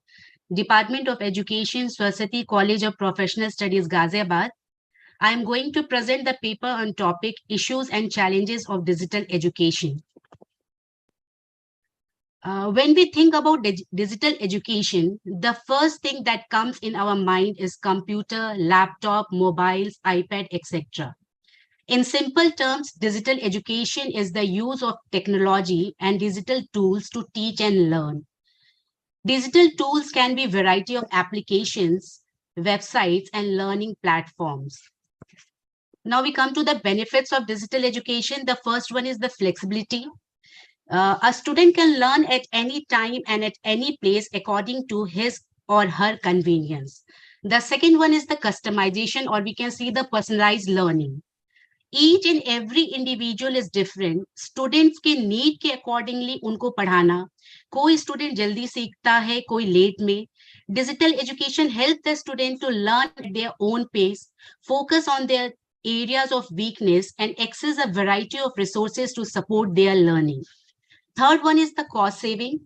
Department of Education, Swasati College of Professional Studies, Ghaziabad. I am going to present the paper on topic Issues and Challenges of Digital Education. When we think about digital education, the first thing that comes in our mind is computer, laptop, mobiles, iPad, etc. In simple terms, digital education is the use of technology and digital tools to teach and learn. Digital tools can be a variety of applications, websites, and learning platforms. Now we come to the benefits of digital education. The first one is the flexibility. A student can learn at any time and at any place according to his or her convenience. The second one is the customization, or we can see the personalized learning. Each and every individual is different. Students के need के accordingly उनको पढ़ाना. कोई student जल्दी सीखता है, कोई late में. Digital education helps the student to learn at their own pace, focus on their areas of weakness, and access a variety of resources to support their learning. Third one is the cost saving.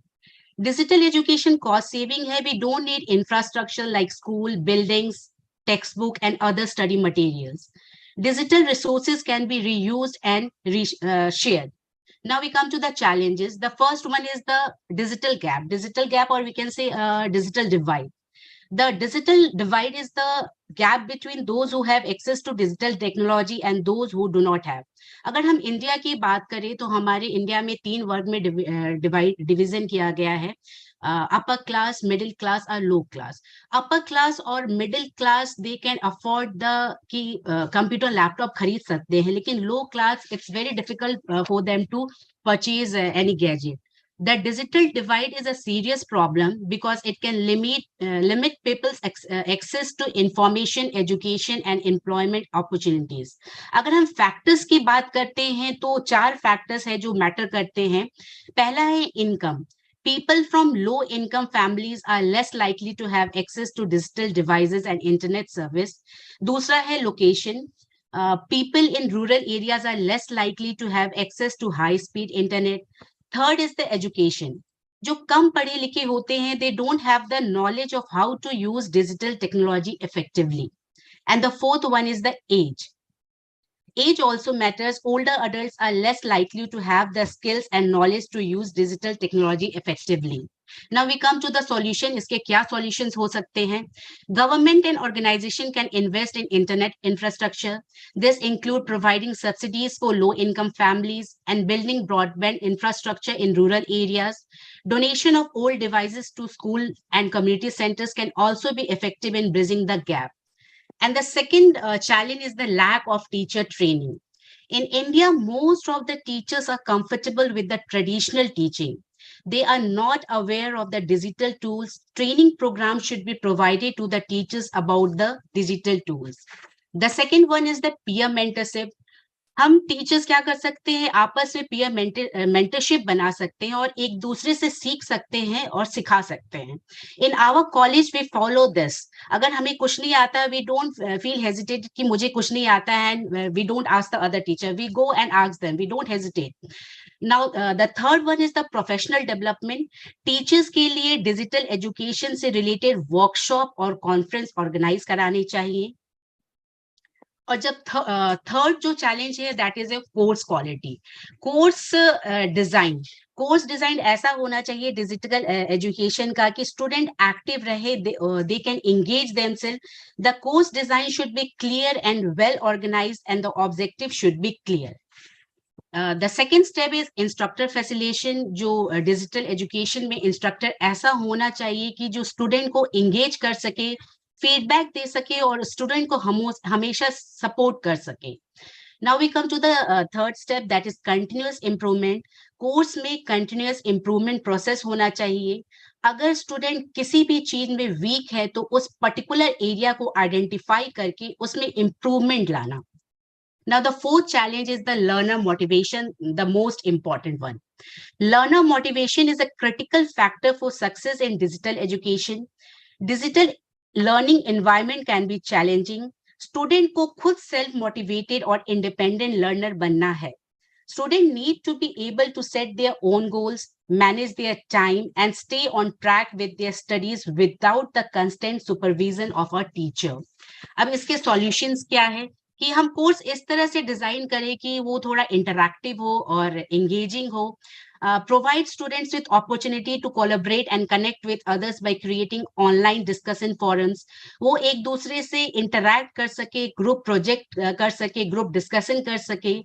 Digital education cost saving hai. We don't need infrastructure like school, buildings, textbook, and other study materials. Digital resources can be reused and shared. Now we come to the challenges. The first one is the digital gap. Digital gap, or we can say digital divide. The digital divide is the gap between those who have access to digital technology and those who do not have. अगर हम India की बात करें तो हमारे India में 3 वर्ग में डिवीजन किया गया है. Upper class, middle class और low class. Upper class और middle class they can afford the कि computer laptop खरीद सकते हैं, लेकिन low class it's very difficult for them to purchase any gadget. The digital divide is a serious problem because it can limit people's access to information, education, and employment opportunities. अगर हम factors की बात करते हैं तो 4 factors हैं जो matter करते हैं. पहला है income. People from low income families are less likely to have access to digital devices and internet service. दूसरा है location. People in rural areas are less likely to have access to high speed internet. Third is the education. जो कम पढ़े लिखे होते हैं, they don't have the knowledge of how to use digital technology effectively. And the fourth one is the age. Age also matters. Older adults are less likely to have the skills and knowledge to use digital technology effectively. Now we come to the solution. इसके क्या solutions हो सकते हैं? Government and organization can invest in internet infrastructure. This include providing subsidies for low-income families and building broadband infrastructure in rural areas. Donation of old devices to school and community centers can also be effective in bridging the gap. And the second challenge is the lack of teacher training. In India, most of the teachers are comfortable with the traditional teaching. They are not aware of the digital tools. Training programs should be provided to the teachers about the digital tools. The second one is the peer mentorship. हम teachers क्या कर सकते हैं, आपस में peer mentorship बना सकते हैं और एक दूसरे से सीख सकते हैं और सिखा सकते हैं. In our college we follow this. अगर हमें कुछ नहीं आता, वी डोंट फील हेजिटेट कि मुझे कुछ नहीं आता है, and we don't ask the other teacher, we go and ask them, we don't hesitate. Now the third one is the professional development. Teachers के लिए डिजिटल एजुकेशन से रिलेटेड वर्कशॉप और कॉन्फ्रेंस ऑर्गेनाइज कराने चाहिए. और जब थर्ड जो challenge है that is a course quality, course design ऐसा होना चाहिए डिजिटल एजुकेशन का कि स्टूडेंट एक्टिव रहे, they can engage themselves. The course design should be clear and well organised and the objective should be clear. The second step is instructor facilitation. जो digital education में instructor ऐसा होना चाहिए कि जो स्टूडेंट को engage कर सके, फीडबैक दे सके और स्टूडेंट को हमेशा सपोर्ट कर सके. Now we come to the third step, that is continuous improvement. Course में कंटिन्यूअस इम्प्रूवमेंट प्रोसेस होना चाहिए. अगर स्टूडेंट किसी भी चीज में वीक है तो उस पर्टिकुलर एरिया को आइडेंटिफाई करके उसमें इम्प्रूवमेंट लाना. Now the fourth challenge is the learner motivation, the most important one. Learner motivation is a critical factor for success in digital education. Digital learning environment can be challenging. Student को खुद self motivated और independent learner बनना है. Student need to be able to set their own goals, manage their time and stay on track with their studies without the constant supervision of a teacher. अब इसके solutions क्या है कि हम course इस तरह से डिजाइन करें कि वो थोड़ा इंटरैक्टिव हो और एंगेजिंग हो. Provide students with opportunity to collaborate and connect with others by creating online discussion forums. वो एक दूसरे से interact कर सके, group project कर सके, group discussion कर सके.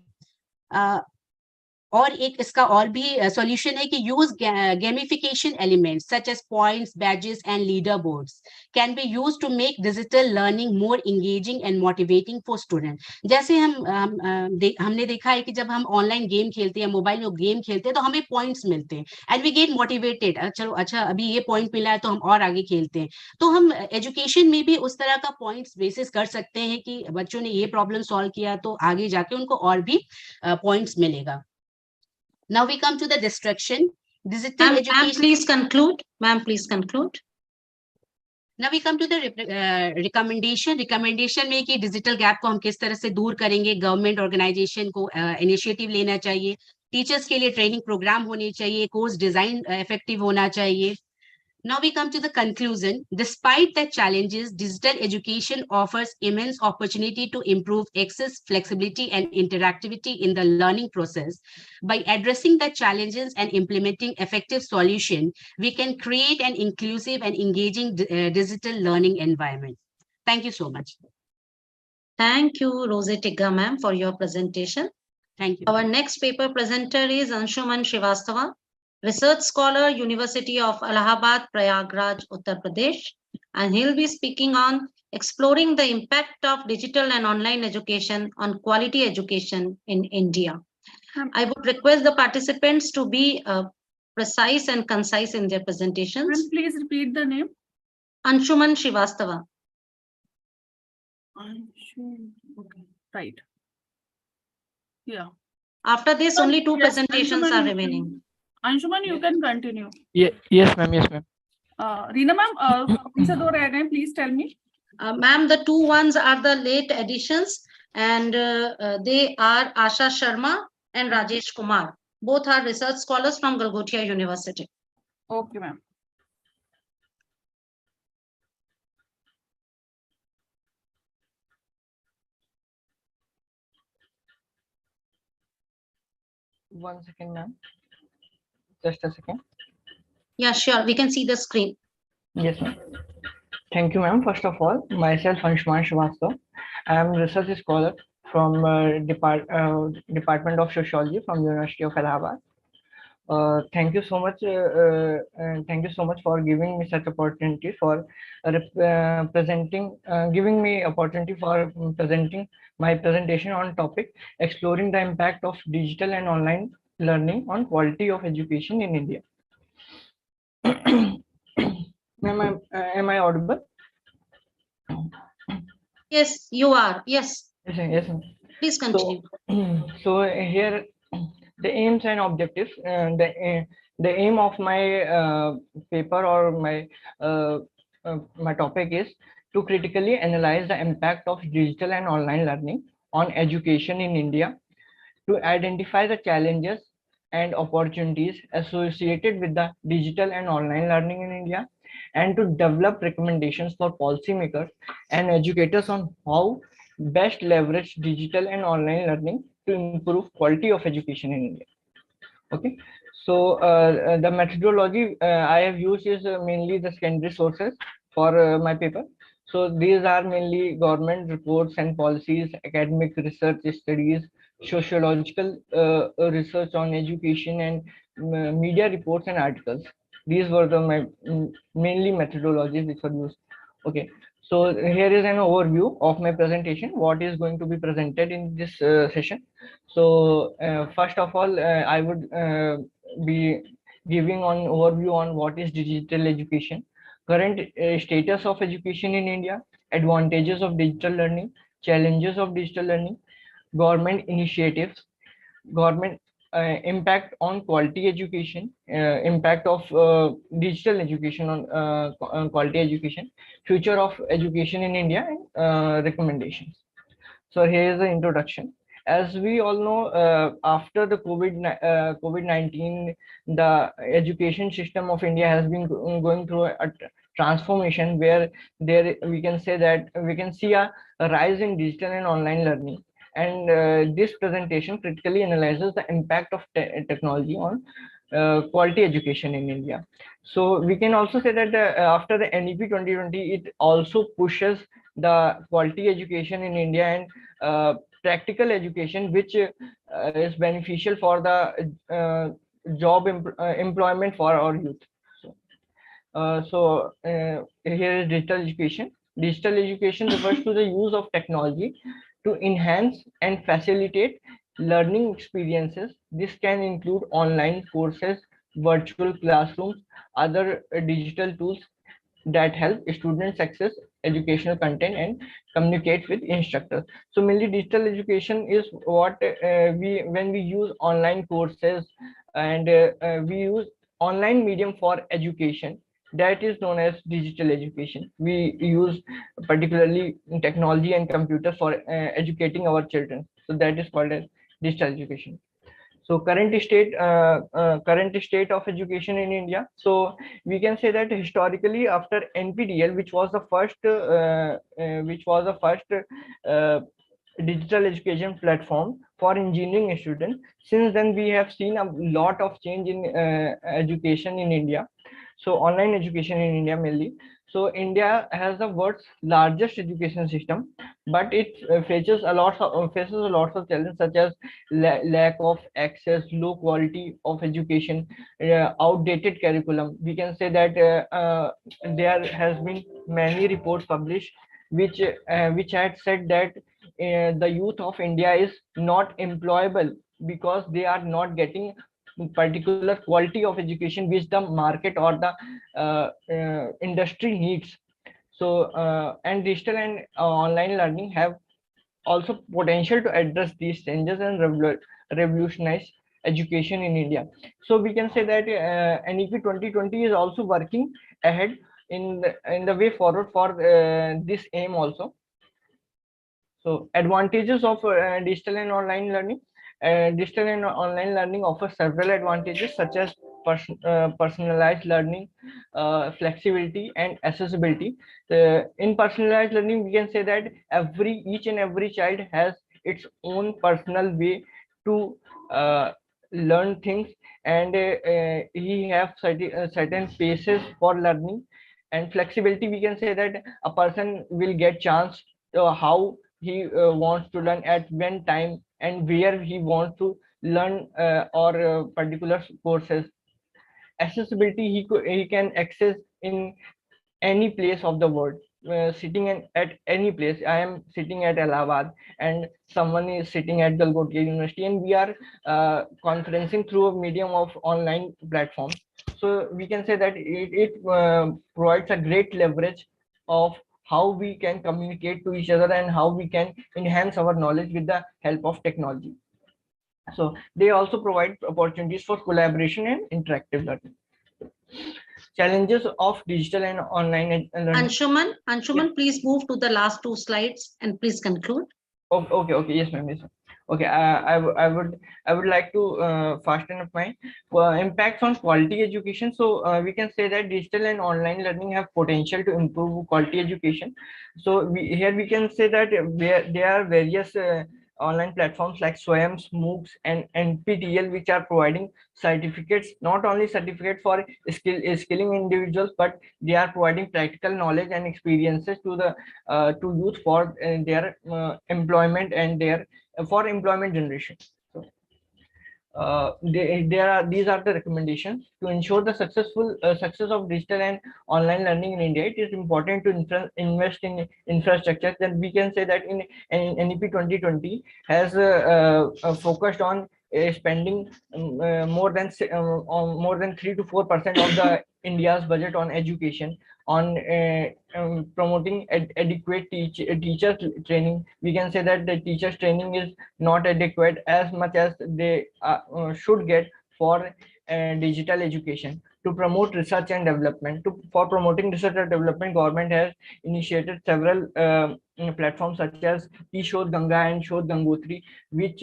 और एक इसका और भी सॉल्यूशन है कि use gamification elements such as points, badges and leader boards can be used to make digital learning more engaging and motivating for student. जैसे हमने देखा है कि जब हम ऑनलाइन गेम खेलते हैं, मोबाइल में गेम खेलते हैं तो हमें पॉइंट्स मिलते हैं एंड वी गेट मोटिवेटेड. चलो अच्छा अभी ये पॉइंट मिला है तो हम और आगे खेलते हैं. तो हम एजुकेशन में भी उस तरह का पॉइंट्स बेसिस कर सकते हैं कि बच्चों ने ये प्रॉब्लम सॉल्व किया तो आगे जाके उनको और भी पॉइंट्स मिलेगा. Now we come to the distraction. Digital education. Ma'am, please conclude. Ma'am, please conclude. Now we come to the recommendation. Recommendation में कि डिजिटल गैप को हम किस तरह से दूर करेंगे. गवर्नमेंट ऑर्गेनाइजेशन को इनिशिएटिव लेना चाहिए. टीचर्स के लिए ट्रेनिंग प्रोग्राम होने चाहिए. कोर्स डिजाइन इफेक्टिव होना चाहिए. Now we come to the conclusion. Despite the challenges, digital education offers immense opportunity to improve access, flexibility, and interactivity in the learning process. By addressing the challenges and implementing effective solutions, we can create an inclusive and engaging digital learning environment. Thank you so much. Thank you, Rosie Tigga ma'am, for your presentation. Thank you. Our next paper presenter is Anshuman Srivastava, Research Scholar, University of Allahabad, Prayagraj, Uttar Pradesh, and he'll be speaking on exploring the impact of digital and online education on quality education in India. I would request the participants to be precise and concise in their presentations. Please repeat the name. Anshuman Srivastava. Okay, right. Yeah. After this, only two presentations are remaining. Anshuman, you can continue. Yes, ma'am. Yes, ma'am. Reena ma'am, please tell me. Ma'am, the two ones are the late additions, and they are Asha Sharma and Rajesh Kumar. Both are research scholars from Galgotia University. Okay, ma'am. One second, ma'am. Just a second. Yeah, sure. We can see the screen. Yes, ma'am. Thank you, ma'am. First of all, myself, Anshuman Srivastava. I am research scholar from Department of Sociology from University of Allahabad. Thank you so much. Thank you so much for giving me such opportunity for giving me opportunity for presenting my presentation on topic exploring the impact of digital and online learning on quality of education in India. Am I audible? Yes, you are. Yes. Yes. Please continue. So here the aims and objectives. The aim of my paper or my topic is to critically analyze the impact of digital and online learning on education in India, to identify the challenges and opportunities associated with the digital and online learning in India, and to develop recommendations for policymakers and educators on how best leverage digital and online learning to improve quality of education in India. Okay, so the methodology I have used is mainly the secondary sources for my paper. So these are mainly government reports and policies, academic research studies, sociological research on education, and media reports and articles. These were the mainly methodologies which were used. Okay, so here is an overview of my presentation, what is going to be presented in this session. So first of all, I would be giving an overview on what is digital education, current status of education in India, advantages of digital learning, challenges of digital learning, government initiatives, government impact on quality education, impact of digital education on quality education, future of education in India, and recommendations. So here is the introduction. As we all know, after the COVID-19, the education system of India has been going through a transformation where we can say that we can see a rise in digital and online learning. And this presentation critically analyzes the impact of technology on quality education in India. So we can also say that after the NEP 2020, it also pushes the quality education in India and practical education, which is beneficial for the employment for our youth. So here is digital education. Digital education refers to the use of technology to enhance and facilitate learning experiences. This can include online courses, virtual classrooms, other digital tools that help students access educational content and communicate with instructors. So mainly digital education is what when we use online courses and we use online medium for education, that is known as digital education. We use particularly technology and computer for educating our children. So that is called as digital education. So current state of education in India. So we can say that historically, after NPTEL, which was the first digital education platform for engineering students, since then we have seen a lot of change in education in India. So online education in India mainly. So India has the world's largest education system, but it faces a lot of challenges, such as lack of access, low quality of education, outdated curriculum. We can say that there has been many reports published which had said that the youth of India is not employable because they are not getting particular quality of education which the market or the industry needs. So and digital and online learning have also potential to address these changes and revolutionize education in India. So we can say that NEP 2020 is also working ahead in the way forward for this aim also. So advantages of digital and online learning. Digital and online learning offers several advantages, such as personalized learning, flexibility, and accessibility. In personalized learning, we can say that each and every child has its own personal way to learn things, and he have certain paces for learning. And flexibility, we can say that a person will get chance how he wants to learn, at when time and where he wants to learn or particular courses. Accessibility, he can access in any place of the world, sitting at any place. I am sitting at Allahabad and someone is sitting at Galgotia University, and we are conferencing through a medium of online platforms. So we can say that it provides a great leverage of how we can communicate to each other and how we can enhance our knowledge with the help of technology. So they also provide opportunities for collaboration and interactive learning. Challenges of digital and online learning. Anshuman, please move to the last two slides and please conclude. Okay, yes, ma'am. Yes, Okay, I would like to fasten up my impacts on quality education. So we can say that digital and online learning have potential to improve quality education. So here we can say that there are various online platforms like SWAYAMS, MOOCs, and NPTEL, which are providing certificates, not only certificate for skilling individuals, but they are providing practical knowledge and experiences to the to youth for their employment and their for employment generation. So, these are the recommendations to ensure the successful success of digital and online learning in India. It is important to invest in infrastructure. Then we can say that in NEP 2020 has focused on spending more than 3 to 4% of the India's budget on education, on promoting adequate teacher training. We can say that the teachers training is not adequate as much as they should get for digital education. To promote research and development, for promoting research and development, government has initiated several platforms such as eShodh Ganga and Shodh Gangotri, which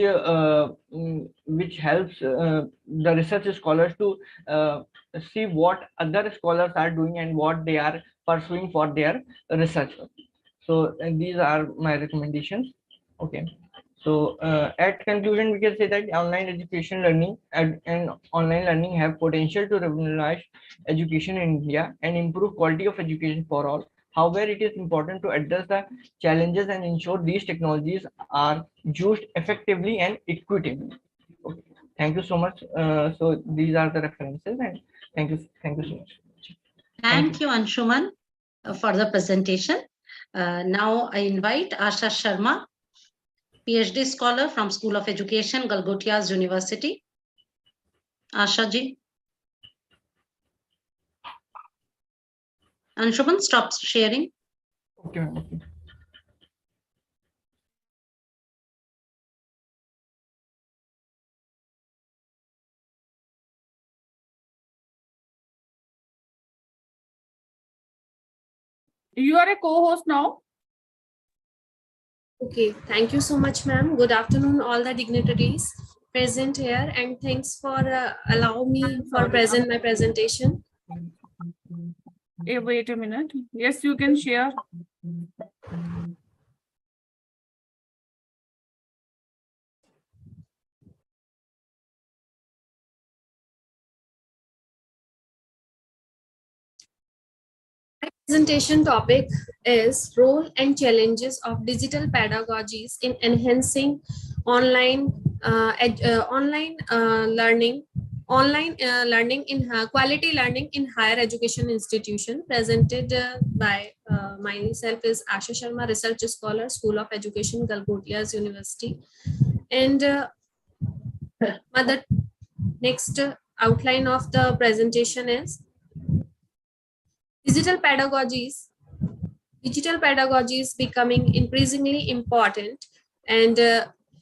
helps the research scholars to see what other scholars are doing and what they are pursuing for their research. So these are my recommendations. Okay. So at conclusion, we can say that online education learning and online learning have potential to revolutionize education in India and improve quality of education for all. However, it is important to address the challenges and ensure these technologies are used effectively and equitably. Okay. Thank you so much. So these are the references, and thank you so much. Thank you, Anshuman, for the presentation. Now I invite Asha Sharma, PhD scholar from School of Education, Galgotias University. Asha ji. Anshuman, stop sharing. Okay. Okay. You are a co-host now. Okay, thank you so much, ma'am. Good afternoon, all the dignitaries present here, and thanks for allow me for present my presentation. Hey, wait a minute. Yes, you can share. Presentation topic is role and challenges of digital pedagogies in enhancing online learning in quality learning in higher education institution. Presented by myself is Asha Sharma, research scholar, School of Education, Galgotias University, and the next outline of the presentation is digital pedagogies becoming increasingly important and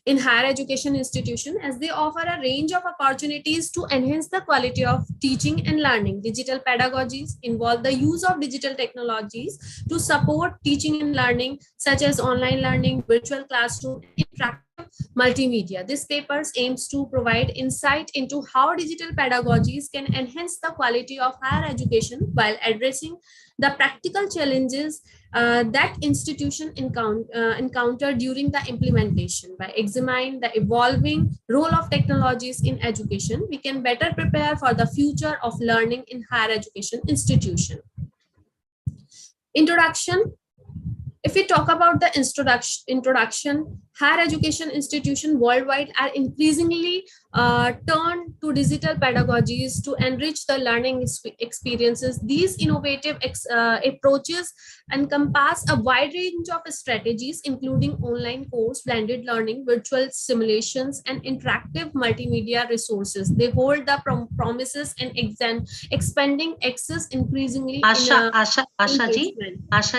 in higher education institution, as they offer a range of opportunities to enhance the quality of teaching and learning. Digital pedagogies involve the use of digital technologies to support teaching and learning, such as online learning, virtual classroom, interactive multimedia. This paper aims to provide insight into how digital pedagogies can enhance the quality of higher education while addressing the practical challenges that institution encounter during the implementation. By examining the evolving role of technologies in education, we can better prepare for the future of learning in higher education institution. Introduction. If we talk about the introduction, higher education institutions worldwide are increasingly turned to digital pedagogies to enrich the learning experiences. These innovative approaches encompass a wide range of strategies, including online course, blended learning, virtual simulations, and interactive multimedia resources. They hold the promises and expanding access increasingly. Asha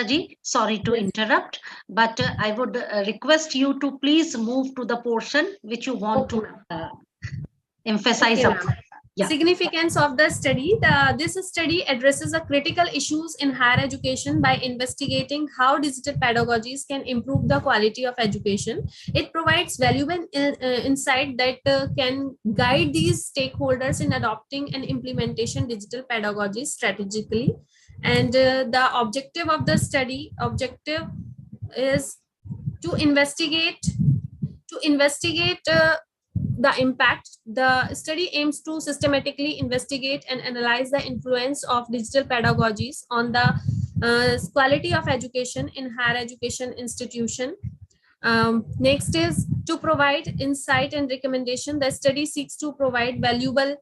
ji, sorry to interrupt, but I would request you to please move to the portion which you want to emphasize. Okay, Significance of the study. This study addresses the critical issues in higher education by investigating how digital pedagogies can improve the quality of education. It provides valuable insight that can guide these stakeholders in adopting and implementation digital pedagogies strategically. And the objective of the study is to investigate the impact. The study aims to systematically investigate and analyze the influence of digital pedagogies on the quality of education in higher education institution. Next is to provide insight and recommendation. The study seeks to provide valuable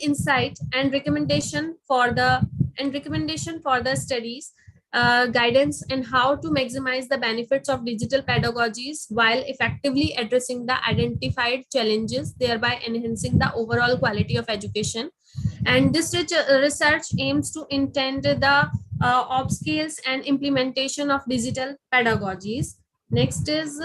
insight and recommendation for the studies, guidance and how to maximize the benefits of digital pedagogies while effectively addressing the identified challenges, thereby enhancing the overall quality of education. And this research aims to intend the upscales and implementation of digital pedagogies. Next is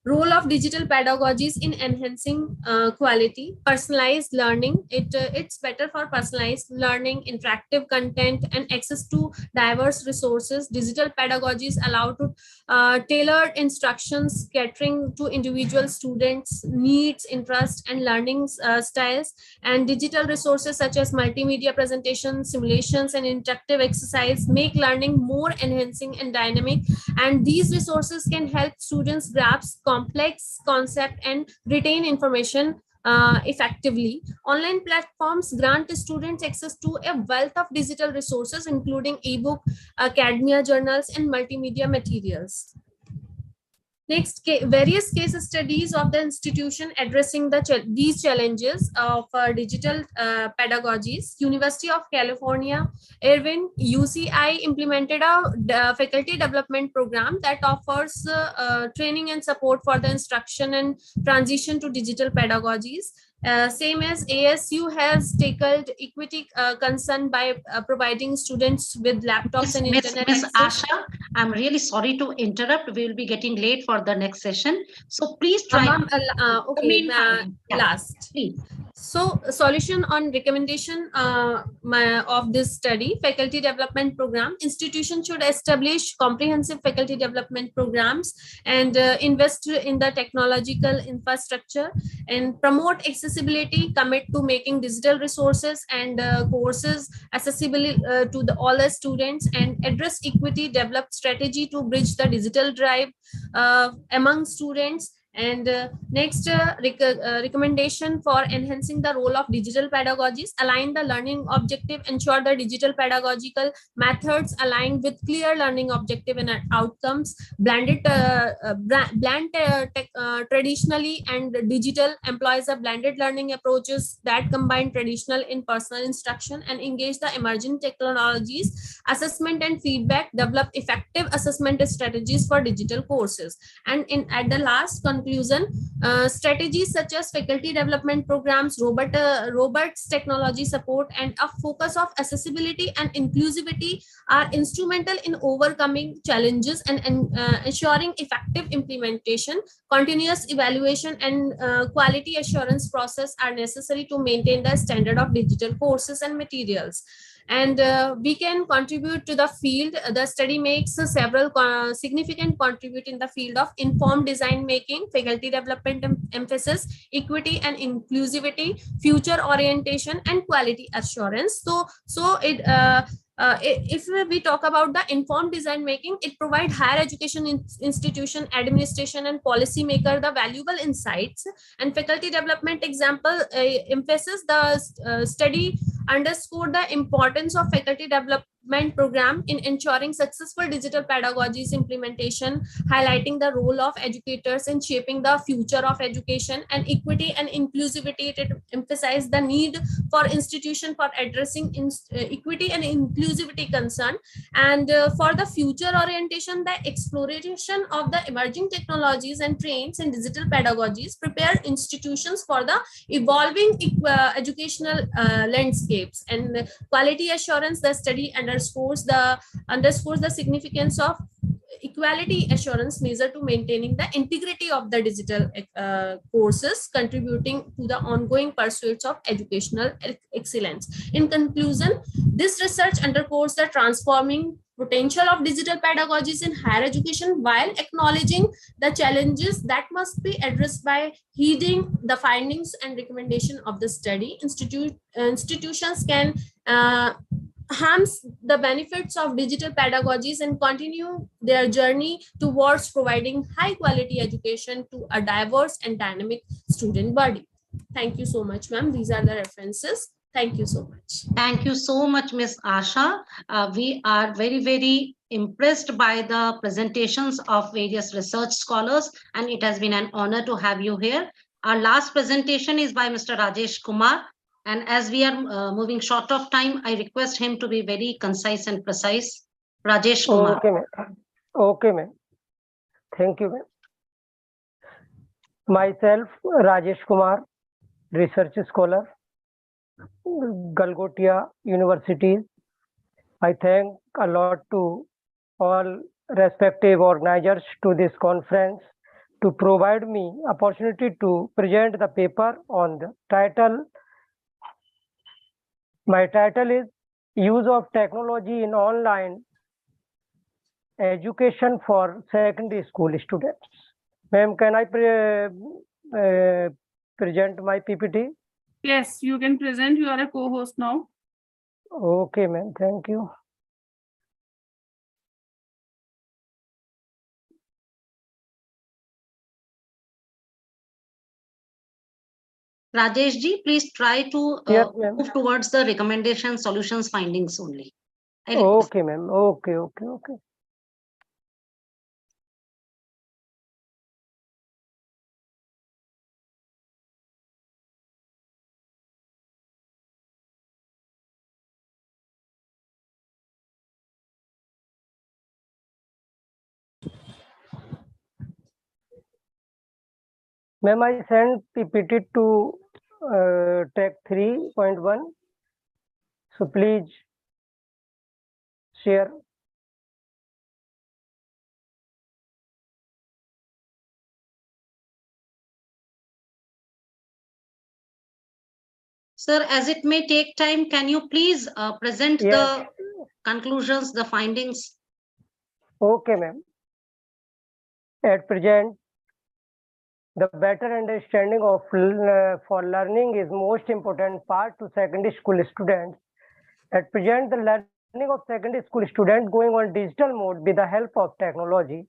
role of digital pedagogies in enhancing quality. Personalized learning. It's better for personalized learning, interactive content, and access to diverse resources. Digital pedagogies allow to tailored instructions catering to individual students' needs, interests, and learning styles. And digital resources such as multimedia presentations, simulations, and interactive exercise make learning more enhancing and dynamic. And these resources can help students grasp complex concept and retain information effectively. Online platforms grant students access to a wealth of digital resources, including ebook, academia journals, and multimedia materials. Next, various case studies of the institution addressing these challenges of digital pedagogies. University of California, Irvine, UCI implemented a faculty development program that offers training and support for the instruction and transition to digital pedagogies. Same as ASU has tackled equity concern by providing students with laptops and internet Miss access. Asha, I'm really sorry to interrupt. We will be getting late for the next session. So please try. Last. Please. So, solution on recommendation of this study, faculty development program. Institution should establish comprehensive faculty development programs and invest in the technological infrastructure and promote accessibility, commit to making digital resources and courses accessible to all the students, and address equity, develop strategy to bridge the digital drive among students. And next, recommendation for enhancing the role of digital pedagogies, align the learning objective, ensure the digital pedagogical methods align with clear learning objective and outcomes, blend traditionally and digital, employs a blended learning approaches that combine traditional in-person instruction and engage the emerging technologies, assessment and feedback, develop effective assessment strategies for digital courses. And at the last conclusion, strategies such as faculty development programs, robots technology support, and a focus of accessibility and inclusivity are instrumental in overcoming challenges and ensuring effective implementation. Continuous evaluation and quality assurance process are necessary to maintain the standard of digital courses and materials. And we can contribute to the field. The study makes several significant contribute in the field of informed design making, faculty development emphasis, equity and inclusivity, future orientation, and quality assurance. If we talk about the informed design making, it provides higher education institution, administration, and policy maker the valuable insights. And faculty development example emphasis, the study underscore the importance of faculty development program in ensuring successful digital pedagogies implementation, highlighting the role of educators in shaping the future of education. And equity and inclusivity, it emphasizes the need for institution for addressing equity and inclusivity concern. And for the future orientation, the exploration of the emerging technologies and trends in digital pedagogies prepare institutions for the evolving educational landscapes. And quality assurance, the study underscores the significance of equality assurance measure to maintaining the integrity of the digital courses, contributing to the ongoing pursuits of educational excellence. In conclusion, this research underscores the transforming potential of digital pedagogies in higher education while acknowledging the challenges that must be addressed by heeding the findings and recommendation of the study. Institutions can harness the benefits of digital pedagogies and continue their journey towards providing high quality education to a diverse and dynamic student body. Thank you so much, ma'am. These are the references. Thank you so much. Thank you so much, Ms. Asha. We are very, very impressed by the presentations of various research scholars, and it has been an honor to have you here. Our last presentation is by Mr. Rajesh Kumar. And as we are moving short of time, I request him to be very concise and precise. Rajesh Kumar. Okay, ma'am. Okay, ma'am. Thank you, ma'am. Myself, Rajesh Kumar, research scholar, Galgotia University. I thank a lot to all respective organizers to this conference to provide me opportunity to present the paper on the title. My title is Use of Technology in Online Education for Secondary School Students. Ma'am, can I present my PPT? Yes, you can present. You are a co-host now. Okay, ma'am. Thank you. Rajesh ji, please try to Yes, move towards the recommendation solutions findings only. Okay, ma'am. Okay. Ma'am, I sent PPT to tag 3.1. So please share. Sir, as it may take time, can you please present the conclusions, the findings? Okay, ma'am. At present, the better understanding of for learning is most important part to secondary school students. At present, the learning of secondary school students going on digital mode with the help of technology.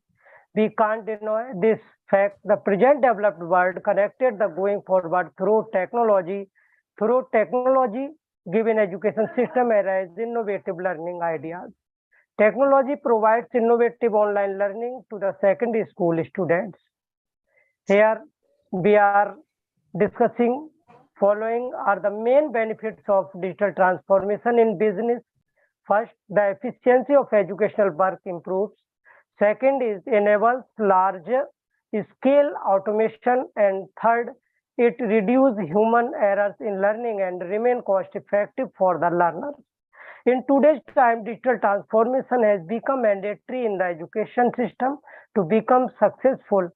We can't deny this fact. The present developed world connected the going forward through technology. Through technology, given education system arise innovative learning ideas. Technology provides innovative online learning to the secondary school students. Here we are discussing following are the main benefits of digital transformation in business. First, the efficiency of educational work improves. Second is enables large scale automation. And third, it reduces human errors in learning and remain cost effective for the learners. In today's time, digital transformation has become mandatory in the education system. To become successful,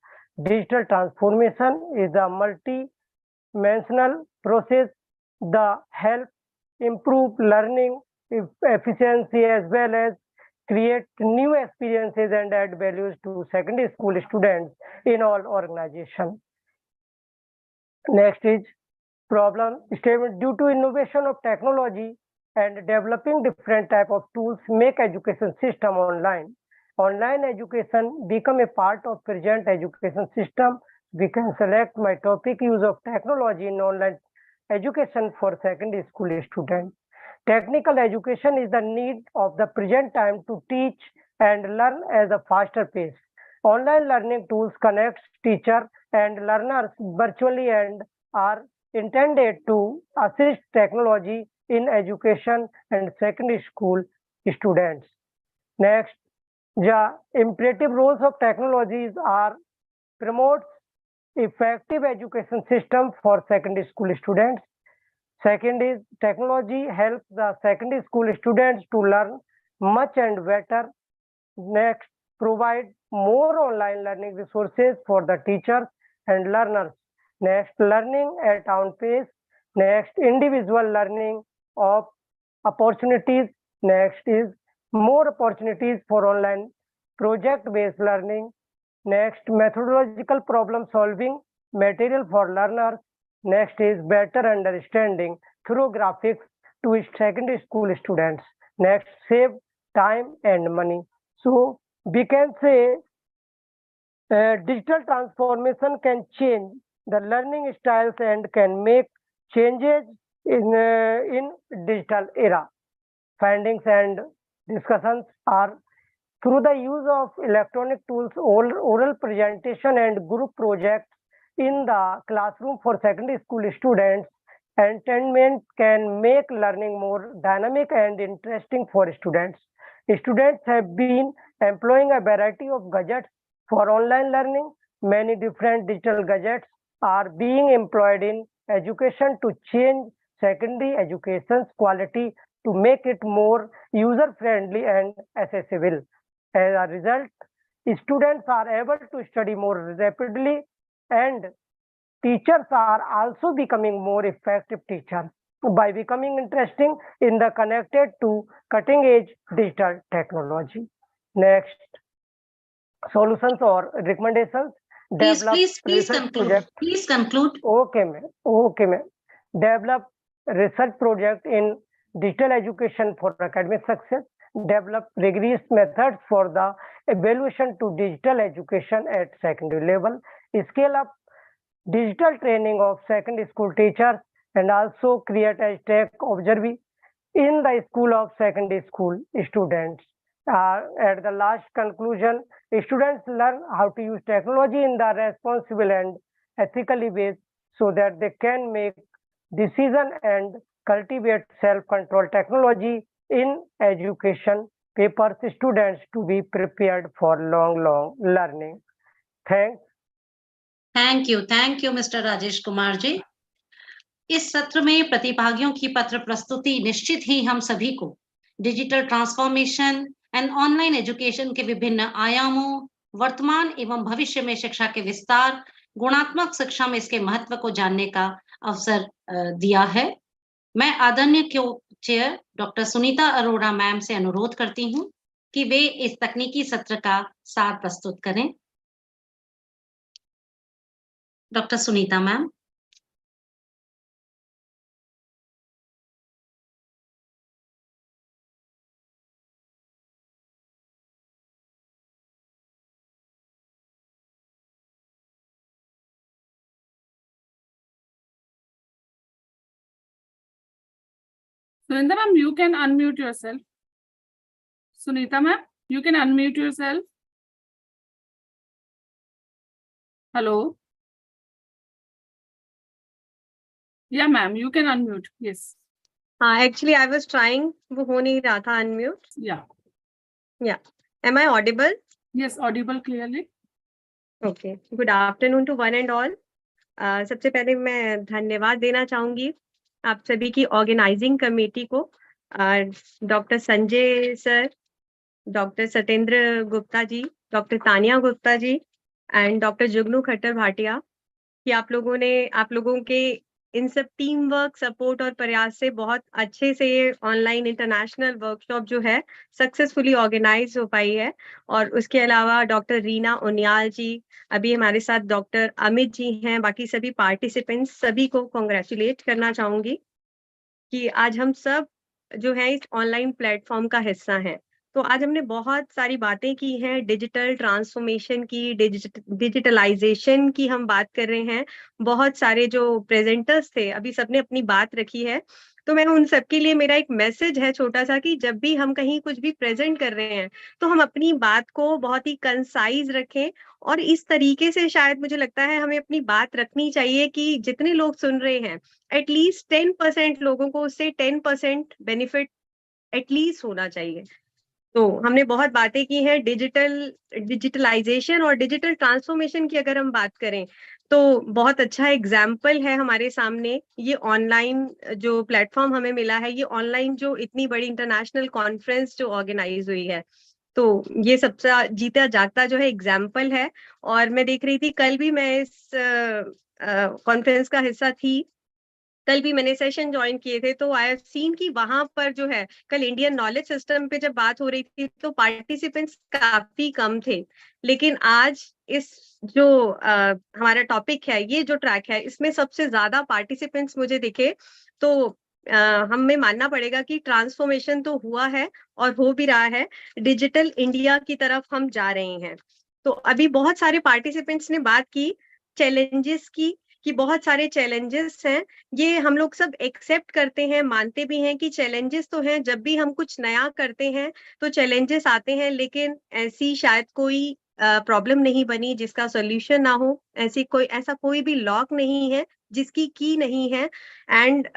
digital transformation is a multi-dimensional process that helps improve learning efficiency as well as create new experiences and add values to secondary school students in all organizations. Next is problem statement. Due to innovation of technology and developing different type of tools make education system online. Online education become a part of present education system. We can select my topic use of technology in online education for secondary school students. Technical education is the need of the present time to teach and learn at a faster pace. Online learning tools connect teacher and learners virtually and are intended to assist technology in education and secondary school students. Next, the imperative roles of technologies are promotes effective education system for secondary school students. Second is technology helps the secondary school students to learn much and better. Next, provide more online learning resources for the teachers and learners. Next, learning at own pace. Next, individual learning of opportunities. Next is more opportunities for online project-based learning. Next, methodological problem solving material for learners. Next is better understanding through graphics to secondary school students. Next, save time and money. So we can say digital transformation can change the learning styles and can make changes in digital era. Findings and discussions are through the use of electronic tools, oral presentation and group projects in the classroom for secondary school students. Entertainment can make learning more dynamic and interesting for students. Students have been employing a variety of gadgets for online learning. Many different digital gadgets are being employed in education to change secondary education's quality to make it more user-friendly and accessible. As a result, students are able to study more rapidly and teachers are also becoming more effective teachers by becoming interesting in the connected to cutting-edge digital technology. Next, solutions or recommendations. Please conclude. Please conclude. Okay, ma'am. Okay, ma'am. Develop research project in digital education for academic success. Develop rigorous methods for the evaluation to digital education at secondary level. Scale up digital training of secondary school teachers and also create a tech observatory in the school of secondary school students. At the last conclusion, students learn how to use technology in the responsible and ethically ways so that they can make decision and cultivate self-control technology in education prepares students to be prepared for long learning. Thanks. Thank you, Mr. Rajesh Kumar जी. इस सत्र में प्रतिभागियों की पत्र प्रस्तुति निश्चित ही हम सभी को digital transformation and online education के विभिन्न आयामों, वर्तमान एवं भविष्य में शिक्षा के विस्तार, गुणात्मक शिक्षा में इसके महत्व को जानने का अवसर दिया है. मैं आदरणीय chair doctor Sunita Arora ma'am से अनुरोध करती हूं कि वे इस तकनीकी सत्र का सार प्रस्तुत करें. Doctor Sunita ma'am. Sunita ma'am, you can unmute yourself. Sunita ma'am, you can unmute yourself. Hello. Yeah, ma'am, you can unmute. Yes. Actually, I was trying. वो हो नहीं रहा था unmute. Yeah. Yeah. Am I audible? Yes, audible clearly. Okay. Good afternoon to one and all. सबसे पहले मैं धन्यवाद देना चाहूंगी आप सभी की ऑर्गेनाइजिंग कमेटी को, doctor Sanjay sir, doctor Satyendra Gupta ji, doctor Tania Gupta ji and doctor Jugnu Khattar Bhatia, कि आप लोगों के इन सब टीम वर्क, सपोर्ट और प्रयास से बहुत अच्छे से ये ऑनलाइन इंटरनेशनल वर्कशॉप जो है सक्सेसफुली ऑर्गेनाइज हो पाई है. और उसके अलावा डॉक्टर रीना उनियाल जी, अभी हमारे साथ डॉक्टर अमित जी हैं, बाकी सभी पार्टिसिपेंट्स, सभी को कॉन्ग्रेचुलेट करना चाहूंगी कि आज हम सब जो है इस ऑनलाइन प्लेटफॉर्म का हिस्सा हैं. तो आज हमने बहुत सारी बातें की हैं, डिजिटल ट्रांसफॉर्मेशन की, डिजिटलाइजेशन की हम बात कर रहे हैं. बहुत सारे जो प्रेजेंटर्स थे अभी सबने अपनी बात रखी है, तो मैं उन सबके लिए मेरा एक मैसेज है छोटा सा कि जब भी हम कहीं कुछ भी प्रेजेंट कर रहे हैं तो हम अपनी बात को बहुत ही कंसाइज रखें. और इस तरीके से शायद मुझे लगता है हमें अपनी बात रखनी चाहिए कि जितने लोग सुन रहे हैं एटलीस्ट 10% लोगों को उससे 10% बेनिफिट एटलीस्ट होना चाहिए. तो हमने बहुत बातें की हैं डिजिटलाइजेशन और डिजिटल ट्रांसफॉर्मेशन की. अगर हम बात करें तो बहुत अच्छा एग्जाम्पल है हमारे सामने ये ऑनलाइन जो प्लेटफॉर्म हमें मिला है, ये ऑनलाइन जो इतनी बड़ी इंटरनेशनल कॉन्फ्रेंस जो ऑर्गेनाइज हुई है. तो ये सबसे जीता जागता जो है एग्जाम्पल है। और मैं देख रही थी, कल भी मैं इस कॉन्फ्रेंस का हिस्सा थी, कल भी मैंने सेशन ज्वाइन किए थे, तो आई हैव सीन कि वहां पर जो है कल इंडियन नॉलेज सिस्टम पे जब बात हो रही थी तो पार्टिसिपेंट्स काफी कम थे। लेकिन आज इस जो हमारा टॉपिक है, ये जो ट्रैक है, इसमें सबसे ज्यादा पार्टिसिपेंट्स मुझे दिखे। तो हमें मानना पड़ेगा कि ट्रांसफॉर्मेशन तो हुआ है और हो भी रहा है, डिजिटल इंडिया की तरफ हम जा रहे हैं। तो अभी बहुत सारे पार्टिसिपेंट्स ने बात की चैलेंजेस की, कि बहुत सारे चैलेंजेस हैं, ये हम लोग सब एक्सेप्ट करते हैं, मानते भी हैं कि चैलेंजेस तो हैं। जब भी हम कुछ नया करते हैं तो चैलेंजेस आते हैं, लेकिन ऐसी शायद कोई प्रॉब्लम नहीं बनी जिसका सॉल्यूशन ना हो, ऐसा कोई भी लॉक नहीं है जिसकी की नहीं है। एंड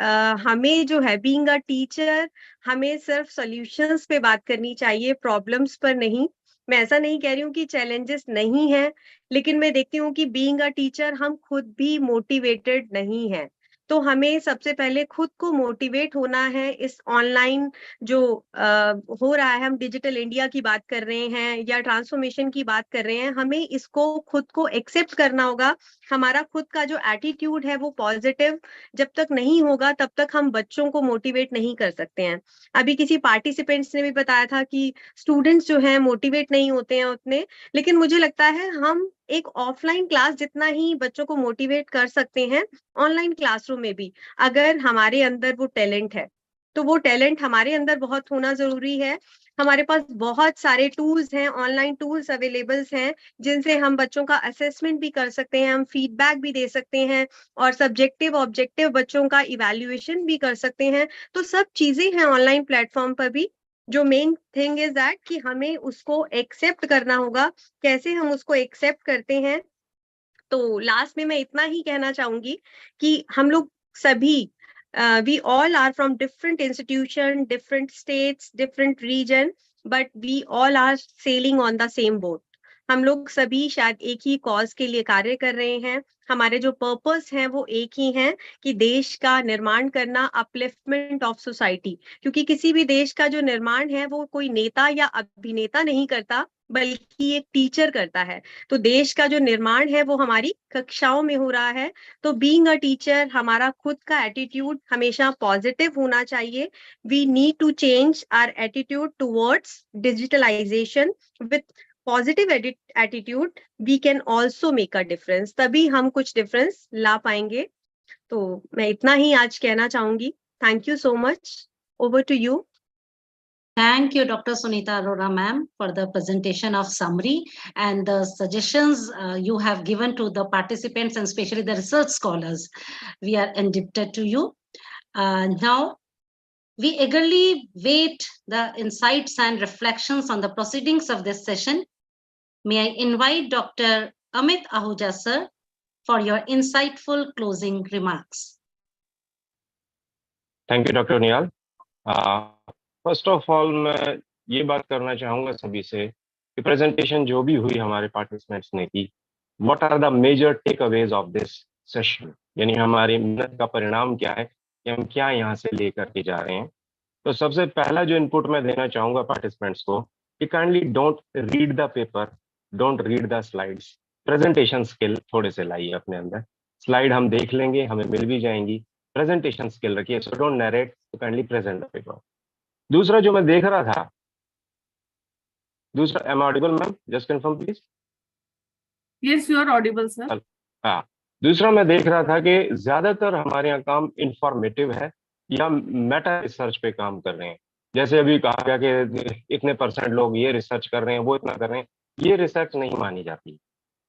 हमें जो है बीइंग अ टीचर, हमें सिर्फ सॉल्यूशंस पे बात करनी चाहिए, प्रॉब्लम्स पर नहीं। मैं ऐसा नहीं कह रही हूँ कि चैलेंजेस नहीं है, लेकिन मैं देखती हूँ कि बीइंग अ टीचर हम खुद भी मोटिवेटेड नहीं है। तो हमें सबसे पहले खुद को मोटिवेट होना है। इस ऑनलाइन जो हो रहा है, हम डिजिटल इंडिया की बात कर रहे हैं या ट्रांसफॉर्मेशन की बात कर रहे हैं, हमें इसको खुद को एक्सेप्ट करना होगा। हमारा खुद का जो एटीट्यूड है वो पॉजिटिव जब तक नहीं होगा तब तक हम बच्चों को मोटिवेट नहीं कर सकते हैं। अभी किसी पार्टिसिपेंट्स ने भी बताया था कि स्टूडेंट्स जो हैं मोटिवेट नहीं होते हैं उतने, लेकिन मुझे लगता है हम एक ऑफलाइन क्लास जितना ही बच्चों को मोटिवेट कर सकते हैं, ऑनलाइन क्लासरूम में भी अगर हमारे अंदर वो टैलेंट है। तो वो टैलेंट हमारे अंदर बहुत होना जरूरी है। हमारे पास बहुत सारे टूल्स हैं, ऑनलाइन टूल्स अवेलेबल्स हैं, जिनसे हम बच्चों का असेसमेंट भी कर सकते हैं, हम फीडबैक भी दे सकते हैं और सब्जेक्टिव ऑब्जेक्टिव बच्चों का इवैल्यूएशन भी कर सकते हैं। तो सब चीजें हैं ऑनलाइन प्लेटफॉर्म पर भी। जो मेन थिंग इज दैट कि हमें उसको एक्सेप्ट करना होगा। कैसे हम उसको एक्सेप्ट करते हैं? तो लास्ट में मैं इतना ही कहना चाहूंगी कि हम लोग सभी, we all are from different institution, different states, different region, but we all are sailing on the same boat. हम लोग सभी शायद एक ही कॉज के लिए कार्य कर रहे हैं। हमारे जो पर्पस हैं वो एक ही हैं कि देश का निर्माण करना, अपलिफ्टमेंट ऑफ सोसाइटी। क्योंकि किसी भी देश का जो निर्माण है वो कोई नेता या अभिनेता नहीं करता, बल्कि एक टीचर करता है। तो देश का जो निर्माण है वो हमारी कक्षाओं में हो रहा है। तो बीइंग अ टीचर, हमारा खुद का एटीट्यूड हमेशा पॉजिटिव होना चाहिए। We need to change our attitude towards digitalisation. With positive attitude we can also make a difference, तभी हम कुछ डिफरेंस ला पाएंगे। तो मैं इतना ही आज कहना चाहूंगी। Thank you so much. Over to you. Thank you, Dr. Sunita Arora, ma'am, for the presentation of summary and the suggestions you have given to the participants and especially the research scholars. We are indebted to you. Now, we eagerly wait the insights and reflections on the proceedings of this session. May I invite Dr. Amit Ahuja, sir, for your insightful closing remarks. Thank you doctor Nihal. First of all मैं ये बात करना चाहूँगा सभी से कि presentation जो भी हुई हमारे पार्टिसिपेंट्स ने की, what are the major takeaways of this session, यानी हमारी मेहनत का परिणाम क्या है कि हम क्या यहाँ से लेकर के जा रहे हैं। तो सबसे पहला जो इनपुट मैं देना चाहूँगा पार्टिसिपेंट्स को कि kindly don't read the paper, don't read the slides. Presentation skill थोड़े से लाइए अपने अंदर। स्लाइड हम देख लेंगे, हमें मिल भी जाएंगी, प्रेजेंटेशन स्किल रखिए। सो डोंट नरेट, तो काइंडली प्रेजेंट द पेपर। दूसरा जो मैं देख रहा था, दूसरा, am audible ma'am? Just confirm please. Yes, you are audible sir. हाँ, दूसरा मैं देख रहा था कि ज्यादातर हमारे यहाँ काम इंफॉर्मेटिव है या मेटा रिसर्च पे काम कर रहे हैं। जैसे अभी कहा गया कि इतने % लोग ये रिसर्च कर रहे हैं, वो इतना कर रहे हैं, ये रिसर्च नहीं मानी जाती।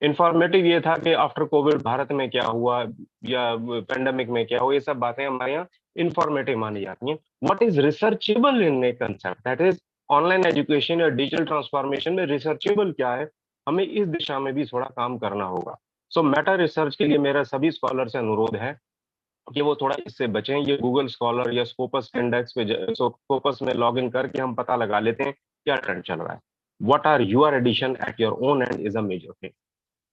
इंफॉर्मेटिव ये था कि आफ्टर कोविड भारत में क्या हुआ या पेंडेमिक में क्या हुआ, ये सब बातें हमारे यहाँ इंफॉर्मेटिव मानी जाती हैं। What is researchable in A concept, that is online education या डिजिटल ट्रांसफॉर्मेशन में रिसर्चेबल क्या है, हमें इस दिशा में भी थोड़ा काम करना होगा। सो मेटा रिसर्च के लिए मेरा सभी स्कॉलर से अनुरोध है कि वो थोड़ा इससे बचें। ये गूगल स्कॉलर या स्कोपस इंडेक्स पे, स्कोपस में लॉग इन करके हम पता लगा लेते हैं क्या ट्रेंड चल रहा है। What are your addition at your own end is a major thing.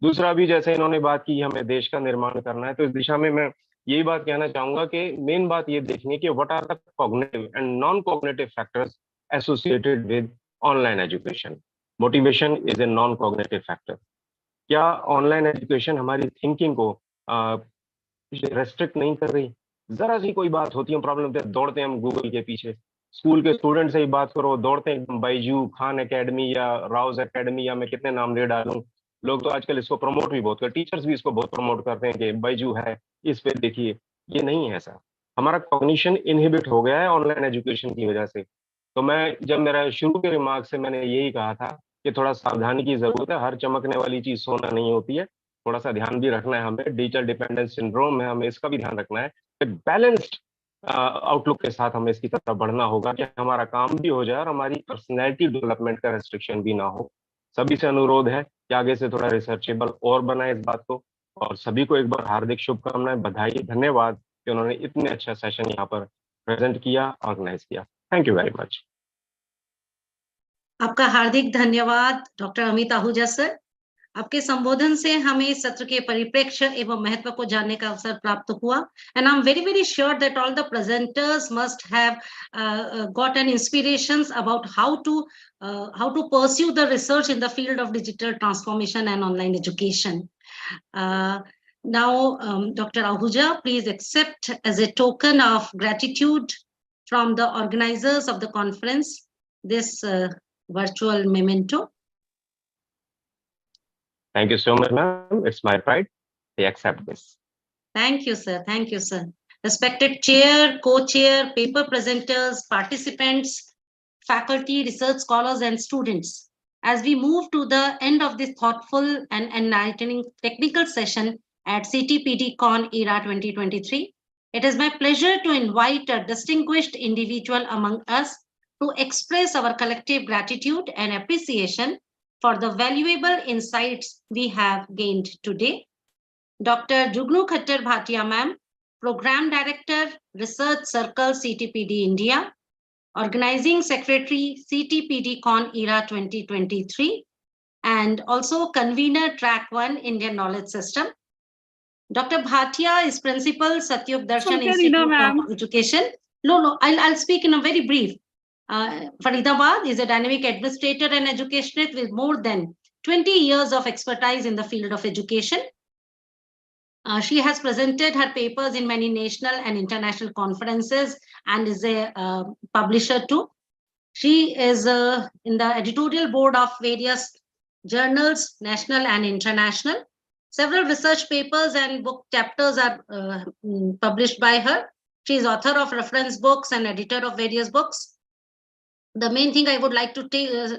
दूसरा भी जैसे इन्होंने बात की हमें देश का निर्माण करना है, तो इस दिशा में मैं यही बात कहना चाहूंगा कि मेन बात ये देखनी है कि what are the cognitive and non cognitive factors associated with online education, motivation is a non cognitive factor. क्या ऑनलाइन एजुकेशन हमारी थिंकिंग को रेस्ट्रिक्ट नहीं कर रही? जरा सी कोई बात होती है, प्रॉब्लम होती है, दौड़ते हैं हम गूगल के पीछे। स्कूल के स्टूडेंट से ही बात करो, दौड़ते हैं एकदम बाइजू, खान एकेडमी या राउज एकेडमी, या मैं कितने नाम ले डालूं। लोग तो आजकल इसको प्रमोट भी बहुत करते, टीचर्स भी इसको बहुत प्रमोट करते हैं कि बाइजू है, इस पे देखिए। ये नहीं है ऐसा। हमारा कॉग्निशन इनहिबिट हो गया है ऑनलाइन एजुकेशन की वजह से। तो मैं जब मेरा शुरू के रिमार्क से मैंने यही कहा था कि थोड़ा सावधानी की जरूरत है, हर चमकने वाली चीज सोना नहीं होती है, थोड़ा सा ध्यान भी रखना है हमें। डिजिटल डिपेंडेंस सिंड्रोम है, हमें इसका भी ध्यान रखना है। बैलेंस्ड आउटलुक के साथ हमें इसकी तरफ बढ़ना होगा कि हमारा काम भी हो जाए और हमारी पर्सनैलिटी डेवलपमेंट का रेस्ट्रिक्शन भी ना हो। सभी से अनुरोध है कि आगे से थोड़ा रिसर्चेबल और बनाए इस बात को। और सभी को एक बार हार्दिक शुभकामनाएं, बधाई, धन्यवाद कि उन्होंने इतने अच्छा सेशन यहाँ पर प्रेजेंट किया, ऑर्गेनाइज किया। Thank you very much. आपका हार्दिक धन्यवाद डॉक्टर अमित आहूजा सर। आपके संबोधन से हमें इस सत्र के परिप्रेक्ष्य एवं महत्व को जानने का अवसर प्राप्त हुआ। And I am very sure that all the presenters must have got an inspirations about how to pursue the research in the field of digital transformation and online education. Now, Dr. Ahuja, please accept as a token of gratitude from the organizers of the conference this virtual memento. Thank you so much, ma'am. It's my pride. I accept this. Thank you, sir. Thank you, sir. Respected chair, co-chair, paper presenters, participants, faculty, research scholars, and students. As we move to the end of this thoughtful and enlightening technical session at Ctpdcon-Era 2023, it is my pleasure to invite a distinguished individual among us to express our collective gratitude and appreciation for the valuable insights we have gained today. Dr. Jugnu Khattar Bhatia ma'am, Program Director, Research Circle, CTPD India, Organizing Secretary, Ctpdcon-Era 2023, and also Convener Track 1, Indian Knowledge System. Dr. Bhatia is Principal, Satyug Darshan Institute of Education. No, I'll speak in a very brief. Faridabad is a dynamic administrator and educationist with more than 20 years of expertise in the field of education. She has presented her papers in many national and international conferences and is a publisher too. She is in the editorial board of various journals, national and international. Several research papers and book chapters are published by her. She is author of reference books and editor of various books. The main thing I would like to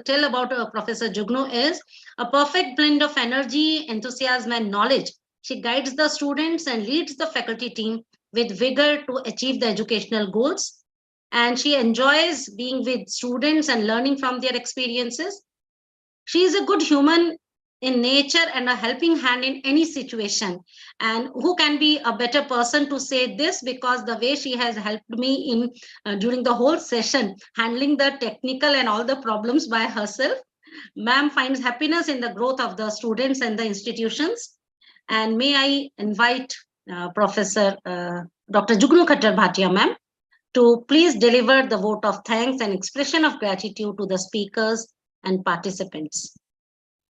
tell about Professor Jugnu is a perfect blend of energy, enthusiasm, and knowledge. She guides the students and leads the faculty team with vigor to achieve the educational goals. And she enjoys being with students and learning from their experiences. She is a good human in nature and a helping hand in any situation. And who can be a better person to say this, because the way she has helped me in during the whole session, handling the technical and all the problems by herself. Ma'am finds happiness in the growth of the students and the institutions. And may I invite Professor Dr. Jugnu Khattar Bhatia ma'am to please deliver the vote of thanks and expression of gratitude to the speakers and participants.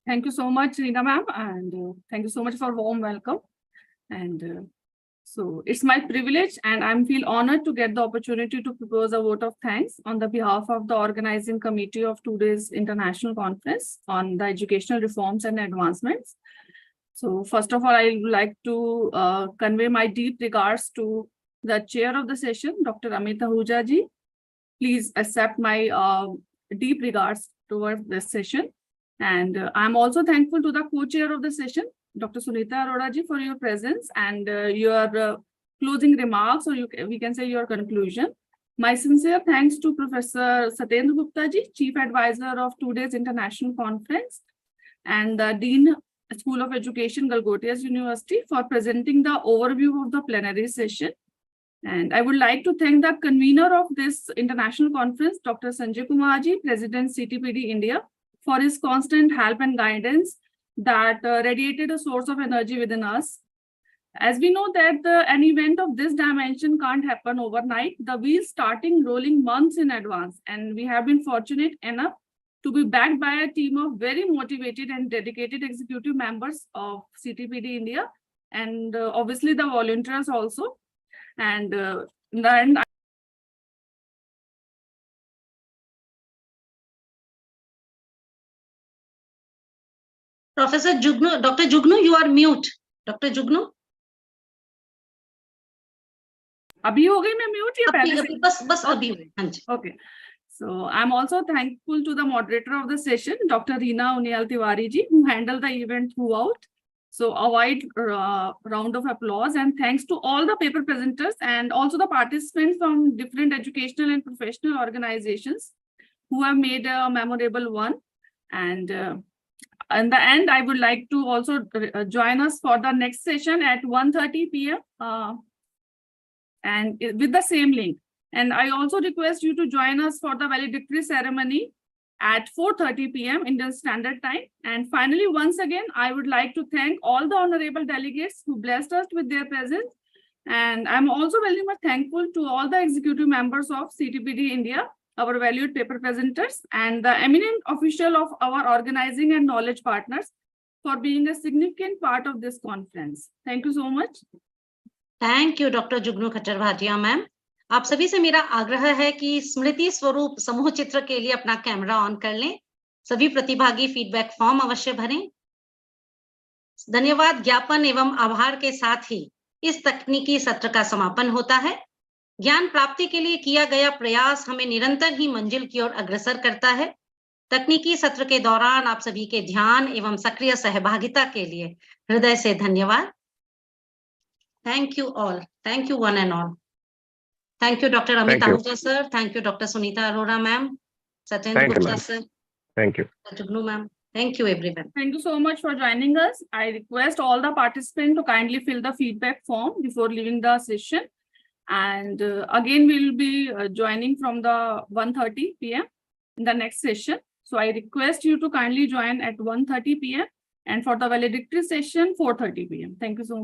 Thank you so much, Reena ma'am, and thank you so much for warm welcome. And so it's my privilege, and I feel honored to get the opportunity to propose a vote of thanks on the behalf of the organizing committee of today's international conference on the educational reforms and advancements. So first of all, I would like to convey my deep regards to the chair of the session, Dr. Amit Ahuja ji. Please accept my deep regards towards this session. And I'm also thankful to the co-chair of the session, Dr. Sunita Arora ji, for your presence and your closing remarks, or we can say your conclusion. My sincere thanks to Professor Satyendra Gupta ji, Chief Advisor of today's international conference, and the Dean School of Education, Galgotias University, for presenting the overview of the plenary session. And I would like to thank the convener of this international conference, Dr. Sanjay Kumar ji, President CTPD India, for his constant help and guidance that radiated a source of energy within us. As we know that an event of this dimension can't happen overnight, the wheels starting rolling months in advance, and we have been fortunate enough to be backed by a team of very motivated and dedicated executive members of CTPD India, and obviously the volunteers also. And then Professor Jugnu, Dr. Jugnu, you are mute. Dr. Jugnu. अभी हो गई मैं mute या पहले से? बस अभी हुई. हाँ जी. Okay. So I'm also thankful to the moderator of the session, Dr. Reena Unial Tiwari ji, who handled the event throughout. So a wide round of applause, and thanks to all the paper presenters and also the participants from different educational and professional organizations who have made a memorable one. And in the end, I would like to also join us for the next session at 1:30 p.m. And with the same link. And I also request you to join us for the valedictory ceremony at 4:30 p.m. Indian Standard Time. And finally, once again, I would like to thank all the honorable delegates who blessed us with their presence. And I'm also very much thankful to all the executive members of CTPD India, our valued paper presenters, and the eminent official of our organizing and knowledge partners for being a significant part of this conference. Thank you so much. Thank you doctor Jugnu Khattar Bhatia ma'am. आप सभी से मेरा आग्रह है कि स्मृति स्वरूप समूह चित्र के लिए अपना कैमरा ऑन कर लें. सभी प्रतिभागी फीडबैक फॉर्म अवश्य भरें. धन्यवाद ज्ञापन एवं आभार के साथ ही इस तकनीकी सत्र का समापन होता है. ज्ञान प्राप्ति के लिए किया गया प्रयास हमें निरंतर ही मंजिल की ओर अग्रसर करता है. तकनीकी सत्र के दौरान आप सभी के ध्यान एवं सक्रिय सहभागिता के लिए हृदय से धन्यवाद. Thank you all. Thank you one and all. Thank you, Dr. Amit Ahuja sir. Thank you, Dr. Sunita Arora ma'am. Satyendra Gupta sir. Thank you. Jugnu ma'am. Thank you everyone. Thank you so much for joining us. I request all the participants to kindly fill the feedback form before leaving the session. And again, we will be joining from the 1:30 p.m. in the next session. So I request you to kindly join at 1:30 p.m. and for the valedictory session, 4:30 p.m. Thank you so much.